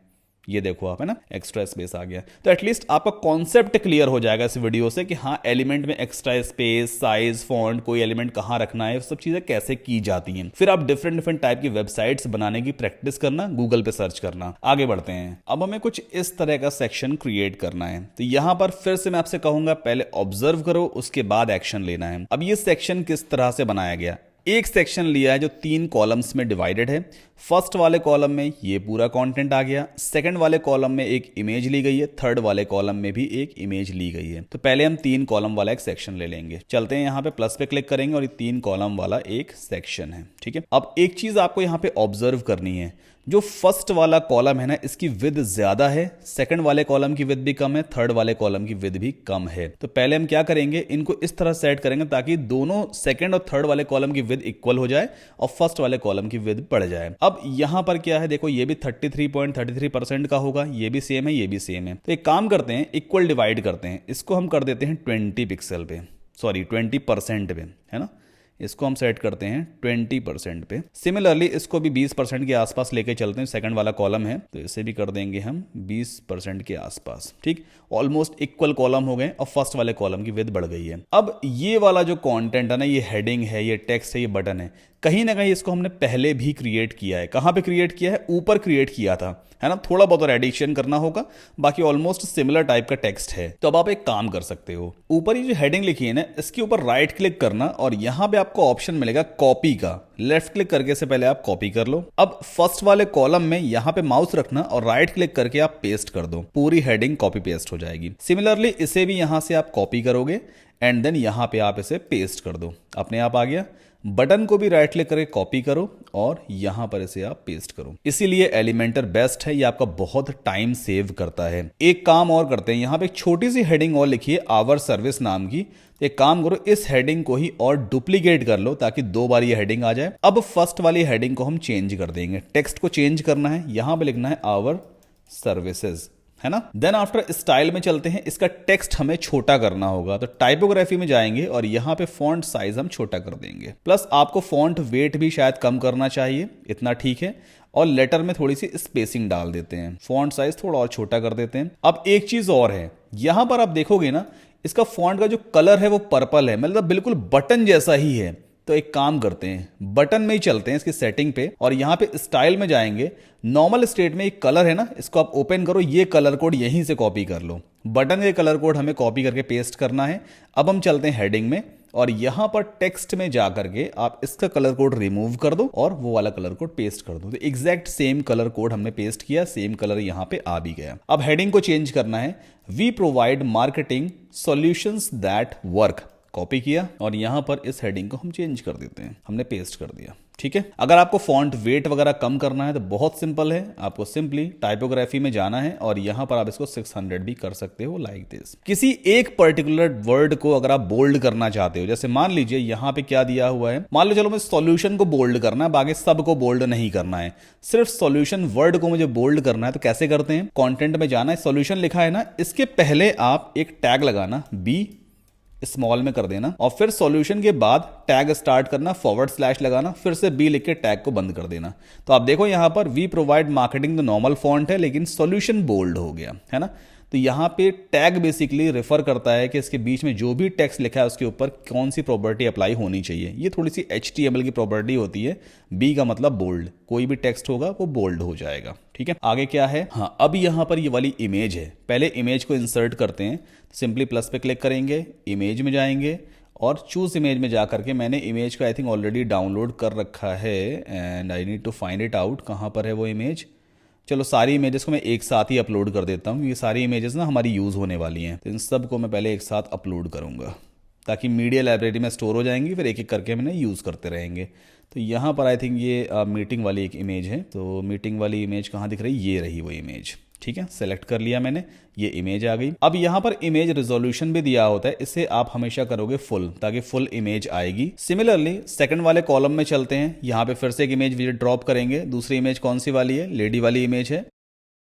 ये देखो आप, है ना, एक्स्ट्रा स्पेस आ गया। तो एटलीस्ट आपका कॉन्सेप्ट क्लियर हो जाएगा इस वीडियो से कि हाँ एलिमेंट में एक्स्ट्रा स्पेस, साइज, फॉन्ट, कोई एलिमेंट कहाँ रखना है, सब चीजें कैसे की जाती हैं। फिर आप डिफरेंट डिफरेंट टाइप की वेबसाइट्स बनाने की प्रैक्टिस करना, गूगल पे सर्च करना। आगे बढ़ते हैं। अब हमें कुछ इस तरह का सेक्शन क्रिएट करना है। तो यहां पर फिर से मैं आपसे कहूंगा पहले ऑब्जर्व करो, उसके बाद एक्शन लेना है। अब ये सेक्शन किस तरह से बनाया गया? एक सेक्शन लिया है जो 3 कॉलम्स में डिवाइडेड है। फर्स्ट वाले कॉलम में ये पूरा कंटेंट आ गया, सेकंड वाले कॉलम में एक इमेज ली गई है, थर्ड वाले कॉलम में भी एक इमेज ली गई है। तो पहले हम 3 कॉलम वाला एक सेक्शन ले लेंगे। चलते हैं यहाँ पे प्लस पे क्लिक करेंगे और ये 3 कॉलम वाला एक सेक्शन है, ठीक है। अब एक चीज आपको यहाँ पे ऑब्जर्व करनी है, जो फर्स्ट वाला कॉलम है ना इसकी विड्थ ज्यादा है, सेकंड वाले कॉलम की विड्थ भी कम है, थर्ड वाले कॉलम की विड्थ भी कम है। तो पहले हम क्या करेंगे, इनको इस तरह सेट करेंगे ताकि दोनों सेकंड और थर्ड वाले कॉलम की विड्थ इक्वल हो जाए और फर्स्ट वाले कॉलम की विड्थ बढ़ जाए। अब यहां पर क्या है, देखो ये भी 33.33% का होगा, ये भी सेम है, ये भी सेम है। तो एक काम करते हैं, इक्वल डिवाइड करते हैं, इसको हम कर देते हैं 20 पिक्सल पे, सॉरी 20% पे, है ना। इसको हम सेट करते हैं 20% पे। सिमिलरली इसको भी 20% के आसपास लेके चलते हैं, सेकंड वाला कॉलम है तो इसे भी कर देंगे हम 20% के आसपास, ठीक। ऑलमोस्ट इक्वल कॉलम हो गए और फर्स्ट वाले कॉलम की विड्थ बढ़ गई है। अब ये वाला जो कंटेंट है ना, ये हेडिंग है, ये टेक्स्ट है, ये बटन है, कहीं ना कहीं इसको हमने पहले भी क्रिएट किया है। कहां पे क्रिएट किया है? ऊपर क्रिएट किया था, है ना। थोड़ा बहुत और एडिशन करना होगा, बाकी ऑलमोस्ट सिमिलर टाइप का टेक्स्ट है। तो अब आप एक काम कर सकते हो, ऊपर ये जो हेडिंग लिखी है ना, इसके ऊपर राइट क्लिक करना और यहां पे आपको ऑप्शन मिलेगा कॉपी का। लेफ्ट क्लिक करके से पहले आप कॉपी कर लो। अब फर्स्ट वाले कॉलम में यहां पे माउस रखना और राइट क्लिक करके आप पेस्ट कर दो, पूरी हेडिंग कॉपी पेस्ट हो जाएगी। सिमिलरली इसे भी यहां से आप कॉपी करोगे एंड देन यहां पे आप इसे पेस्ट कर दो, अपने आप आ गया। बटन को भी राइट क्लिक करके कॉपी करो और यहां पर इसे आप पेस्ट करो। इसीलिए एलिमेंटर बेस्ट है, ये आपका बहुत टाइम सेव करता है। एक काम और करते हैं, यहां पे एक छोटी सी हेडिंग और लिखिए, आवर सर्विस नाम की। एक काम करो, इस हेडिंग को ही और डुप्लीकेट कर लो ताकि 2 बार ये हेडिंग आ जाए। अब फर्स्ट वाली हेडिंग को हम चेंज कर देंगे, टेक्स्ट को चेंज करना है, यहां पे लिखना है आवर सर्विसेज, है ना। देन आफ्टर स्टाइल में चलते हैं, इसका टेक्स्ट हमें छोटा करना होगा। तो टाइपोग्राफी में जाएंगे और यहां पे फॉन्ट साइज हम छोटा कर देंगे। प्लस आपको फॉन्ट वेट भी शायद कम करना चाहिए, इतना ठीक है। और लेटर में थोड़ी सी स्पेसिंग डाल देते हैं, फॉन्ट साइज थोड़ा और छोटा कर देते हैं। अब एक चीज और है, यहां पर आप देखोगे ना इसका फॉन्ट का जो कलर है वो पर्पल है, मतलब बिल्कुल बटन जैसा ही है। तो एक काम करते हैं, बटन में ही चलते हैं इसकी सेटिंग पे और यहां पे स्टाइल में जाएंगे। नॉर्मल स्टेट में एक कलर है ना, इसको आप ओपन करो, ये कलर कोड यहीं से कॉपी कर लो। बटन के कलर कोड हमें कॉपी करके पेस्ट करना है। अब हम चलते हैं हेडिंग में और यहां पर टेक्स्ट में जा करके आप इसका कलर कोड रिमूव कर दो और वो वाला कलर कोड पेस्ट कर दो। तो एग्जैक्ट सेम कलर कोड हमने पेस्ट किया, सेम कलर यहां पे आ भी गया। अब हेडिंग को चेंज करना है, we provide marketing solutions that work, copy किया और यहां पर इस हेडिंग को हम चेंज कर देते हैं, हमने पेस्ट कर दिया, ठीक है। अगर आपको फॉन्ट वेट वगैरह कम करना है तो बहुत सिंपल है, आपको सिंपली टाइपोग्राफी में जाना है और यहां पर आप इसको 600 भी कर सकते हो, लाइक दिस। किसी एक पर्टिकुलर वर्ड को अगर आप बोल्ड करना चाहते हो, जैसे मान लीजिए यहां पे क्या दिया हुआ है, मान लो चलो मैं सॉल्यूशन को बोल्ड करना है, बाकी सबको बोल्ड नहीं करना है, सिर्फ सॉल्यूशन वर्ड को मुझे बोल्ड करना है। तो कैसे करते हैं, कंटेंट में जाना है, सॉल्यूशन लिखा है ना, इसके पहले आप एक टैग लगाना, बी स्मॉल में कर देना और फिर सॉल्यूशन के बाद टैग स्टार्ट करना, / लगाना, फिर से बी लिख के टैग को बंद कर देना। तो आप देखो यहां पर we provide marketing the normal font है लेकिन सॉल्यूशन बोल्ड हो गया, है ना। तो यहाँ पे टैग बेसिकली रेफर करता है कि इसके बीच में जो भी टेक्स्ट लिखा है उसके ऊपर कौन सी प्रॉपर्टी अप्लाई होनी चाहिए। ये थोड़ी सी HTML की प्रॉपर्टी होती है। बी का मतलब बोल्ड, कोई भी टेक्स्ट होगा वो बोल्ड हो जाएगा। ठीक है, आगे क्या है, हाँ अब यहाँ पर ये वाली इमेज है, पहले इमेज को इंसर्ट करते हैं। सिंपली प्लस पे क्लिक करेंगे, इमेज में जाएंगे और चूज इमेज में जा करके मैंने इमेज को आई थिंक ऑलरेडी डाउनलोड कर रखा है and I need to find it out, कहाँ पर है वो इमेज। चलो सारी इमेजेस को मैं एक साथ ही अपलोड कर देता हूँ, ये सारी इमेजेस ना हमारी यूज़ होने वाली हैं, तो इन सब को मैं पहले एक साथ अपलोड करूँगा ताकि मीडिया लाइब्रेरी में स्टोर हो जाएंगी, फिर एक एक करके मैंने यूज़ करते रहेंगे। तो यहाँ पर आई थिंक ये मीटिंग वाली एक इमेज है, तो मीटिंग वाली इमेज कहाँ दिख रही, ये रही वो इमेज। ठीक है, सेलेक्ट कर लिया मैंने, ये इमेज आ गई। अब यहाँ पर इमेज रेजोल्यूशन भी दिया होता है, इसे आप हमेशा करोगे फुल ताकि फुल इमेज आएगी। सिमिलरली सेकंड वाले कॉलम में चलते हैं, यहाँ पे फिर से एक इमेज विजिट ड्रॉप करेंगे। दूसरी इमेज कौन सी वाली है, लेडी वाली इमेज है।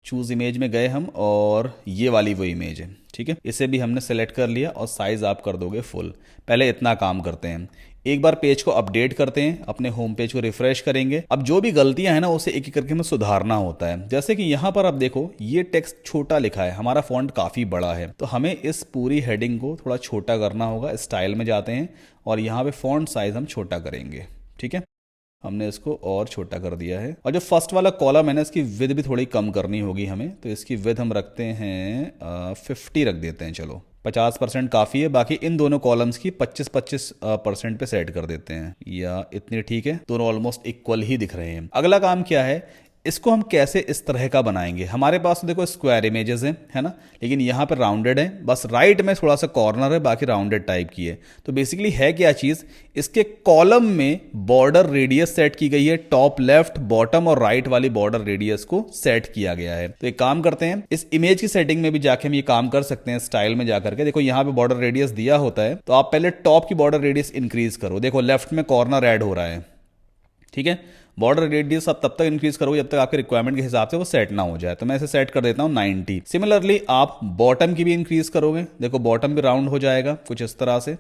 चूज इमेज में गए हम और ये वाली वो इमेज है। ठीक है, इसे भी हमने सेलेक्ट कर लिया और साइज आप कर दोगे फुल। पहले इतना काम करते हैं, एक बार पेज को अपडेट करते हैं, अपने होम पेज को रिफ्रेश करेंगे। अब जो भी गलतियां हैं ना उसे एक एक करके हमें सुधारना होता है। जैसे कि यहाँ पर आप देखो ये टेक्स्ट छोटा लिखा है, हमारा फॉन्ट काफी बड़ा है, तो हमें इस पूरी हेडिंग को थोड़ा छोटा करना होगा। स्टाइल में जाते हैं और यहाँ पे फॉन्ट साइज हम छोटा करेंगे। ठीक है, हमने इसको और छोटा कर दिया है। और जो फर्स्ट वाला कॉलम है ना इसकी विड्थ भी थोड़ी कम करनी होगी हमें, तो इसकी विड्थ हम रखते हैं 50 रख देते हैं। चलो 50% काफ़ी है, बाकी इन दोनों कॉलम्स की 25% पे सेट कर देते हैं, या इतनी ठीक है, दोनों ऑलमोस्ट इक्वल ही दिख रहे हैं। अगला काम क्या है, इसको हम कैसे इस तरह का बनाएंगे। हमारे पास तो देखो स्क्वायर इमेजेस हैं, है ना, लेकिन यहाँ पर राउंडेड है, बस राइट में थोड़ा सा कॉर्नर है, बाकी राउंडेड टाइप की है। तो बेसिकली है क्या चीज़, इसके कॉलम में बॉर्डर रेडियस सेट की गई है, टॉप लेफ्ट बॉटम और राइट वाली बॉर्डर रेडियस को सेट किया गया है। तो एक काम करते हैं, इस इमेज की सेटिंग में भी जाके हम ये काम कर सकते हैं। स्टाइल में जाकर के देखो यहाँ पे बॉर्डर रेडियस दिया होता है, तो आप पहले टॉप की बॉर्डर रेडियस इंक्रीज करो। देखो लेफ्ट में कॉर्नर ऐड हो रहा है। ठीक है, बॉर्डर रेडियस आप तब तक इंक्रीज करोगे जब तक आपके रिक्वायरमेंट के हिसाब से वो सेट ना हो जाए। तो मैं इसे सेट कर देता हूँ 90। सिमिलरली आप बॉटम की भी इंक्रीज करोगे, देखो बॉटम भी राउंड हो जाएगा कुछ इस तरह से।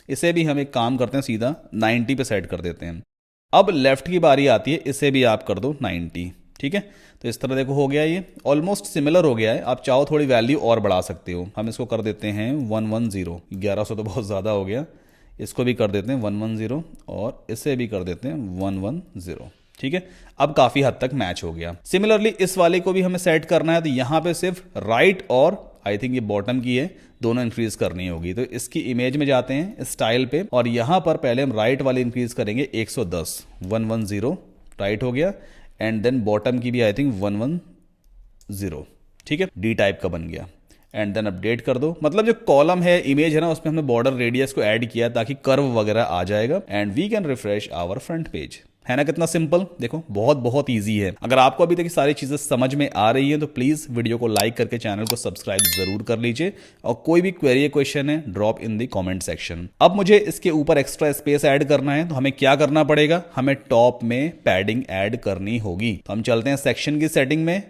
इसे भी हम एक काम करते हैं, सीधा 90 पे सेट कर देते हैं। अब लेफ्ट की बारी आती है, इसे भी आप कर दो 90। ठीक है, तो इस तरह देखो हो गया, ये ऑलमोस्ट सिमिलर हो गया है। आप चाहो थोड़ी वैल्यू और बढ़ा सकते हो, हम इसको कर देते हैं 110। 1100 तो बहुत ज़्यादा हो गया, इसको भी कर देते हैं 110 और इसे भी कर देते हैं 110। ठीक है, अब काफी हद तक मैच हो गया। सिमिलरली इस वाले को भी हमें सेट करना है, तो यहां पे सिर्फ राइट और आई थिंक ये बॉटम की है, दोनों इंक्रीज करनी होगी। तो इसकी इमेज में जाते हैं स्टाइल पे और यहां पर पहले हम राइट वाले इंक्रीज करेंगे 110, 110 राइट हो गया, एंड देन बॉटम की भी आई थिंक 110। ठीक है, डी टाइप का बन गया, एंड देन अपडेट कर दो। मतलब जो कॉलम है इमेज है ना उसमें हमने बॉर्डर रेडियस को ऐड किया ताकि कर्व वगैरह आ जाएगा, and we can refresh our front page. है ना कितना सिंपल, देखो बहुत बहुत इजी है। अगर आपको अभी तक सारी चीजें समझ में आ रही है तो प्लीज वीडियो को लाइक करके चैनल को सब्सक्राइब जरूर कर लीजिए, और कोई भी क्वेरी या क्वेश्चन है drop in the comment section. अब मुझे इसके ऊपर एक्स्ट्रा स्पेस ऐड करना है, तो हमें क्या करना पड़ेगा, हमें टॉप में पैडिंग ऐड करनी होगी। तो हम चलते हैं सेक्शन की सेटिंग में।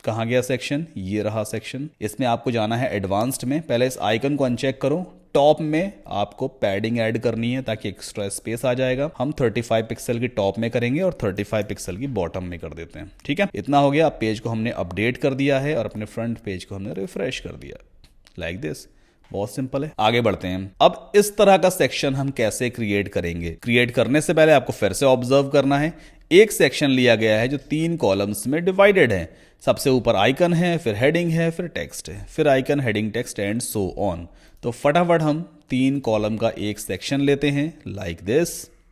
कहाँ गया सेक्शन, ये रहा सेक्शन। इसमें आपको जाना है एडवांस्ड में, पहले इस आइकन को अनचेक करो। टॉप में आपको पैडिंग ऐड करनी है ताकि एक्स्ट्रा स्पेस आ जाएगा। हम 35 पिक्सल की टॉप में करेंगे और 35 पिक्सल की बॉटम में कर देते हैं। ठीक है, इतना हो गया। अब पेज को हमने अपडेट कर दिया है और अपने फ्रंट पेज को हमने रिफ्रेश कर दिया, लाइक दिस। बहुत सिंपल है, आगे बढ़ते हैं। अब इस तरह का सेक्शन हम कैसे क्रिएट करेंगे। क्रिएट करने से पहले आपको फिर से ऑब्जर्व करना है, एक सेक्शन लिया गया है जो 3 कॉलम्स में डिवाइडेड है। सबसे ऊपर आइकन है, फिर हेडिंग है, फिर टेक्स्ट है, फिर icon, heading, text and so on. तो फटाफट हम 3 कॉलम का एक सेक्शन लेते हैं, लाइक दिस।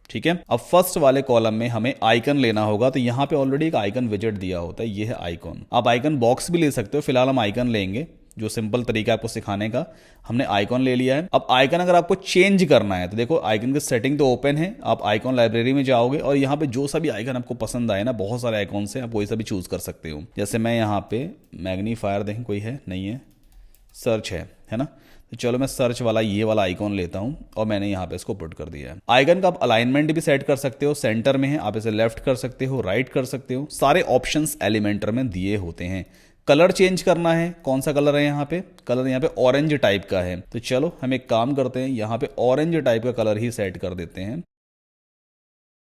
ठीक है, अब फर्स्ट वाले कॉलम में हमें आइकन लेना होगा, तो यहाँ पे ऑलरेडी एक आइकन विजेट दिया होता है, ये है आइकन। आप आइकन बॉक्स भी ले सकते हो, फिलहाल हम आइकन लेंगे, जो सिंपल तरीका आपको सिखाने का। हमने आइकन ले लिया है। अब आइकन अगर आपको चेंज करना है तो देखो आइकन की सेटिंग तो ओपन है, आप आइकन लाइब्रेरी में जाओगे और यहाँ पे जो सा भी आइकन आपको पसंद आए ना, बहुत सारे आइकन से आप कोई सा भी चूज कर सकते हो। जैसे मैं यहाँ पे मैग्नीफायर, देखें कोई है नहीं है, सर्च है ना, तो चलो मैं सर्च वाला ये वाला आइकॉन लेता हूं और मैंने यहाँ पे इसको पुट कर दिया है। आइकन का आप अलाइनमेंट भी सेट कर सकते हो, सेंटर में है, आप इसे लेफ्ट कर सकते हो, राइट कर सकते हो, सारे ऑप्शंस एलिमेंटर में दिए होते हैं। कलर चेंज करना है, कौन सा कलर है यहाँ पे, कलर यहाँ पे ऑरेंज टाइप का है, तो चलो हम एक काम करते हैं, यहाँ पे ऑरेंज टाइप का कलर ही सेट कर देते हैं।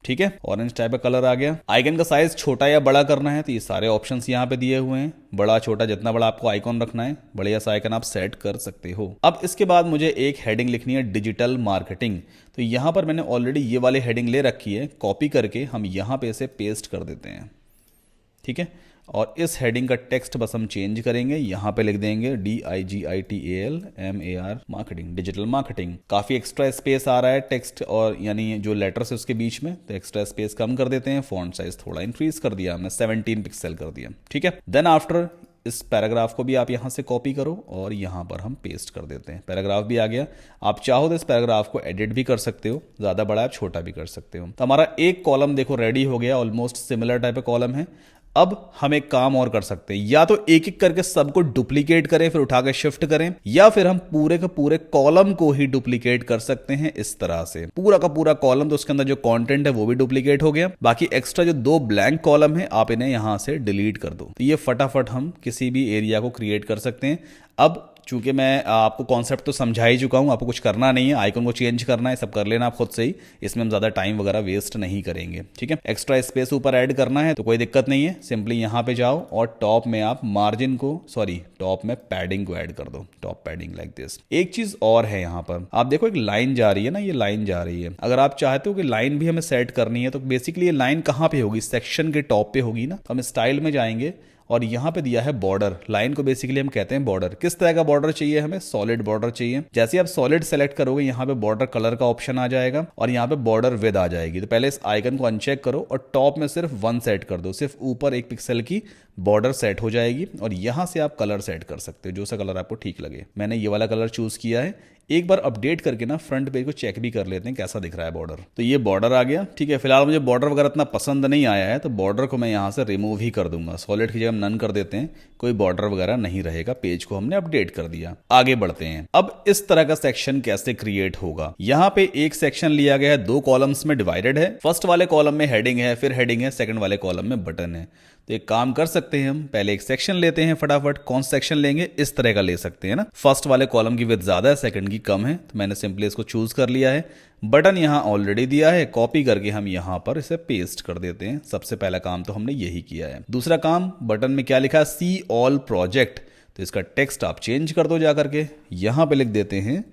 ठीक है, ऑरेंज टाइप का कलर आ गया। आइकन का साइज छोटा या बड़ा करना है तो ये सारे ऑप्शंस यहाँ पे दिए हुए हैं, बड़ा छोटा जितना बड़ा आपको आइकॉन रखना है बढ़िया सा आइकन आप सेट कर सकते हो। अब इसके बाद मुझे एक हेडिंग लिखनी है डिजिटल मार्केटिंग। तो यहाँ पर मैंने ऑलरेडी ये वाली हेडिंग ले रखी है, कॉपी करके हम यहाँ पे इसे पेस्ट कर देते हैं। ठीक है, और इस हेडिंग का टेक्स्ट बस हम चेंज करेंगे, यहाँ पे लिख देंगे DIGITAL MAR marketing, digital marketing. काफी एक्स्ट्रा स्पेस आ रहा है टेक्स्ट और यानी जो लेटर्स है उसके बीच में, तो एक्स्ट्रा स्पेस कम कर देते हैं। फॉन्ट साइज थोड़ा इंक्रीज कर दिया हमने, 17 पिक्सल कर दिया। ठीक है, देन आफ्टर इस पैराग्राफ को भी आप यहाँ से कॉपी करो और यहाँ पर हम पेस्ट कर देते हैं। पैराग्राफ भी आ गया। आप चाहो तो इस पैराग्राफ को एडिट भी कर सकते हो, ज़्यादा बड़ा आप छोटा भी कर सकते हो। तो हमारा एक कॉलम देखो रेडी हो गया, ऑलमोस्ट सिमिलर टाइप का कॉलम है। अब हम एक काम और कर सकते हैं, या तो एक एक करके सबको डुप्लीकेट करें फिर उठा के शिफ्ट करें, या फिर हम पूरे के पूरे कॉलम को ही डुप्लीकेट कर सकते हैं इस तरह से। पूरा का पूरा कॉलम, तो उसके अंदर जो कंटेंट है वो भी डुप्लीकेट हो गया, बाकी एक्स्ट्रा जो 2 ब्लैंक कॉलम है आप इन्हें यहां से डिलीट कर दो। तो ये फटाफट हम किसी भी एरिया को क्रिएट कर सकते हैं। अब चूंकि मैं आपको कॉन्सेप्ट तो समझा ही चुका हूं, आपको कुछ करना नहीं है, आइकन को चेंज करना है, सब कर लेना आप खुद से ही, इसमें हम ज़्यादा टाइम वगैरह वेस्ट नहीं करेंगे। ठीक है, एक्स्ट्रा स्पेस ऊपर ऐड करना है तो कोई दिक्कत नहीं है, सिंपली यहाँ पे जाओ और टॉप में आप मार्जिन को, टॉप में पैडिंग को ऐड कर दो, टॉप पैडिंग लाइक दिस। एक चीज़ और है यहाँ पर, आप देखो एक लाइन जा रही है ना, ये लाइन जा रही है। अगर आप चाहते हो कि लाइन भी हमें सेट करनी है तो बेसिकली ये लाइन कहाँ पे होगी, सेक्शन के टॉप पे होगी ना। तो हम स्टाइल में जाएंगे और यहाँ पे दिया है बॉर्डर। लाइन को बेसिकली हम कहते हैं बॉर्डर। किस तरह का बॉर्डर चाहिए हमें, सॉलिड बॉर्डर चाहिए। जैसे आप सॉलिड सेलेक्ट करोगे यहाँ पे बॉर्डर कलर का ऑप्शन आ जाएगा और यहाँ पे बॉर्डर विद आ जाएगी। तो पहले इस आइकन को अनचेक करो और टॉप में सिर्फ 1 सेट कर दो, सिर्फ ऊपर 1 पिक्सल की बॉर्डर सेट हो जाएगी। और यहाँ से आप कलर सेट कर सकते हो, जो सा कलर आपको ठीक लगे। मैंने ये वाला कलर चूज किया है। एक बार अपडेट करके ना फ्रंट पेज को चेक भी कर लेते हैं कैसा दिख रहा है बॉर्डर। तो ये बॉर्डर आ गया। ठीक है, फिलहाल मुझे बॉर्डर वगैरह इतना पसंद नहीं आया है तो बॉर्डर को मैं यहाँ से रिमूव ही कर दूंगा। सॉलिड की जगह हम नन कर देते हैं, कोई बॉर्डर वगैरह नहीं रहेगा। पेज को हमने अपडेट कर दिया। आगे बढ़ते हैं। अब इस तरह का सेक्शन कैसे क्रिएट होगा। यहाँ पे एक सेक्शन लिया गया है, 2 कॉलम्स में डिवाइडेड है। फर्स्ट वाले कॉलम में हेडिंग है, फिर हेडिंग है, सेकंड वाले कॉलम में बटन है। तो एक काम कर सकते हैं, हम पहले एक सेक्शन लेते हैं फटाफट। कौन सेक्शन लेंगे, इस तरह का ले सकते हैं ना। फर्स्ट वाले कॉलम की विड्थ ज्यादा है, सेकंड की कम है, तो मैंने सिंपली इसको चूज कर लिया है। बटन यहाँ ऑलरेडी दिया है, कॉपी करके हम यहाँ पर इसे पेस्ट कर देते हैं। सबसे पहला काम तो हमने यही किया है। दूसरा काम, बटन में क्या लिखा है, सी ऑल प्रोजेक्ट। तो इसका टेक्स्ट आप चेंज कर दो जाकर के, यहाँ पे लिख देते हैं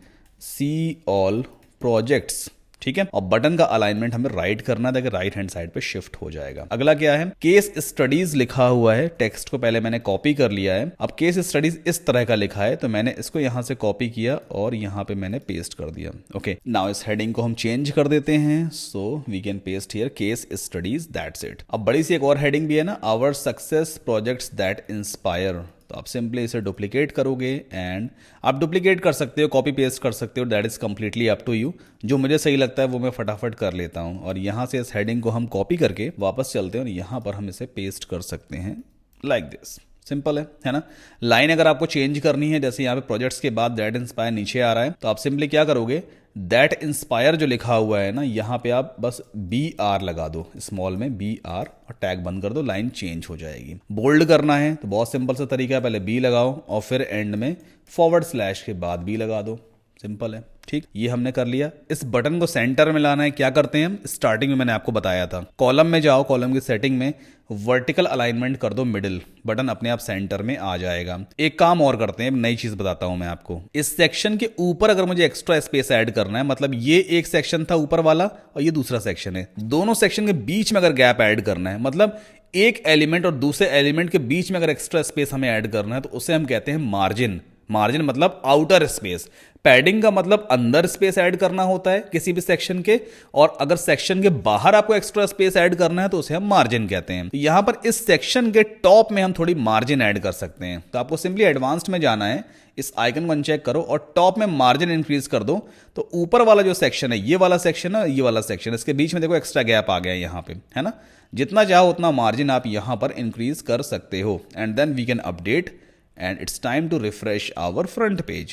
सी ऑल प्रोजेक्ट्स। ठीक है, और बटन का अलाइनमेंट हमें राइट करना है ताकि राइट हैंड साइड पे शिफ्ट हो जाएगा। अगला क्या है, केस स्टडीज लिखा हुआ है। टेक्स्ट को पहले मैंने कॉपी कर लिया है। अब केस स्टडीज इस तरह का लिखा है तो मैंने इसको यहां से कॉपी किया और यहां पे मैंने पेस्ट कर दिया। ओके, नाउ इस हेडिंग को हम चेंज कर देते हैं। So we can paste here case studies, that's it. अब बड़ी सी एक और हेडिंग भी है ना, our success projects that inspire. तो आप सिंपली इसे डुप्लीकेट करोगे एंड आप डुप्लीकेट कर सकते हो, कॉपी पेस्ट कर सकते हो, that is completely up to you. जो मुझे सही लगता है वो मैं फटाफट कर लेता हूं। और यहां से इस हेडिंग को हम कॉपी करके वापस चलते हैं और यहां पर हम इसे पेस्ट कर सकते हैं लाइक दिस। सिंपल है ना। लाइन अगर आपको चेंज करनी है, जैसे यहाँ पे प्रोजेक्ट्स के बाद दैट इंस्पायर नीचे आ रहा है, तो आप सिंपली क्या करोगे, दैट इंस्पायर जो लिखा हुआ है ना, यहाँ पे आप बस BR लगा दो, स्मॉल में BR और टैग बंद कर दो, लाइन चेंज हो जाएगी। बोल्ड करना है तो बहुत सिंपल सा तरीका है, पहले B लगाओ और फिर एंड में / के बाद B लगा दो। सिंपल है। ठीक, ये हमने कर लिया। इस बटन को सेंटर में लाना है। क्या करते हैं हम, स्टार्टिंग में मैंने आपको बताया था, कॉलम में जाओ, कॉलम की सेटिंग में वर्टिकल अलाइनमेंट कर दो मिडिल, बटन अपने आप सेंटर में आ जाएगा। एक काम और करते हैं, नई चीज बताता हूं मैं आपको। इस सेक्शन के ऊपर अगर मुझे एक्स्ट्रा स्पेस ऐड करना है, मतलब ये एक सेक्शन था ऊपर वाला और ये दूसरा सेक्शन है, दोनों सेक्शन के बीच में अगर गैप ऐड करना है, मतलब एक एलिमेंट और दूसरे एलिमेंट के बीच में अगर एक्स्ट्रा स्पेस हमें ऐड करना है, तो उसे हम कहते हैं मार्जिन। मार्जिन मतलब आउटर स्पेस। पैडिंग का मतलब अंदर स्पेस ऐड करना होता है किसी भी सेक्शन के, और अगर सेक्शन के बाहर आपको एक्स्ट्रा स्पेस ऐड करना है तो उसे हम मार्जिन कहते हैं। तो यहां पर इस सेक्शन के टॉप में हम थोड़ी मार्जिन ऐड कर सकते हैं। तो आपको सिंपली एडवांस्ड में जाना है, इस आइकन को अनचेक करो और टॉप में मार्जिन इंक्रीज कर दो। तो ऊपर वाला जो सेक्शन है, ये वाला सेक्शन है, ये वाला सेक्शन, इसके बीच में देखो एक्स्ट्रा गैप आ गया है यहाँ पे, है ना। जितना चाहो उतना मार्जिन आप यहां पर इंक्रीज कर सकते हो। And then we can update and it's time to refresh our front page.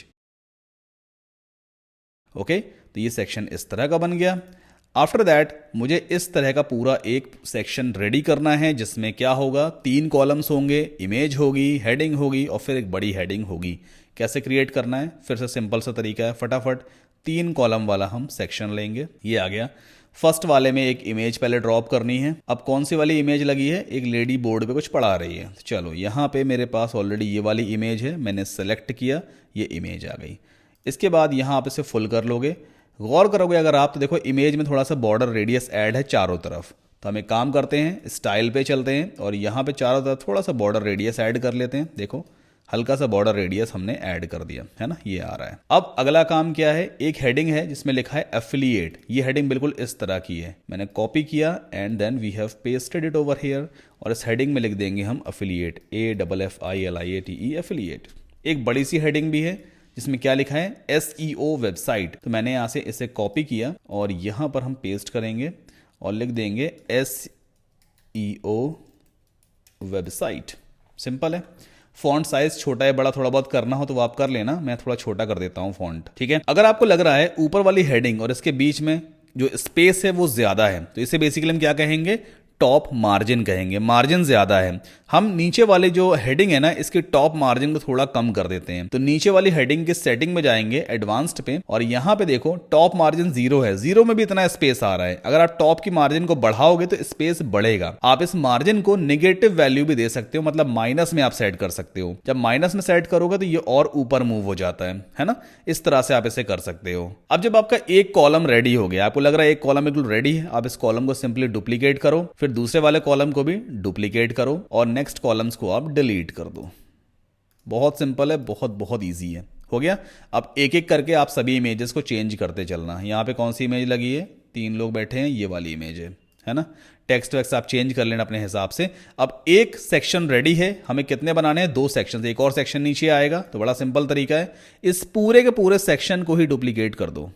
Okay, तो ये सेक्शन इस तरह का बन गया। आफ्टर दैट मुझे इस तरह का पूरा एक सेक्शन रेडी करना है जिसमें क्या होगा, 3 कॉलम्स होंगे, इमेज होगी, हेडिंग होगी और फिर एक बड़ी हेडिंग होगी। कैसे क्रिएट करना है, फिर से सिंपल सा तरीका है, फटाफट 3 कॉलम वाला हम सेक्शन लेंगे। ये आ गया। फर्स्ट वाले में एक इमेज पहले ड्रॉप करनी है। अब कौन सी वाली इमेज लगी है, एक लेडी बोर्ड पे कुछ पढ़ा रही है। चलो यहाँ पे मेरे पास ऑलरेडी ये वाली इमेज है, मैंने सेलेक्ट किया, ये इमेज आ गई। इसके बाद यहाँ आप इसे फुल कर लोगे। गौर करोगे अगर आप तो देखो इमेज में थोड़ा सा बॉर्डर रेडियस ऐड है चारों तरफ। तो हम एक काम करते हैं, स्टाइल पे चलते हैं और यहाँ पे चारों तरफ थोड़ा सा बॉर्डर रेडियस ऐड कर लेते हैं। देखो हल्का सा बॉर्डर रेडियस हमने ऐड कर दिया है ना, ये आ रहा है। अब अगला काम क्या है, एक हेडिंग है जिसमें लिखा है एफिलिएट। ये हेडिंग बिल्कुल इस तरह की है, मैंने कॉपी किया and then we have pasted it over here और इस हेडिंग में लिख देंगे हम एफिलिएट, AFFILIATE एफिलिएट। एक बड़ी सी हेडिंग भी है जिसमें क्या लिखा है, SEO वेबसाइट। तो मैंने यहाँ से इसे कॉपी किया और यहाँ पर हम पेस्ट करेंगे और लिख देंगे SEO वेबसाइट। सिंपल है। फॉन्ट साइज छोटा है बड़ा थोड़ा बहुत करना हो तो वो आप कर लेना, मैं थोड़ा छोटा कर देता हूँ फॉन्ट, ठीक है। अगर आपको लग रहा है ऊपर वाली हेडिंग और इसके बीच में जो स्पेस है वो ज्यादा है तो इसे बेसिकली हम क्या कहेंगे, टॉप मार्जिन कहेंगे। मार्जिन ज्यादा है, हम नीचे वाले जो हेडिंग है ना इसके टॉप मार्जिन को थोड़ा कम कर देते हैं। तो नीचे वाली हेडिंग के सेटिंग में जाएंगे एडवांस्ड पे और यहाँ पे देखो टॉप मार्जिन 0 है, 0 में भी इतना स्पेस आ रहा है। अगर आप टॉप की मार्जिन को बढ़ाओगे तो स्पेस बढ़ेगा। आप इस मार्जिन को नेगेटिव वैल्यू भी दे सकते हो, मतलब माइनस में आप सेट कर सकते हो। जब माइनस में सेट करोगे तो ये और ऊपर मूव हो जाता है ना, इस तरह से आप इसे कर सकते हो। अब जब आपका एक कॉलम रेडी हो गया, आपको लग रहा है एक कॉलम बिल्कुल रेडी है, आप इस कॉलम को सिंपली डुप्लीकेट करो, फिर दूसरे वाले कॉलम को भी डुप्लीकेट करो और नेक्स्ट कॉलम्स को आप डिलीट कर दो। बहुत सिंपल है, बहुत बहुत इजी है। हो गया। अब एक एक करके आप सभी इमेजेस को चेंज करते चलना। यहाँ पे कौन सी इमेज लगी है, 3 लोग बैठे हैं, ये वाली इमेज है ना। टेक्स्ट वैक्स आप चेंज कर लेना अपने हिसाब से। अब एक सेक्शन रेडी है, हमें कितने बनाने हैं, 2 सेक्शन। एक और सेक्शन नीचे आएगा, तो बड़ा सिंपल तरीका है, इस पूरे के पूरे सेक्शन को ही डुप्लीकेट कर दो।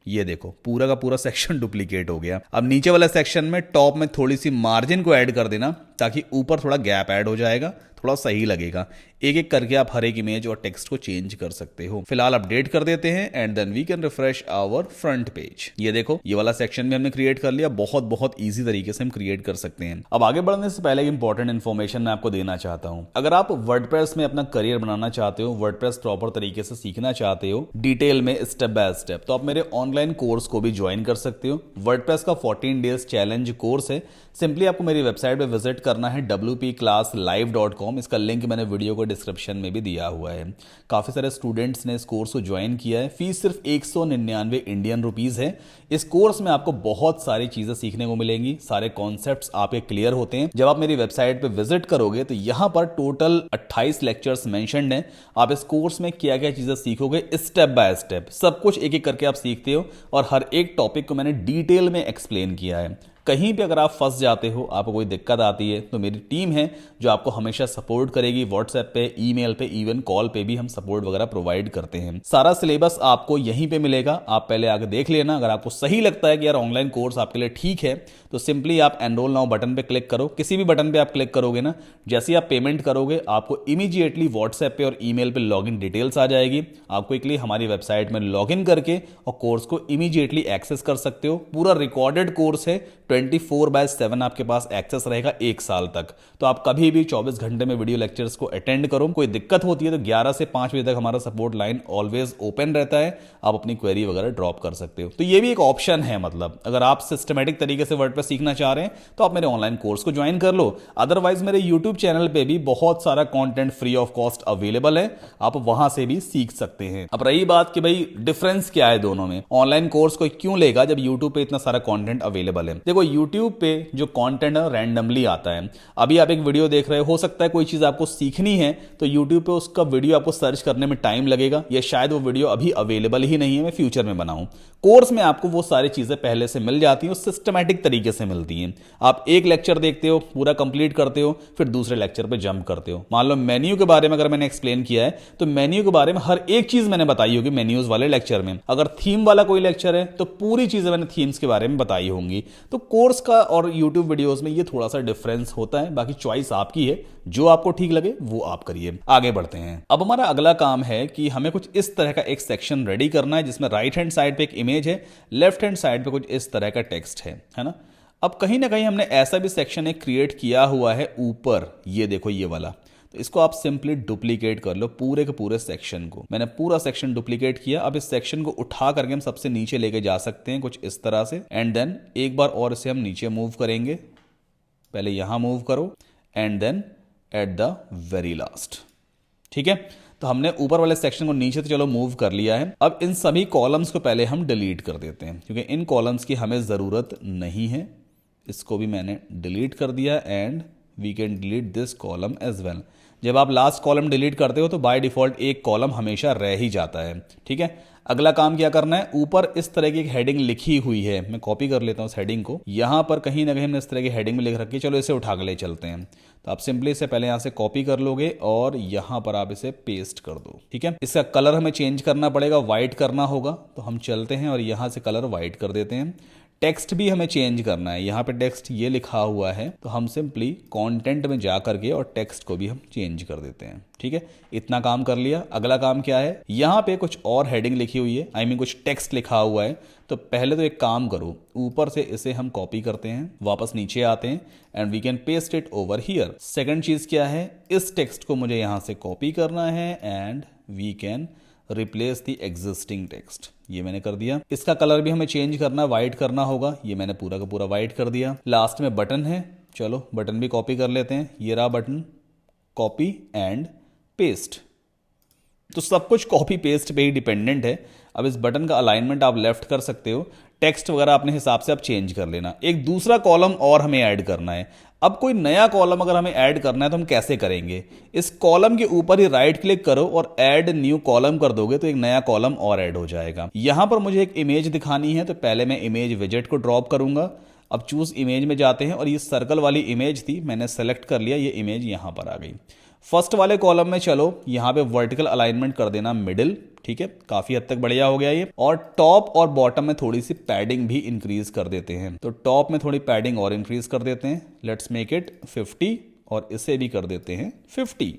ये देखो पूरा का पूरा सेक्शन डुप्लीकेट हो गया। अब नीचे वाला सेक्शन में टॉप में थोड़ी सी मार्जिन को ऐड कर देना ताकि ऊपर थोड़ा गैप ऐड हो जाएगा, थोड़ा सही लगेगा। एक एक करके आप हर एक इमेज और टेक्स्ट को चेंज कर सकते हो। फिलहाल अपडेट कर देते हैं and then we can refresh our front page. ये देखो ये वाला सेक्शन भी हमने क्रिएट कर लिया। बहुत बहुत इजी तरीके से हम क्रिएट कर सकते हैं। अब आगे बढ़ने से पहले एक इंपॉर्टेंट इन्फॉर्मेशन मैं आपको देना चाहता हूं। अगर आप वर्डप्रेस में अपना करियर बनाना चाहते हो, वर्डप्रेस प्रॉपर तरीके से सीखना चाहते हो डिटेल में स्टेप बाय स्टेप, तो आप मेरे ऑनलाइन कोर्स को भी ज्वाइन कर सकते हो। वर्डप्रेस का 14 डेज चैलेंज कोर्स है। सिंपली आपको मेरी वेबसाइट पे विजिट करना है wpclasslive.com। इसका लिंक मैंने वीडियो को डिस्क्रिप्शन में भी दिया हुआ है। काफ़ी सारे स्टूडेंट्स ने इस कोर्स को ज्वाइन किया है। फीस सिर्फ 199 इंडियन रुपीज़ है। इस कोर्स में आपको बहुत सारी चीज़ें सीखने को मिलेंगी, सारे कॉन्सेप्ट्स आपके क्लियर होते हैं। जब आप मेरी वेबसाइट पे विजिट करोगे तो यहाँ पर टोटल 28 लेक्चर्स मेंशन्ड हैं। आप इस कोर्स में क्या क्या चीज़ें सीखोगे स्टेप बाय स्टेप, सब कुछ एक एक करके आप सीखते हो और हर एक टॉपिक को मैंने डिटेल में एक्सप्लेन किया है। कहीं भी अगर आप फंस जाते हो, आपको कोई दिक्कत आती है, तो मेरी टीम है जो आपको हमेशा सपोर्ट करेगी। व्हाट्सएप पे, ईमेल पे, इवन कॉल पे भी हम सपोर्ट वगैरह प्रोवाइड करते हैं। सारा सिलेबस आपको यहीं पे मिलेगा, आप पहले आके देख लेना। अगर आपको सही लगता है कि यार ऑनलाइन कोर्स आपके लिए ठीक है तो सिंपली आप एनरोल नाउ बटन पे क्लिक करो। किसी भी बटन पे आप क्लिक करोगे ना, जैसे ही आप पेमेंट करोगे आपको इमीडिएटली व्हाट्सएप पे और ईमेल पे लॉगिन डिटेल्स आ जाएगी। आप क्विकली हमारी वेबसाइट में लॉगिन करके और कोर्स को इमीडिएटली एक्सेस कर सकते हो। पूरा रिकॉर्डेड कोर्स है, 24/7 आपके पास एक्सेस रहेगा 1 साल तक। तो आप कभी भी 24 घंटे में वीडियो लेक्चर्स को अटेंड करो। कोई दिक्कत होती है तो 11 से 5 बजे तक हमारा सपोर्ट लाइन ऑलवेज ओपन रहता है, आप अपनी क्वेरी वगैरह ड्रॉप कर सकते हो। तो ये भी एक ऑप्शन है, मतलब अगर आप सिस्टमेटिक तरीके से वर्डप्रेस सीखना चाह रहे हैं तो आप मेरे ऑनलाइन कोर्स को ज्वाइन कर लो। अदरवाइज मेरे यूट्यूब चैनल पे भी बहुत सारा content free of cost available है, आप वहां से भी सीख सकते हैं। अब रही बात कि भाई डिफरेंस क्या है दोनों में, ऑनलाइन कोर्स को क्यों लेगा जब यूट्यूब पे इतना सारा कंटेंट अवेलेबल है। देखो यूट्यूब पे जो कंटेंट है रैंडमली आता है। अभी आप एक वीडियो देख रहे हो सकता है कोई चीज आपको सीखनी है तो यूट्यूब पे उसका वीडियो आपको सर्च करने में टाइम लगेगा, या शायद वो वीडियो अभी अवेलेबल ही नहीं है, मैं फ्यूचर में बनाऊं। कोर्स में आपको वो सारी चीजें पहले से मिल जाती हैं, सिस्टमैटिक तरीके से मिलती हैं। आप एक लेक्चर देखते हो, पूरा कंप्लीट करते हो, फिर दूसरे लेक्चर पे जंप करते हो। मान लो मेन्यू के बारे में अगर मैंने एक्सप्लेन किया है तो मेन्यू के बारे में हर एक चीज मैंने बताई होगी मेन्यूज वाले लेक्चर में। अगर थीम वाला कोई लेक्चर है तो पूरी चीजें मैंने थीम्स के बारे में बताई होंगी। तो कोर्स का और यूट्यूब वीडियोस में ये थोड़ा सा डिफरेंस होता है, बाकी चॉइस आपकी है, जो आपको ठीक लगे वो आप करिए। आगे बढ़ते हैं। अब हमारा अगला काम है कि हमें कुछ इस तरह का एक सेक्शन रेडी करना है जिसमें राइट हैंड साइड पे एक इमेज है, लेफ्ट हैंड साइड पे कुछ इस तरह का टेक्स्ट है ना। अब कहीं ना कहीं हमने ऐसा भी सेक्शन एक क्रिएट किया हुआ है ऊपर, ये देखो ये वाला। तो इसको आप सिंपली डुप्लीकेट कर लो पूरे के पूरे सेक्शन को। मैंने पूरा सेक्शन डुप्लीकेट किया। अब इस सेक्शन को उठा करके हम सबसे नीचे लेके जा सकते हैं कुछ इस तरह से, एंड देन एक बार और इसे हम नीचे मूव करेंगे। पहले यहां मूव करो and then at the very last. ठीक है, तो हमने ऊपर वाले सेक्शन को नीचे तो चलो मूव कर लिया है। अब इन सभी कॉलम्स को पहले हम डिलीट कर देते हैं क्योंकि इन कॉलम्स की हमें ज़रूरत नहीं है। इसको भी मैंने डिलीट कर दिया and we can delete this column as well. जब आप लास्ट कॉलम डिलीट करते हो तो बाय डिफ़ॉल्ट एक कॉलम हमेशा रह ही जाता है। ठीक है, अगला काम क्या करना है, ऊपर इस तरह की एक हेडिंग लिखी हुई है, मैं कॉपी कर लेता हूँ इस हेडिंग को। यहाँ पर कहीं ना कहीं हमने इस तरह की हेडिंग में लिख रखी है, चलो इसे उठा के ले चलते हैं। तो आप सिंपली इसे पहले यहाँ से कॉपी कर लोगे और यहाँ पर आप इसे पेस्ट कर दो। ठीक है, इसका कलर हमें चेंज करना पड़ेगा, व्हाइट करना होगा। तो हम चलते हैं और यहाँ से कलर व्हाइट कर देते हैं। टेक्स्ट भी हमें चेंज करना है, यहाँ पे टेक्स्ट ये लिखा हुआ है तो हम सिंपली कंटेंट में जा करके और टेक्स्ट को भी हम चेंज कर देते हैं। ठीक है, इतना काम कर लिया। अगला काम क्या है, यहाँ पे कुछ और हेडिंग लिखी हुई है, आई मीन कुछ टेक्स्ट लिखा हुआ है। तो पहले तो एक काम करो, ऊपर से इसे हम कॉपी करते हैं, वापस नीचे आते हैं and we can paste it over here. Second चीज क्या है, इस टेक्स्ट को मुझे यहाँ से कॉपी करना है and we can replace the existing text. ये मैंने कर दिया। इसका कलर भी हमें चेंज करना, व्हाइट करना होगा। ये मैंने पूरा का पूरा व्हाइट कर दिया। लास्ट में बटन है, चलो बटन भी कॉपी कर लेते हैं। ये रहा बटन, कॉपी एंड पेस्ट। तो सब कुछ कॉपी पेस्ट पे ही डिपेंडेंट है। अब इस बटन का अलाइनमेंट आप लेफ्ट कर सकते हो, टेक्स्ट वगैरह अपने हिसाब से आप चेंज कर लेना। एक दूसरा कॉलम और हमें ऐड करना है। अब कोई नया कॉलम अगर हमें ऐड करना है तो हम कैसे करेंगे, इस कॉलम के ऊपर ही राइट क्लिक करो और ऐड न्यू कॉलम कर दोगे तो एक नया कॉलम और ऐड हो जाएगा। यहां पर मुझे एक इमेज दिखानी है तो पहले मैं इमेज विजेट को ड्रॉप करूंगा। अब चूज इमेज में जाते हैं और ये सर्कल वाली इमेज थी, मैंने सेलेक्ट कर लिया, ये इमेज यहां पर आ गई। फर्स्ट वाले कॉलम में चलो यहाँ पे वर्टिकल अलाइनमेंट कर देना मिडिल। ठीक है, काफी हद तक बढ़िया हो गया ये। और टॉप और बॉटम में थोड़ी सी पैडिंग भी इंक्रीज कर देते हैं। तो टॉप में थोड़ी पैडिंग और इंक्रीज कर देते हैं, लेट्स मेक इट 50 और इसे भी कर देते हैं 50।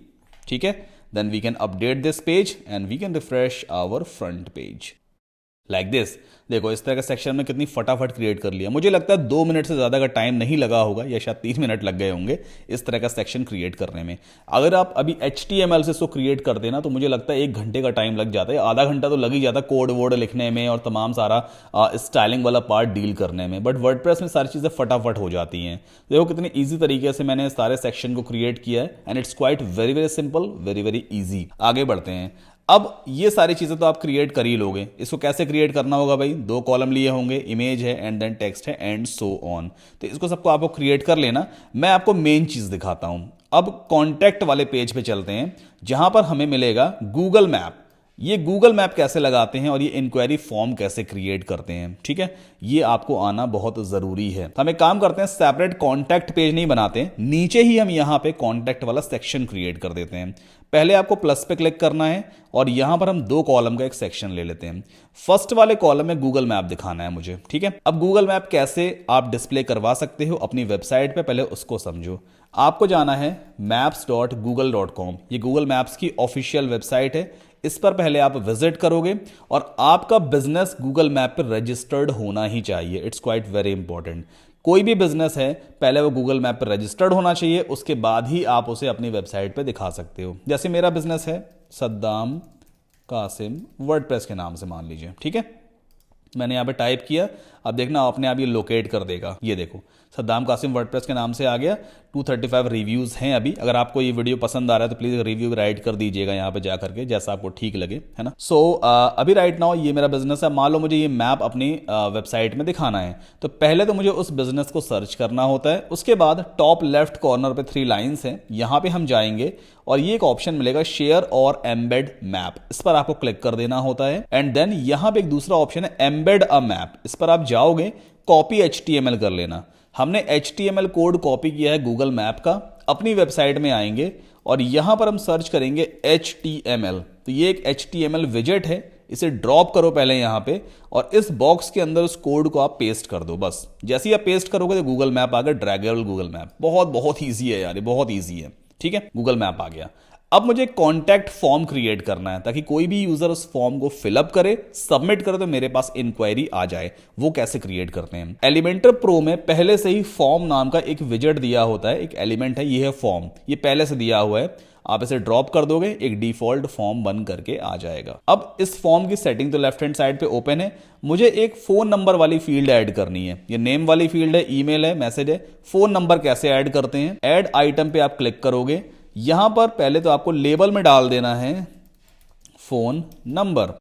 ठीक है, then we can update this page and we can refresh our front page like this. देखो इस तरह का सेक्शन में कितनी फटाफट क्रिएट कर लिया। मुझे लगता है 2 मिनट से ज़्यादा का टाइम नहीं लगा होगा या शायद 3 मिनट लग गए होंगे इस तरह का सेक्शन क्रिएट करने में। अगर आप अभी HTML से इसको क्रिएट कर देना तो मुझे लगता है 1 घंटे का टाइम लग जाता है, आधा घंटा तो लग ही जाता कोड वोड लिखने में और तमाम सारा स्टाइलिंग वाला पार्ट डील करने में। बट वर्डप्रेस में सारी चीज़ें फटाफट हो जाती हैं। देखो कितनी ईजी तरीके से मैंने सारे सेक्शन को क्रिएट किया है and it's quite very very simple, very very easy. आगे बढ़ते हैं। अब ये सारी चीजें तो आप क्रिएट कर ही लोगे। इसको कैसे क्रिएट करना होगा भाई, 2 कॉलम लिए होंगे, इमेज है एंड देन टेक्स्ट है एंड सो ऑन। तो इसको सबको आपको क्रिएट कर लेना। मैं आपको मेन चीज दिखाता हूं। अब कॉन्टैक्ट वाले पेज पे चलते हैं जहां पर हमें मिलेगा गूगल मैप। ये गूगल मैप कैसे लगाते हैं और ये इंक्वायरी फॉर्म कैसे क्रिएट करते हैं, ठीक है, ये आपको आना बहुत जरूरी है। हम एक काम करते हैं, सेपरेट कॉन्टैक्ट पेज नहीं बनाते हैं, नीचे ही हम यहां पे कॉन्टैक्ट वाला सेक्शन क्रिएट कर देते हैं। पहले आपको प्लस पे क्लिक करना है और यहां पर हम 2 कॉलम का एक सेक्शन ले लेते हैं। फर्स्ट वाले कॉलम में गूगल मैप दिखाना है मुझे, ठीक है। अब गूगल मैप कैसे आप डिस्प्ले करवा सकते हो अपनी वेबसाइट पे, पहले उसको समझो। आपको जाना है maps.google.com। ये गूगल मैप्स की ऑफिशियल वेबसाइट है। इस पर पहले आप विजिट करोगे और आपका बिजनेस गूगल मैप पर रजिस्टर्ड होना ही चाहिए। It's quite very important. कोई भी बिजनेस है पहले वो गूगल मैप पर रजिस्टर्ड होना चाहिए, उसके बाद ही आप उसे अपनी वेबसाइट पे दिखा सकते हो। जैसे मेरा बिजनेस है सद्दाम कासिम वर्डप्रेस के नाम से मान लीजिए, ठीक है। मैंने यहाँ पे टाइप किया, अब देखना अपने आप ये लोकेट कर देगा। ये देखो सद्दाम कासिम वर्डप्रेस के नाम से आ गया। 235 रिव्यूज हैं अभी। अगर आपको ये वीडियो पसंद आ रहा है तो प्लीज रिव्यू राइट कर दीजिएगा यहाँ पे जा करके, जैसा आपको ठीक लगे, है ना। सो अभी राइट नाउ ये मेरा बिजनेस है। मान लो मुझे ये मैप अपनी वेबसाइट में दिखाना है तो पहले तो मुझे उस बिजनेस को सर्च करना होता है। उसके बाद टॉप लेफ्ट कॉर्नर पे 3 लाइन्स हैं, यहाँ पे हम जाएंगे और ये एक ऑप्शन मिलेगा शेयर और एम्बेड मैप। इस पर आपको क्लिक कर देना होता है एंड देन यहाँ पे एक दूसरा ऑप्शन है एम्बेड अ मैप। इस पर आप जाओगे, कॉपी HTML कर लेना। हमने HTML कोड कॉपी किया है गूगल मैप का। अपनी वेबसाइट में आएंगे और यहां पर हम सर्च करेंगे HTML। तो ये एक HTML विजेट है, इसे ड्रॉप करो पहले यहां पे और इस बॉक्स के अंदर उस कोड को आप पेस्ट कर दो। बस जैसे ही आप पेस्ट करोगे तो गूगल मैप आ गया, ड्रैगेबल गूगल मैप। बहुत बहुत ईजी है यार, ये बहुत ईजी है, ठीक है। गूगल मैप आ गया। अब मुझे कॉन्टैक्ट फॉर्म क्रिएट करना है ताकि कोई भी यूजर उस फॉर्म को फिलअप करे, सबमिट करे तो मेरे पास इंक्वायरी आ जाए। वो कैसे क्रिएट करते हैं, एलिमेंटर प्रो में पहले से ही फॉर्म नाम का एक विजेट दिया होता है, एक एलिमेंट है, ये है फॉर्म, ये पहले से दिया हुआ है। आप इसे ड्रॉप कर दोगे, एक डिफॉल्ट फॉर्म बन करके आ जाएगा। अब इस फॉर्म की सेटिंग तो लेफ्ट हैंड साइड पे ओपन है। मुझे एक फोन नंबर वाली फील्ड ऐड करनी है। ये नेम वाली फील्ड है, ईमेल है, मैसेज है। फोन नंबर कैसे ऐड करते हैं? ऐड आइटम पे आप क्लिक करोगे। यहां पर पहले तो आपको लेबल में डाल देना है फोन नंबर।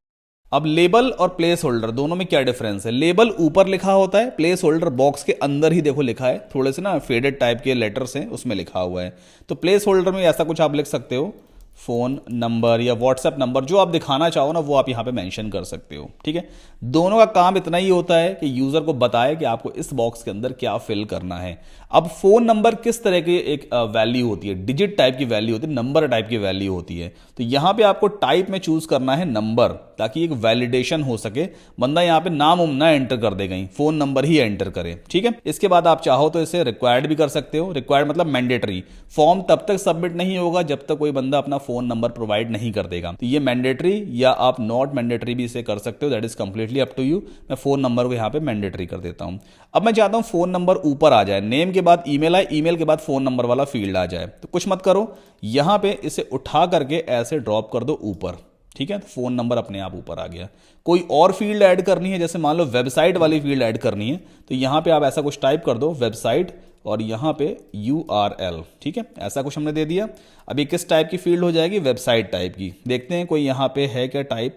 अब लेबल और प्लेस होल्डर दोनों में क्या डिफरेंस है? लेबल ऊपर लिखा होता है, प्लेस होल्डर बॉक्स के अंदर ही देखो लिखा है, थोड़े से ना फेडेड टाइप के लेटर्स हैं उसमें लिखा हुआ है। तो प्लेस होल्डर में ऐसा कुछ आप लिख सकते हो, फोन नंबर या व्हाट्सएप नंबर, जो आप दिखाना चाहो ना वो आप यहां पे मेंशन कर सकते हो। ठीक है, दोनों का काम इतना ही होता है कि यूजर को बताए कि आपको इस बॉक्स के अंदर क्या फिल करना है। अब फोन नंबर किस तरह की एक वैल्यू होती है? डिजिट टाइप की वैल्यू होती है, नंबर टाइप की वैल्यू होती है। तो यहां पे आपको टाइप में चूज करना है नंबर, ताकि एक वैलिडेशन हो सके। बंदा यहां पे नाम ना एंटर कर दे, कहीं फोन नंबर ही एंटर करे। ठीक है, इसके बाद आप चाहो तो इसे रिक्वायर्ड भी कर सकते हो। रिक्वायर्ड मतलब मैंडेटरी। फॉर्म तब तक सबमिट नहीं होगा जब तक कोई बंदा अपना फोन नंबर प्रोवाइड नहीं कर देगा। तो ये मैंडेटरी या आप नॉट मैंडेटरी भी इसे कर सकते हो, that is completely up to you. मैं फोन नंबर को यहां पे मैंडेटरी कर देता हूं। अब मैं चाहता हूं फोन नंबर ऊपर आ जाए, नेम के बाद ईमेल आए, ईमेल के बाद फोन नंबर वाला फील्ड आ जाए। तो कुछ मत करो, यहां पे इसे उठा करके ऐसे ड्रॉप कर दो ऊपर। ठीक है, तो फोन नंबर अपने आप ऊपर आ गया। कोई और फील्ड ऐड करनी है, जैसे मान लो वेबसाइट वाली फील्ड ऐड करनी है, तो यहां पे आप ऐसा कुछ टाइप कर दो, वेबसाइट, और यहां पे URL। ठीक है, ऐसा कुछ हमने दे दिया। अभी किस टाइप की फील्ड हो जाएगी? वेबसाइट टाइप की। देखते हैं कोई यहां पे है क्या टाइप।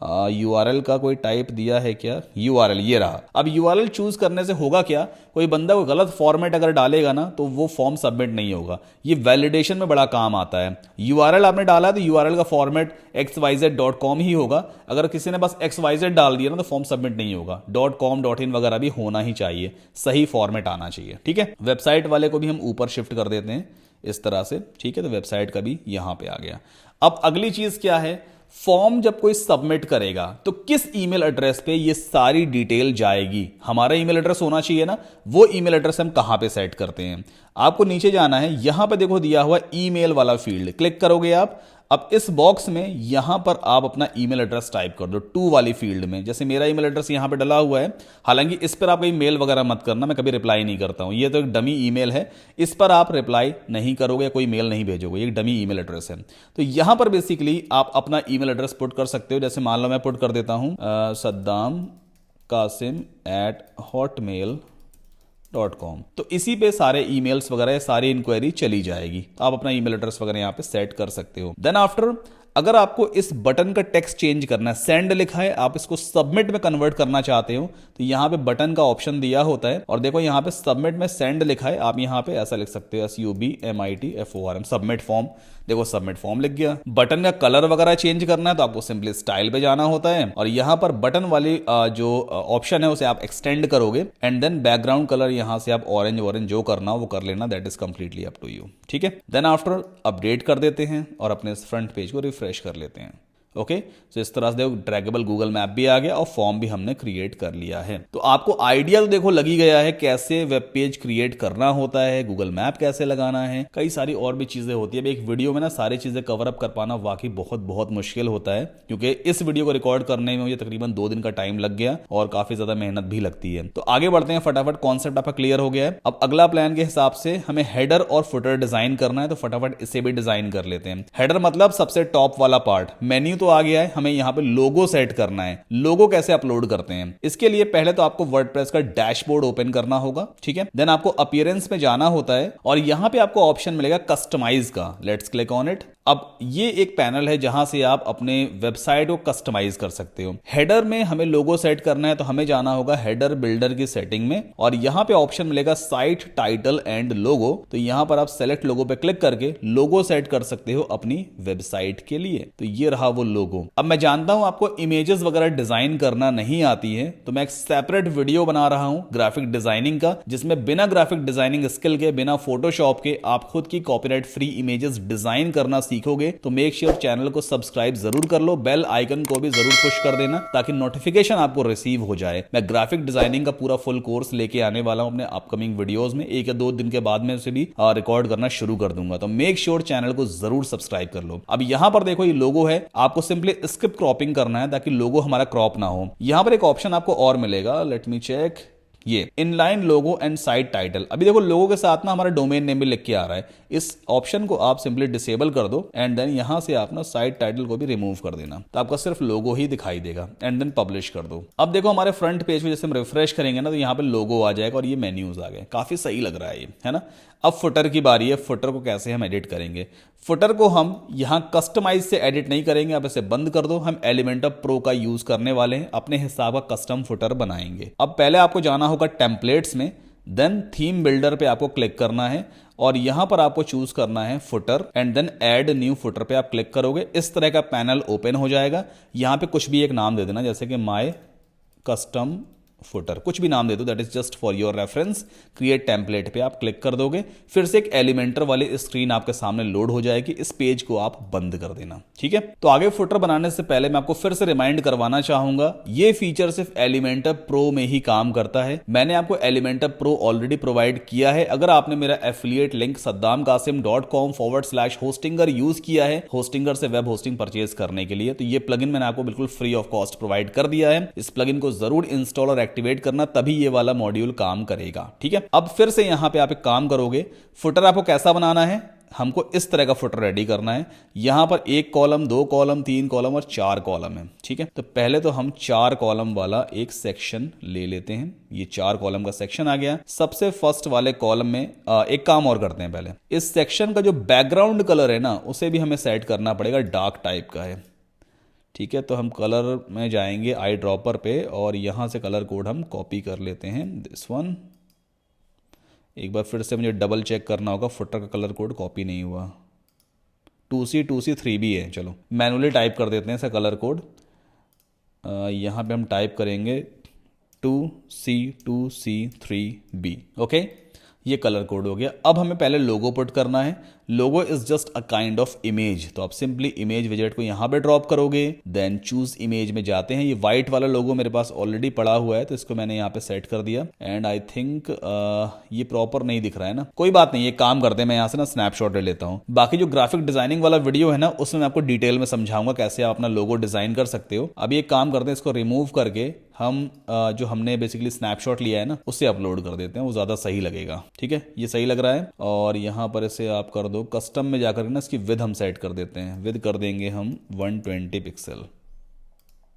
URL का कोई टाइप दिया है क्या? URL, ये रहा। अब URL चूज करने से होगा क्या? कोई बंदा कोई गलत फॉर्मेट अगर डालेगा ना तो वो फॉर्म सबमिट नहीं होगा। ये वैलिडेशन में बड़ा काम आता है। URL आपने डाला तो URL का फॉर्मेट xyz.com ही होगा। अगर किसी ने बस xyz डाल दिया ना तो फॉर्म सबमिट नहीं होगा। .com .in वगैरह भी होना ही चाहिए, सही फॉर्मेट आना चाहिए। ठीक है, वेबसाइट वाले को भी हम ऊपर शिफ्ट कर देते हैं इस तरह से। ठीक है, तो वेबसाइट का भी यहां पे आ गया। अब अगली चीज क्या है? फॉर्म जब कोई सबमिट करेगा तो किस ईमेल एड्रेस पे ये सारी डिटेल जाएगी? हमारा ईमेल एड्रेस होना चाहिए ना, वो ईमेल एड्रेस हम कहां पे सेट करते हैं? आपको नीचे जाना है, यहां पे देखो दिया हुआ ईमेल वाला फील्ड, क्लिक करोगे आप। अब इस बॉक्स में यहां पर आप अपना ईमेल एड्रेस टाइप कर दो, टू वाली फील्ड में। जैसे मेरा ईमेल एड्रेस यहां पे डला हुआ है, हालांकि इस पर आप कोई मेल वगैरह मत करना, मैं कभी रिप्लाई नहीं करता हूं। ये तो एक डमी ईमेल है, इस पर आप रिप्लाई नहीं करोगे, कोई मेल नहीं भेजोगे, ये डमी ईमेल एड्रेस है। तो यहां पर बेसिकली आप अपना ईमेल एड्रेस पुट कर सकते हो। जैसे मान लो मैं पुट कर देता हूं saddamkasim@hotmail.com। तो इसी पे सारे ईमेल्स वगैरह, सारी इंक्वायरी चली जाएगी। तो आप अपना ईमेल एड्रेस वगैरह यहां पे सेट कर सकते हो। देन आफ्टर, अगर आपको इस बटन का टेक्स्ट चेंज करना है, सेंड लिखा है, आप इसको सबमिट में कन्वर्ट करना चाहते हो, तो यहां पे बटन का ऑप्शन दिया होता है। और देखो यहां पे सबमिट में सेंड लिखा है, आप यहां पे ऐसा लिख सकते हो SUBMITFORM, सबमिट फॉर्म। देखो सबमिट फॉर्म लिख गया। बटन का कलर वगैरह चेंज करना है तो आपको सिंपली स्टाइल पे जाना होता है, और यहां पर बटन वाली जो ऑप्शन है उसे आप एक्सटेंड करोगे, एंड देन बैकग्राउंड कलर यहां से आप ऑरेंज जो करना हो वो कर लेना, that is completely up to you. ठीक है, देन आफ्टर अपडेट कर देते हैं और अपने फ्रंट पेज को रिफ्रेश कर लेते हैं। ओके, तो इस तरह से देखो ड्रैगेबल गूगल मैप भी आ गया और फॉर्म भी हमने क्रिएट कर लिया है। तो आपको आइडिया तो देखो लगी गया है कैसे वेब पेज क्रिएट करना होता है, गूगल मैप कैसे लगाना है, कई सारी और भी चीजें होती है। एक वीडियो में ना सारी चीजें कवर अप कर पाना वाकई बहुत बहुत मुश्किल होता है, क्योंकि इस वीडियो को रिकॉर्ड करने में मुझे तकरीबन 2 दिन का टाइम लग गया और काफी ज्यादा मेहनत भी लगती है। तो आगे बढ़ते हैं, फटाफट कॉन्सेप्ट आपका क्लियर हो गया है। अब अगला प्लान के हिसाब से हमें हेडर और फुटर डिजाइन करना है, तो फटाफट इसे भी डिजाइन कर लेते हैं। हेडर मतलब सबसे टॉप वाला पार्ट, मेन्यू तो आ गया है, हमें यहां पे लोगो सेट करना है। लोगो कैसे अपलोड करते हैं? इसके लिए पहले तो आपको वर्डप्रेस का डैशबोर्ड ओपन करना होगा। ठीक है, देन आपको अपीयरेंस में जाना होता है और यहां पे आपको ऑप्शन मिलेगा कस्टमाइज का। Let's click on it. अब ये एक पैनल है जहां से आप अपने वेबसाइट को कस्टमाइज कर सकते हो। हेडर में हमें लोगो सेट करना है तो हमें जाना होगा हेडर बिल्डर की सेटिंग में, और यहां पे ऑप्शन मिलेगा साइट टाइटल एंड लोगो। तो यहां पर आप सेलेक्ट लोगो पे क्लिक करके लोगो सेट कर सकते हो अपनी वेबसाइट के लिए। तो ये रहा वो लोगो। अब मैं जानता हूं आपको इमेजेस वगैरह डिजाइन करना नहीं आती है, तो मैं एक सेपरेट वीडियो बना रहा हूं ग्राफिक डिजाइनिंग का, जिसमें बिना ग्राफिक डिजाइनिंग स्किल के, बिना फोटोशॉप के आप खुद की कॉपीराइट फ्री इमेजेस डिजाइन करना सीखोगे। तो मेक श्योर चैनल को सब्सक्राइब जरूर कर लो, बेल आइकन को भी जरूर पुश कर देना ताकि नोटिफिकेशन आपको रिसीव हो जाए। मैं ग्राफिक डिजाइनिंग का पूरा फुल कोर्स लेके आने वाला हूं अपने अपकमिंग वीडियोस में। 1 या 2 दिन के बाद में उसे भी रिकॉर्ड करना शुरू कर दूंगा, तो मेक श्योर चैनल को जरूर सब्सक्राइब कर लो। अब यहां पर देखो ये लोगो है, आपको सिंपली स्किप क्रॉपिंग करना है ताकि लोगो हमारा क्रॉप ना हो। यहां पर एक ऑप्शन आपको और मिलेगा, लेट मी चेक, ये inline logo and site title. अभी देखो लोगो के साथ ना हमारा डोमेन नेम भी लिख के आ रहा है, इस ऑप्शन को आप सिंपली डिसेबल कर दो एंड देन यहां से आप ना साइट टाइटल को भी रिमूव कर देना, तो आपका सिर्फ लोगो ही दिखाई देगा एंड देन पब्लिश कर दो। अब देखो हमारे फ्रंट पेज पे जैसे हम रिफ्रेश करेंगे ना तो यहाँ पे लोगो आ जाएगा और ये मेन्यूज आ गए, काफी सही लग रहा है ये, है ना। अब फुटर की बारी है, फुटर को कैसे हम एडिट करेंगे। फुटर को हम यहाँ कस्टमाइज से एडिट नहीं करेंगे, आप इसे बंद कर दो, हम एलिमेंटर प्रो का यूज करने वाले हैं, अपने हिसाब का कस्टम फुटर बनाएंगे। अब पहले आपको जाना होगा टेम्पलेट्स में, देन थीम बिल्डर पे आपको क्लिक करना है और यहां पर आपको चूज करना है footer and then add new footer पे आप क्लिक करोगे, इस तरह का पैनल ओपन हो जाएगा। यहां पे कुछ भी एक नाम दे देना, जैसे कि माय कस्टम फुटर, कुछ भी नाम दे दो, that is just for your reference. Create template पे आप क्लिक कर दोगे, फिर से एक एलिमेंटर वाली स्क्रीन आपके सामने लोड हो जाएगी, इस पेज को आप बंद कर देना, ठीक है। तो आगे फुटर बनाने से पहले मैं आपको फिर से रिमाइंड करवाना चाहूंगा, ये फीचर सिर्फ एलिमेंटर प्रो में ही काम करता है। मैंने आपको एलिमेंटर प्रो ऑलरेडी प्रोवाइड किया है, अगर आपने मेरा एफिलिएट लिंक saddamkasim.com/hostinger यूज किया है होस्टिंगर से वेब होस्टिंग परचेज करने के लिए, तो ये प्लगइन मैंने आपको बिल्कुल फ्री ऑफ कॉस्ट प्रोवाइड कर दिया है। इस प्लगइन को जरूर इंस्टॉल और एक्टिवेट करना, तभी ये वाला मॉड्यूल काम करेगा, ठीक है। अब फिर से यहां पे आप एक काम करोगे, फुटर आपको कैसा बनाना है, हमको इस तरह का फुटर रेडी करना है। यहां पर 1 कॉलम 2 कॉलम 3 कॉलम और 4 कॉलम है, ठीक है। तो पहले तो हम 4 कॉलम वाला एक सेक्शन ले लेते हैं, ये 4 कॉलम का सेक्शन आ गया। सबसे फर्स्ट वाले कॉलम में एक काम और करते हैं, पहले इस सेक्शन का जो बैकग्राउंड कलर है ना उसे भी हमें सेट करना पड़ेगा, डार्क टाइप का है, ठीक है। तो हम कलर में जाएंगे आई ड्रॉपर पे और यहां से कलर कोड हम कॉपी कर लेते हैं, दिस वन। एक बार फिर से मुझे डबल चेक करना होगा, फुटर का कलर कोड कॉपी नहीं हुआ, 2C3B है। चलो मैनुअली टाइप कर देते हैं इसका कलर कोड, यहां पे हम टाइप करेंगे 2C3B, ओके। ये कलर कोड हो गया। अब हमें पहले लोगो पुट करना है, लोगो is just a kind of image, तो आप सिंपली इमेज विजेट को यहां पे ड्रॉप करोगे, देन चूज इमेज में जाते हैं। ये व्हाइट वाला लोगो मेरे पास ऑलरेडी पड़ा हुआ है तो इसको मैंने यहां पे सेट कर दिया एंड आई थिंक ये प्रॉपर नहीं दिख रहा है ना, कोई बात नहीं, ये काम करते हैं, मैं यहां से ना स्नैपशॉट ले लेता हूं। बाकी जो ग्राफिक डिजाइनिंग वाला वीडियो है ना उसमें मैं आपको डिटेल में समझाऊंगा कैसे आप अपना लोगो डिजाइन कर सकते हो। अभी एक काम करते हैं, इसको रिमूव करके हम जो हमने बेसिकली स्नैपशॉट लिया है ना उससे अपलोड कर देते हैं, वो ज़्यादा सही लगेगा, ठीक है। ये सही लग रहा है और यहाँ पर इसे आप कर दो कस्टम में जाकर ना इसकी विद हम सेट कर देते हैं, विद कर देंगे हम 120 पिक्सल,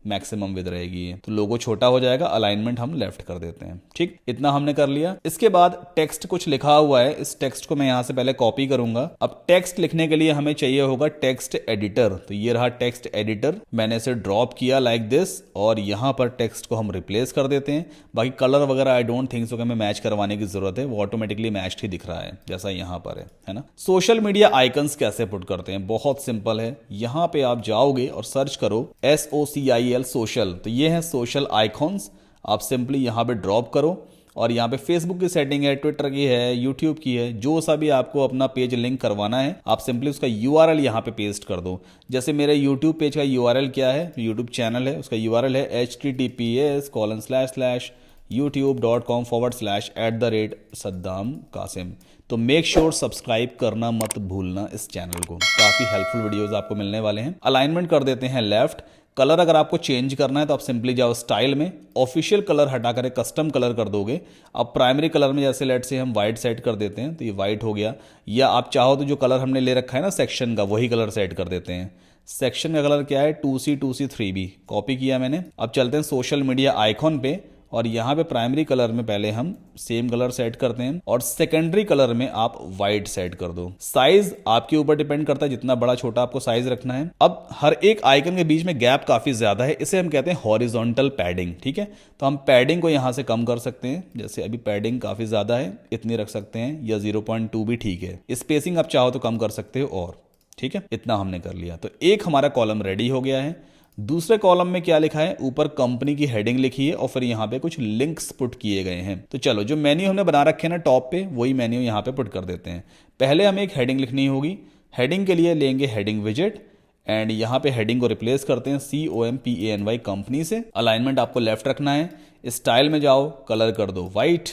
मैक्सिमम विद रहेगी ये, तो लोगो छोटा हो जाएगा, अलाइनमेंट हम लेफ्ट कर देते हैं, ठीक। इतना हमने कर लिया। इसके बाद टेक्स्ट कुछ लिखा हुआ है, इस टेक्स्ट को मैं यहां से पहले कॉपी करूंगा। अब टेक्स्ट लिखने के लिए हमें चाहिए होगा टेक्स्ट एडिटर, तो ये रहा टेक्स्ट एडिटर, मैंने इसे ड्रॉप किया लाइक दिस और यहां पर टेक्स्ट को हम रिप्लेस कर देते हैं। बाकी कलर वगैरह आई डोंट थिंक सो कि हमें मैच करवाने की जरूरत है, वो ऑटोमेटिकली मैच ही दिख रहा है जैसा यहां पर है ना। सोशल मीडिया आइकन्स कैसे पुट करते हैं, बहुत सिंपल है, यहां पे आप जाओगे और सर्च करो SOCIL सोशल, तो ये है सोशल आइकॉन्स, आप सिंपली यहां पे ड्रॉप करो और यहाँ पे फेसबुक की सेटिंग है, ट्विटर की है, यूट्यूब की है, जो सा भी आपको अपना पेज लिंक करवाना है आप सिंपली उसका URL यहाँ पे पेस्ट कर दो। जैसे मेरे यूट्यूब पेज का URL क्या है, यूट्यूब चैनल है उसका URL है https://youtube.com/@saddamkasim। तो मेक श्योर सब्सक्राइब करना मत भूलना इस चैनल को, काफी हेल्पफुल वीडियोस आपको मिलने वाले हैं। अलाइनमेंट कर देते हैं लेफ्ट। कलर अगर आपको चेंज करना है तो आप सिंपली जाओ स्टाइल में, ऑफिशियल कलर हटाकर कस्टम कलर कर दोगे। अब प्राइमरी कलर में जैसे लेट से हम वाइट सेट कर देते हैं तो ये वाइट हो गया, या आप चाहो तो जो कलर हमने ले रखा है ना सेक्शन का वही कलर सेट कर देते हैं। सेक्शन का कलर क्या है 2C3B, कॉपी किया मैंने। अब चलते हैं सोशल मीडिया आइकॉन पे और यहाँ पे प्राइमरी कलर में पहले हम सेम कलर सेट करते हैं और सेकेंडरी कलर में आप वाइट सेट कर दो। साइज आपके ऊपर डिपेंड करता है, जितना बड़ा छोटा आपको साइज रखना है। अब हर एक आइकन के बीच में गैप काफी ज्यादा है, इसे हम कहते हैं हॉरिजॉन्टल पैडिंग, ठीक है। तो हम पैडिंग को यहाँ से कम कर सकते हैं, जैसे अभी पैडिंग काफी ज्यादा है, इतनी रख सकते हैं, या 0.2 भी ठीक है। स्पेसिंग आप चाहो तो कम कर सकते हो और, ठीक है। इतना हमने कर लिया, तो एक हमारा कॉलम रेडी हो गया है। दूसरे कॉलम में क्या लिखा है, ऊपर कंपनी की हेडिंग लिखी है और फिर यहाँ पे कुछ लिंक्स पुट किए गए हैं। तो चलो जो मेन्यू हमने बना रखे हैं ना टॉप पे, वही मेन्यू यहाँ पे पुट कर देते हैं। पहले हमें एक हेडिंग लिखनी होगी, हेडिंग के लिए लेंगे हेडिंग विजेट एंड यहाँ पे हेडिंग को रिप्लेस करते हैं COMPANY कंपनी से। अलाइनमेंट आपको लेफ्ट रखना है, स्टाइल में जाओ कलर कर दो व्हाइट,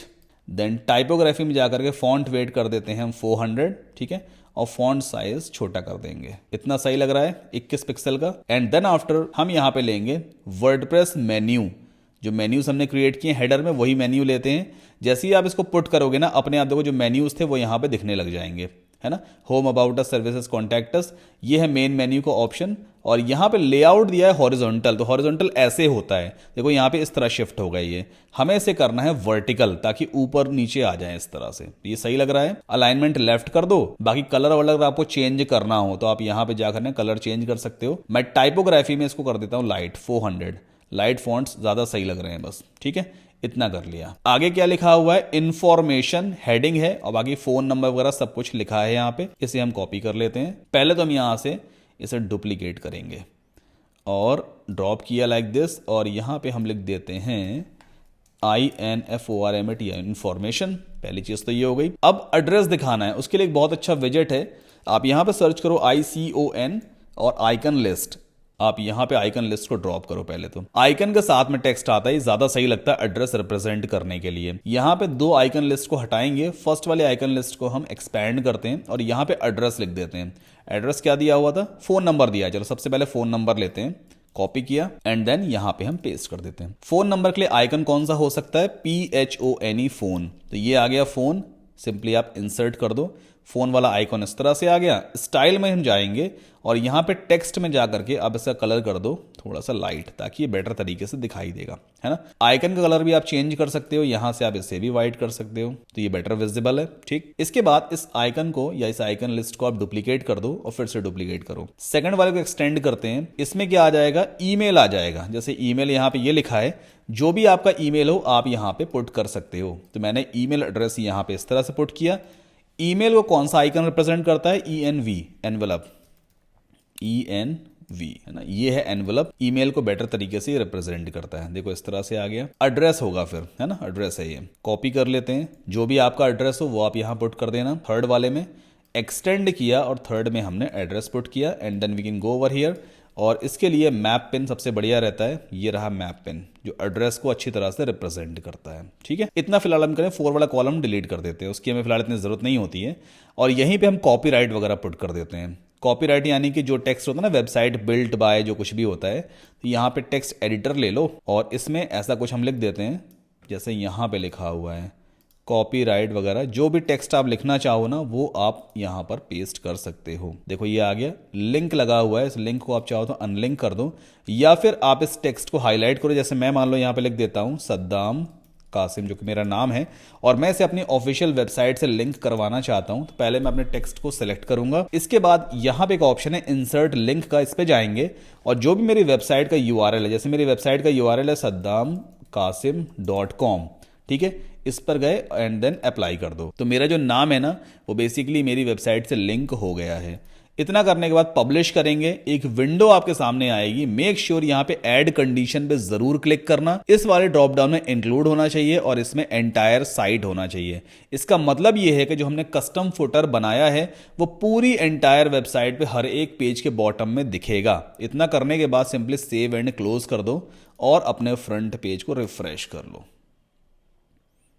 देन टाइपोग्राफी में जाकर के फॉन्ट वेट कर देते हैं हम 400, ठीक है, और फॉन्ट साइज छोटा कर देंगे। इतना सही लग रहा है 21 पिक्सल का। एंड देन आफ्टर हम यहां पे लेंगे वर्डप्रेस मेन्यू, जो मेन्यूज हमने क्रिएट किए हेडर में वही मेन्यू लेते हैं। जैसे ही आप इसको पुट करोगे ना, अपने आप देखो जो मेन्यूज थे वो यहाँ पे दिखने लग जाएंगे, है ना। Home, about us, services, contact us, ये है मेन मेन्यू का ऑप्शन। और यहाँ पे लेआउट दिया है हॉरिजॉन्टल, तो हॉरिजॉन्टल ऐसे होता है, देखो यहाँ पे इस तरह शिफ्ट होगा ये। हमें इसे करना है वर्टिकल, ताकि ऊपर नीचे आ जाए इस तरह से। ये सही लग रहा है। अलाइनमेंट लेफ्ट कर दो। बाकी कलर वलर आपको चेंज करना हो तो आप यहाँ पे जाकर कलर चेंज कर सकते हो। मैं टाइपोग्राफी में इसको कर देता हूँ लाइट 400, लाइट फॉन्ट्स ज्यादा सही लग रहे हैं बस, ठीक है। इतना कर लिया। आगे क्या लिखा हुआ है, इंफॉर्मेशन हेडिंग है और बाकी फोन नंबर वगैरह सब कुछ लिखा है यहाँ पे। इसे हम कॉपी कर लेते हैं। पहले तो हम यहाँ से इसे डुप्लीकेट करेंगे और ड्रॉप किया लाइक दिस, और यहाँ पे हम लिख देते हैं INFORMAT, इंफॉर्मेशन। पहली चीज तो ये हो गई। अब एड्रेस दिखाना है, उसके लिए एक बहुत अच्छा विजेट है। आप यहाँ पे सर्च करो ICON और आइकन लिस्ट। आप यहाँ पे आइकन लिस्ट को ड्रॉप करो। पहले तो आइकन के साथ में टेक्स्ट आता है, ज्यादा सही लगता है एड्रेस रिप्रेजेंट करने के लिए। यहाँ पे 2 आइकन लिस्ट को हटाएंगे। फर्स्ट वाले आइकन लिस्ट को हम एक्सपैंड करते हैं और यहाँ पे एड्रेस लिख देते हैं। एड्रेस क्या दिया हुआ था, फोन नंबर दिया। चलो सबसे पहले फोन नंबर लेते हैं, कॉपी किया एंड देन यहाँ पे हम पेस्ट कर देते हैं। फोन नंबर के लिए आइकन कौन सा हो सकता है, PHONE, फोन। तो ये आ गया फोन, सिंपली आप इंसर्ट कर दो। फोन वाला आइकॉन इस तरह से आ गया। स्टाइल में हम जाएंगे और यहाँ पे टेक्स्ट में जा करके अब इसका कलर कर दो थोड़ा सा लाइट, ताकि ये बेटर तरीके से दिखाई देगा, है ना। आइकन का कलर भी आप चेंज कर सकते हो, यहाँ से आप इसे भी वाइट कर सकते हो तो ये बेटर विजिबल है, ठीक। इसके बाद इस आइकन को या इस आइकन लिस्ट को आप डुप्लीकेट कर दो और फिर से डुप्लीकेट करो। सेकंड वाले को एक्सटेंड करते हैं। इसमें क्या आ जाएगा, ईमेल आ जाएगा। जैसे ईमेल यहाँ पे ये लिखा है, जो भी आपका ईमेल हो आप यहाँ पे पुट कर सकते हो। तो मैंने ईमेल एड्रेस यहाँ पे इस तरह से पुट किया। ईमेल को कौन सा आइकन रिप्रेजेंट करता है, ENV, एनवेलप, ENV, है ना। ये है एनवेलप, ईमेल को बेटर तरीके से रिप्रेजेंट करता है। देखो इस तरह से आ गया। एड्रेस होगा फिर, है ना, एड्रेस है ये। कॉपी कर लेते हैं, जो भी आपका एड्रेस हो वो आप यहाँ पुट कर देना। थर्ड वाले में एक्सटेंड किया और थर्ड में हमने एड्रेस पुट किया and then we can go over here. और इसके लिए मैप पिन सबसे बढ़िया रहता है। ये रहा मैप पिन, जो एड्रेस को अच्छी तरह से रिप्रेजेंट करता है, ठीक है। इतना फिलहाल हम करें, 4 वाला कॉलम डिलीट कर देते हैं, उसकी हमें फिलहाल इतनी जरूरत नहीं होती है। और यहीं पे हम कॉपीराइट वगैरह पुट कर देते हैं। कॉपीराइट यानी कि जो टेक्स्ट होता है ना, वेबसाइट बिल्ट बाय जो कुछ भी होता है, तो यहाँ पे टेक्स्ट एडिटर ले लो और इसमें ऐसा कुछ हम लिख देते हैं जैसे यहाँ पे लिखा हुआ है कॉपीराइट वगैरह। जो भी टेक्स्ट आप लिखना चाहो ना वो आप यहाँ पर पेस्ट कर सकते हो। देखो ये आ गया, लिंक लगा हुआ है। इस लिंक को आप चाहो तो अनलिंक कर दो या फिर आप इस टेक्स्ट को हाईलाइट करो। जैसे मैं मान लो यहाँ पे लिख देता हूँ सद्दाम कासिम, जो कि मेरा नाम है, और मैं इसे अपनी ऑफिशियल वेबसाइट से लिंक करवाना चाहता हूं। तो पहले मैं अपने टेक्स्ट को सिलेक्ट करूंगा। इसके बाद यहां पे एक ऑप्शन है इंसर्ट लिंक का, इस पे जाएंगे और जो भी मेरी वेबसाइट का URL है, जैसे मेरी वेबसाइट का URL है saddamkasim.com, ठीक है, इस पर गए एंड देन अप्लाई कर दो। तो मेरा जो नाम है ना वो बेसिकली मेरी वेबसाइट से लिंक हो गया है। इतना करने के बाद पब्लिश करेंगे, एक विंडो आपके सामने आएगी। मेक श्योर यहाँ पे ऐड कंडीशन पे जरूर क्लिक करना। इस वाले ड्रॉप डाउन में इंक्लूड होना चाहिए और इसमें एंटायर साइट होना चाहिए। इसका मतलब ये है कि जो हमने कस्टम फुटर बनाया है वो पूरी एंटायर वेबसाइट पे हर एक पेज के बॉटम में दिखेगा। इतना करने के बाद सिंपली सेव एंड क्लोज कर दो और अपने फ्रंट पेज को रिफ्रेश कर लो।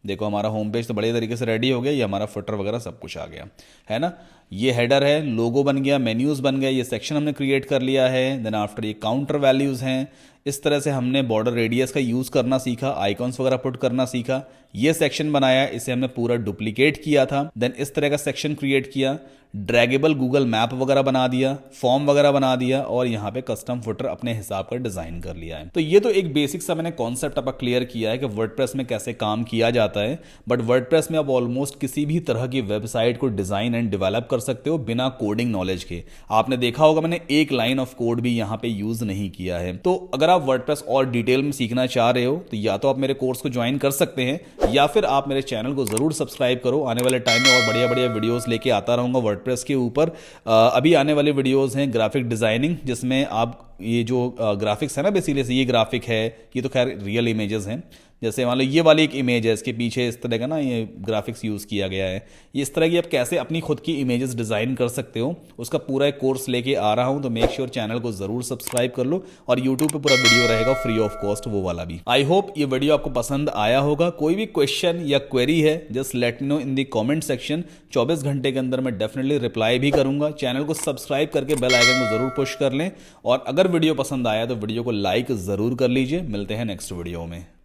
देखो हमारा होम पेज तो बड़े तरीके से रेडी हो गया। ये हमारा फुटर वगैरह सब कुछ आ गया है ना। ये हेडर है, लोगो बन गया, मेन्यूज बन गया, ये सेक्शन हमने क्रिएट कर लिया है। देन आफ्टर ये काउंटर वैल्यूज हैं। इस तरह से हमने बॉर्डर रेडियस का यूज करना सीखा, आइकॉन्स वगैरह पुट करना सीखा। ये सेक्शन बनाया, इसे हमने पूरा डुप्लीकेट किया था। देन इस तरह का सेक्शन क्रिएट किया, ड्रैगेबल गूगल मैप वगैरह बना दिया, फॉर्म वगैरह बना दिया और यहाँ पे कस्टम फुटर अपने हिसाब का डिजाइन कर लिया है। तो ये तो एक बेसिक सा मैंने कॉन्सेप्ट आपका क्लियर किया है कि वर्डप्रेस में कैसे काम किया जाता है। बट वर्डप्रेस में आप ऑलमोस्ट किसी भी तरह की वेबसाइट को डिजाइन एंड डेवलप कर सकते हो बिना कोडिंग नॉलेज के। आपने देखा होगा मैंने एक लाइन ऑफ कोड भी यहाँ पे यूज नहीं किया है। तो अगर आप वर्डप्रेस और डिटेल में सीखना चाह रहे हो तो या तो आप मेरे कोर्स को ज्वाइन कर सकते हैं या फिर आप मेरे चैनल को जरूर सब्सक्राइब करो। आने वाले टाइम में और बढ़िया बढ़िया वीडियोस लेके आता रहूंगा वर्डप्रेस के ऊपर। अभी आने वाले वीडियोस हैं ग्राफिक डिजाइनिंग, जिसमें आप ये जो ग्राफिक्स है ना, बेसिकली ये ग्राफिक है, ये तो खैर रियल इमेजेस हैं। जैसे मान लो ये वाली एक इमेज है, इसके पीछे इस तरह का ना ये ग्राफिक्स यूज़ किया गया है। ये इस तरह की आप कैसे अपनी खुद की इमेजेस डिज़ाइन कर सकते हो, उसका पूरा एक कोर्स लेके आ रहा हूं। तो मेक श्योर चैनल को ज़रूर सब्सक्राइब कर लो और यूट्यूब पे पूरा वीडियो रहेगा फ्री ऑफ कॉस्ट, वो वाला भी। आई होप ये वीडियो आपको पसंद आया होगा। कोई भी क्वेश्चन या क्वेरी है just let me know in the comment section. 24 घंटे के अंदर मैं डेफिनेटली रिप्लाई भी करूंगा। चैनल को सब्सक्राइब करके बेल आइकन को जरूर पुश कर लें और अगर अगर वीडियो पसंद आया तो वीडियो को लाइक ज़रूर कर लीजिए। मिलते हैं नेक्स्ट वीडियो में।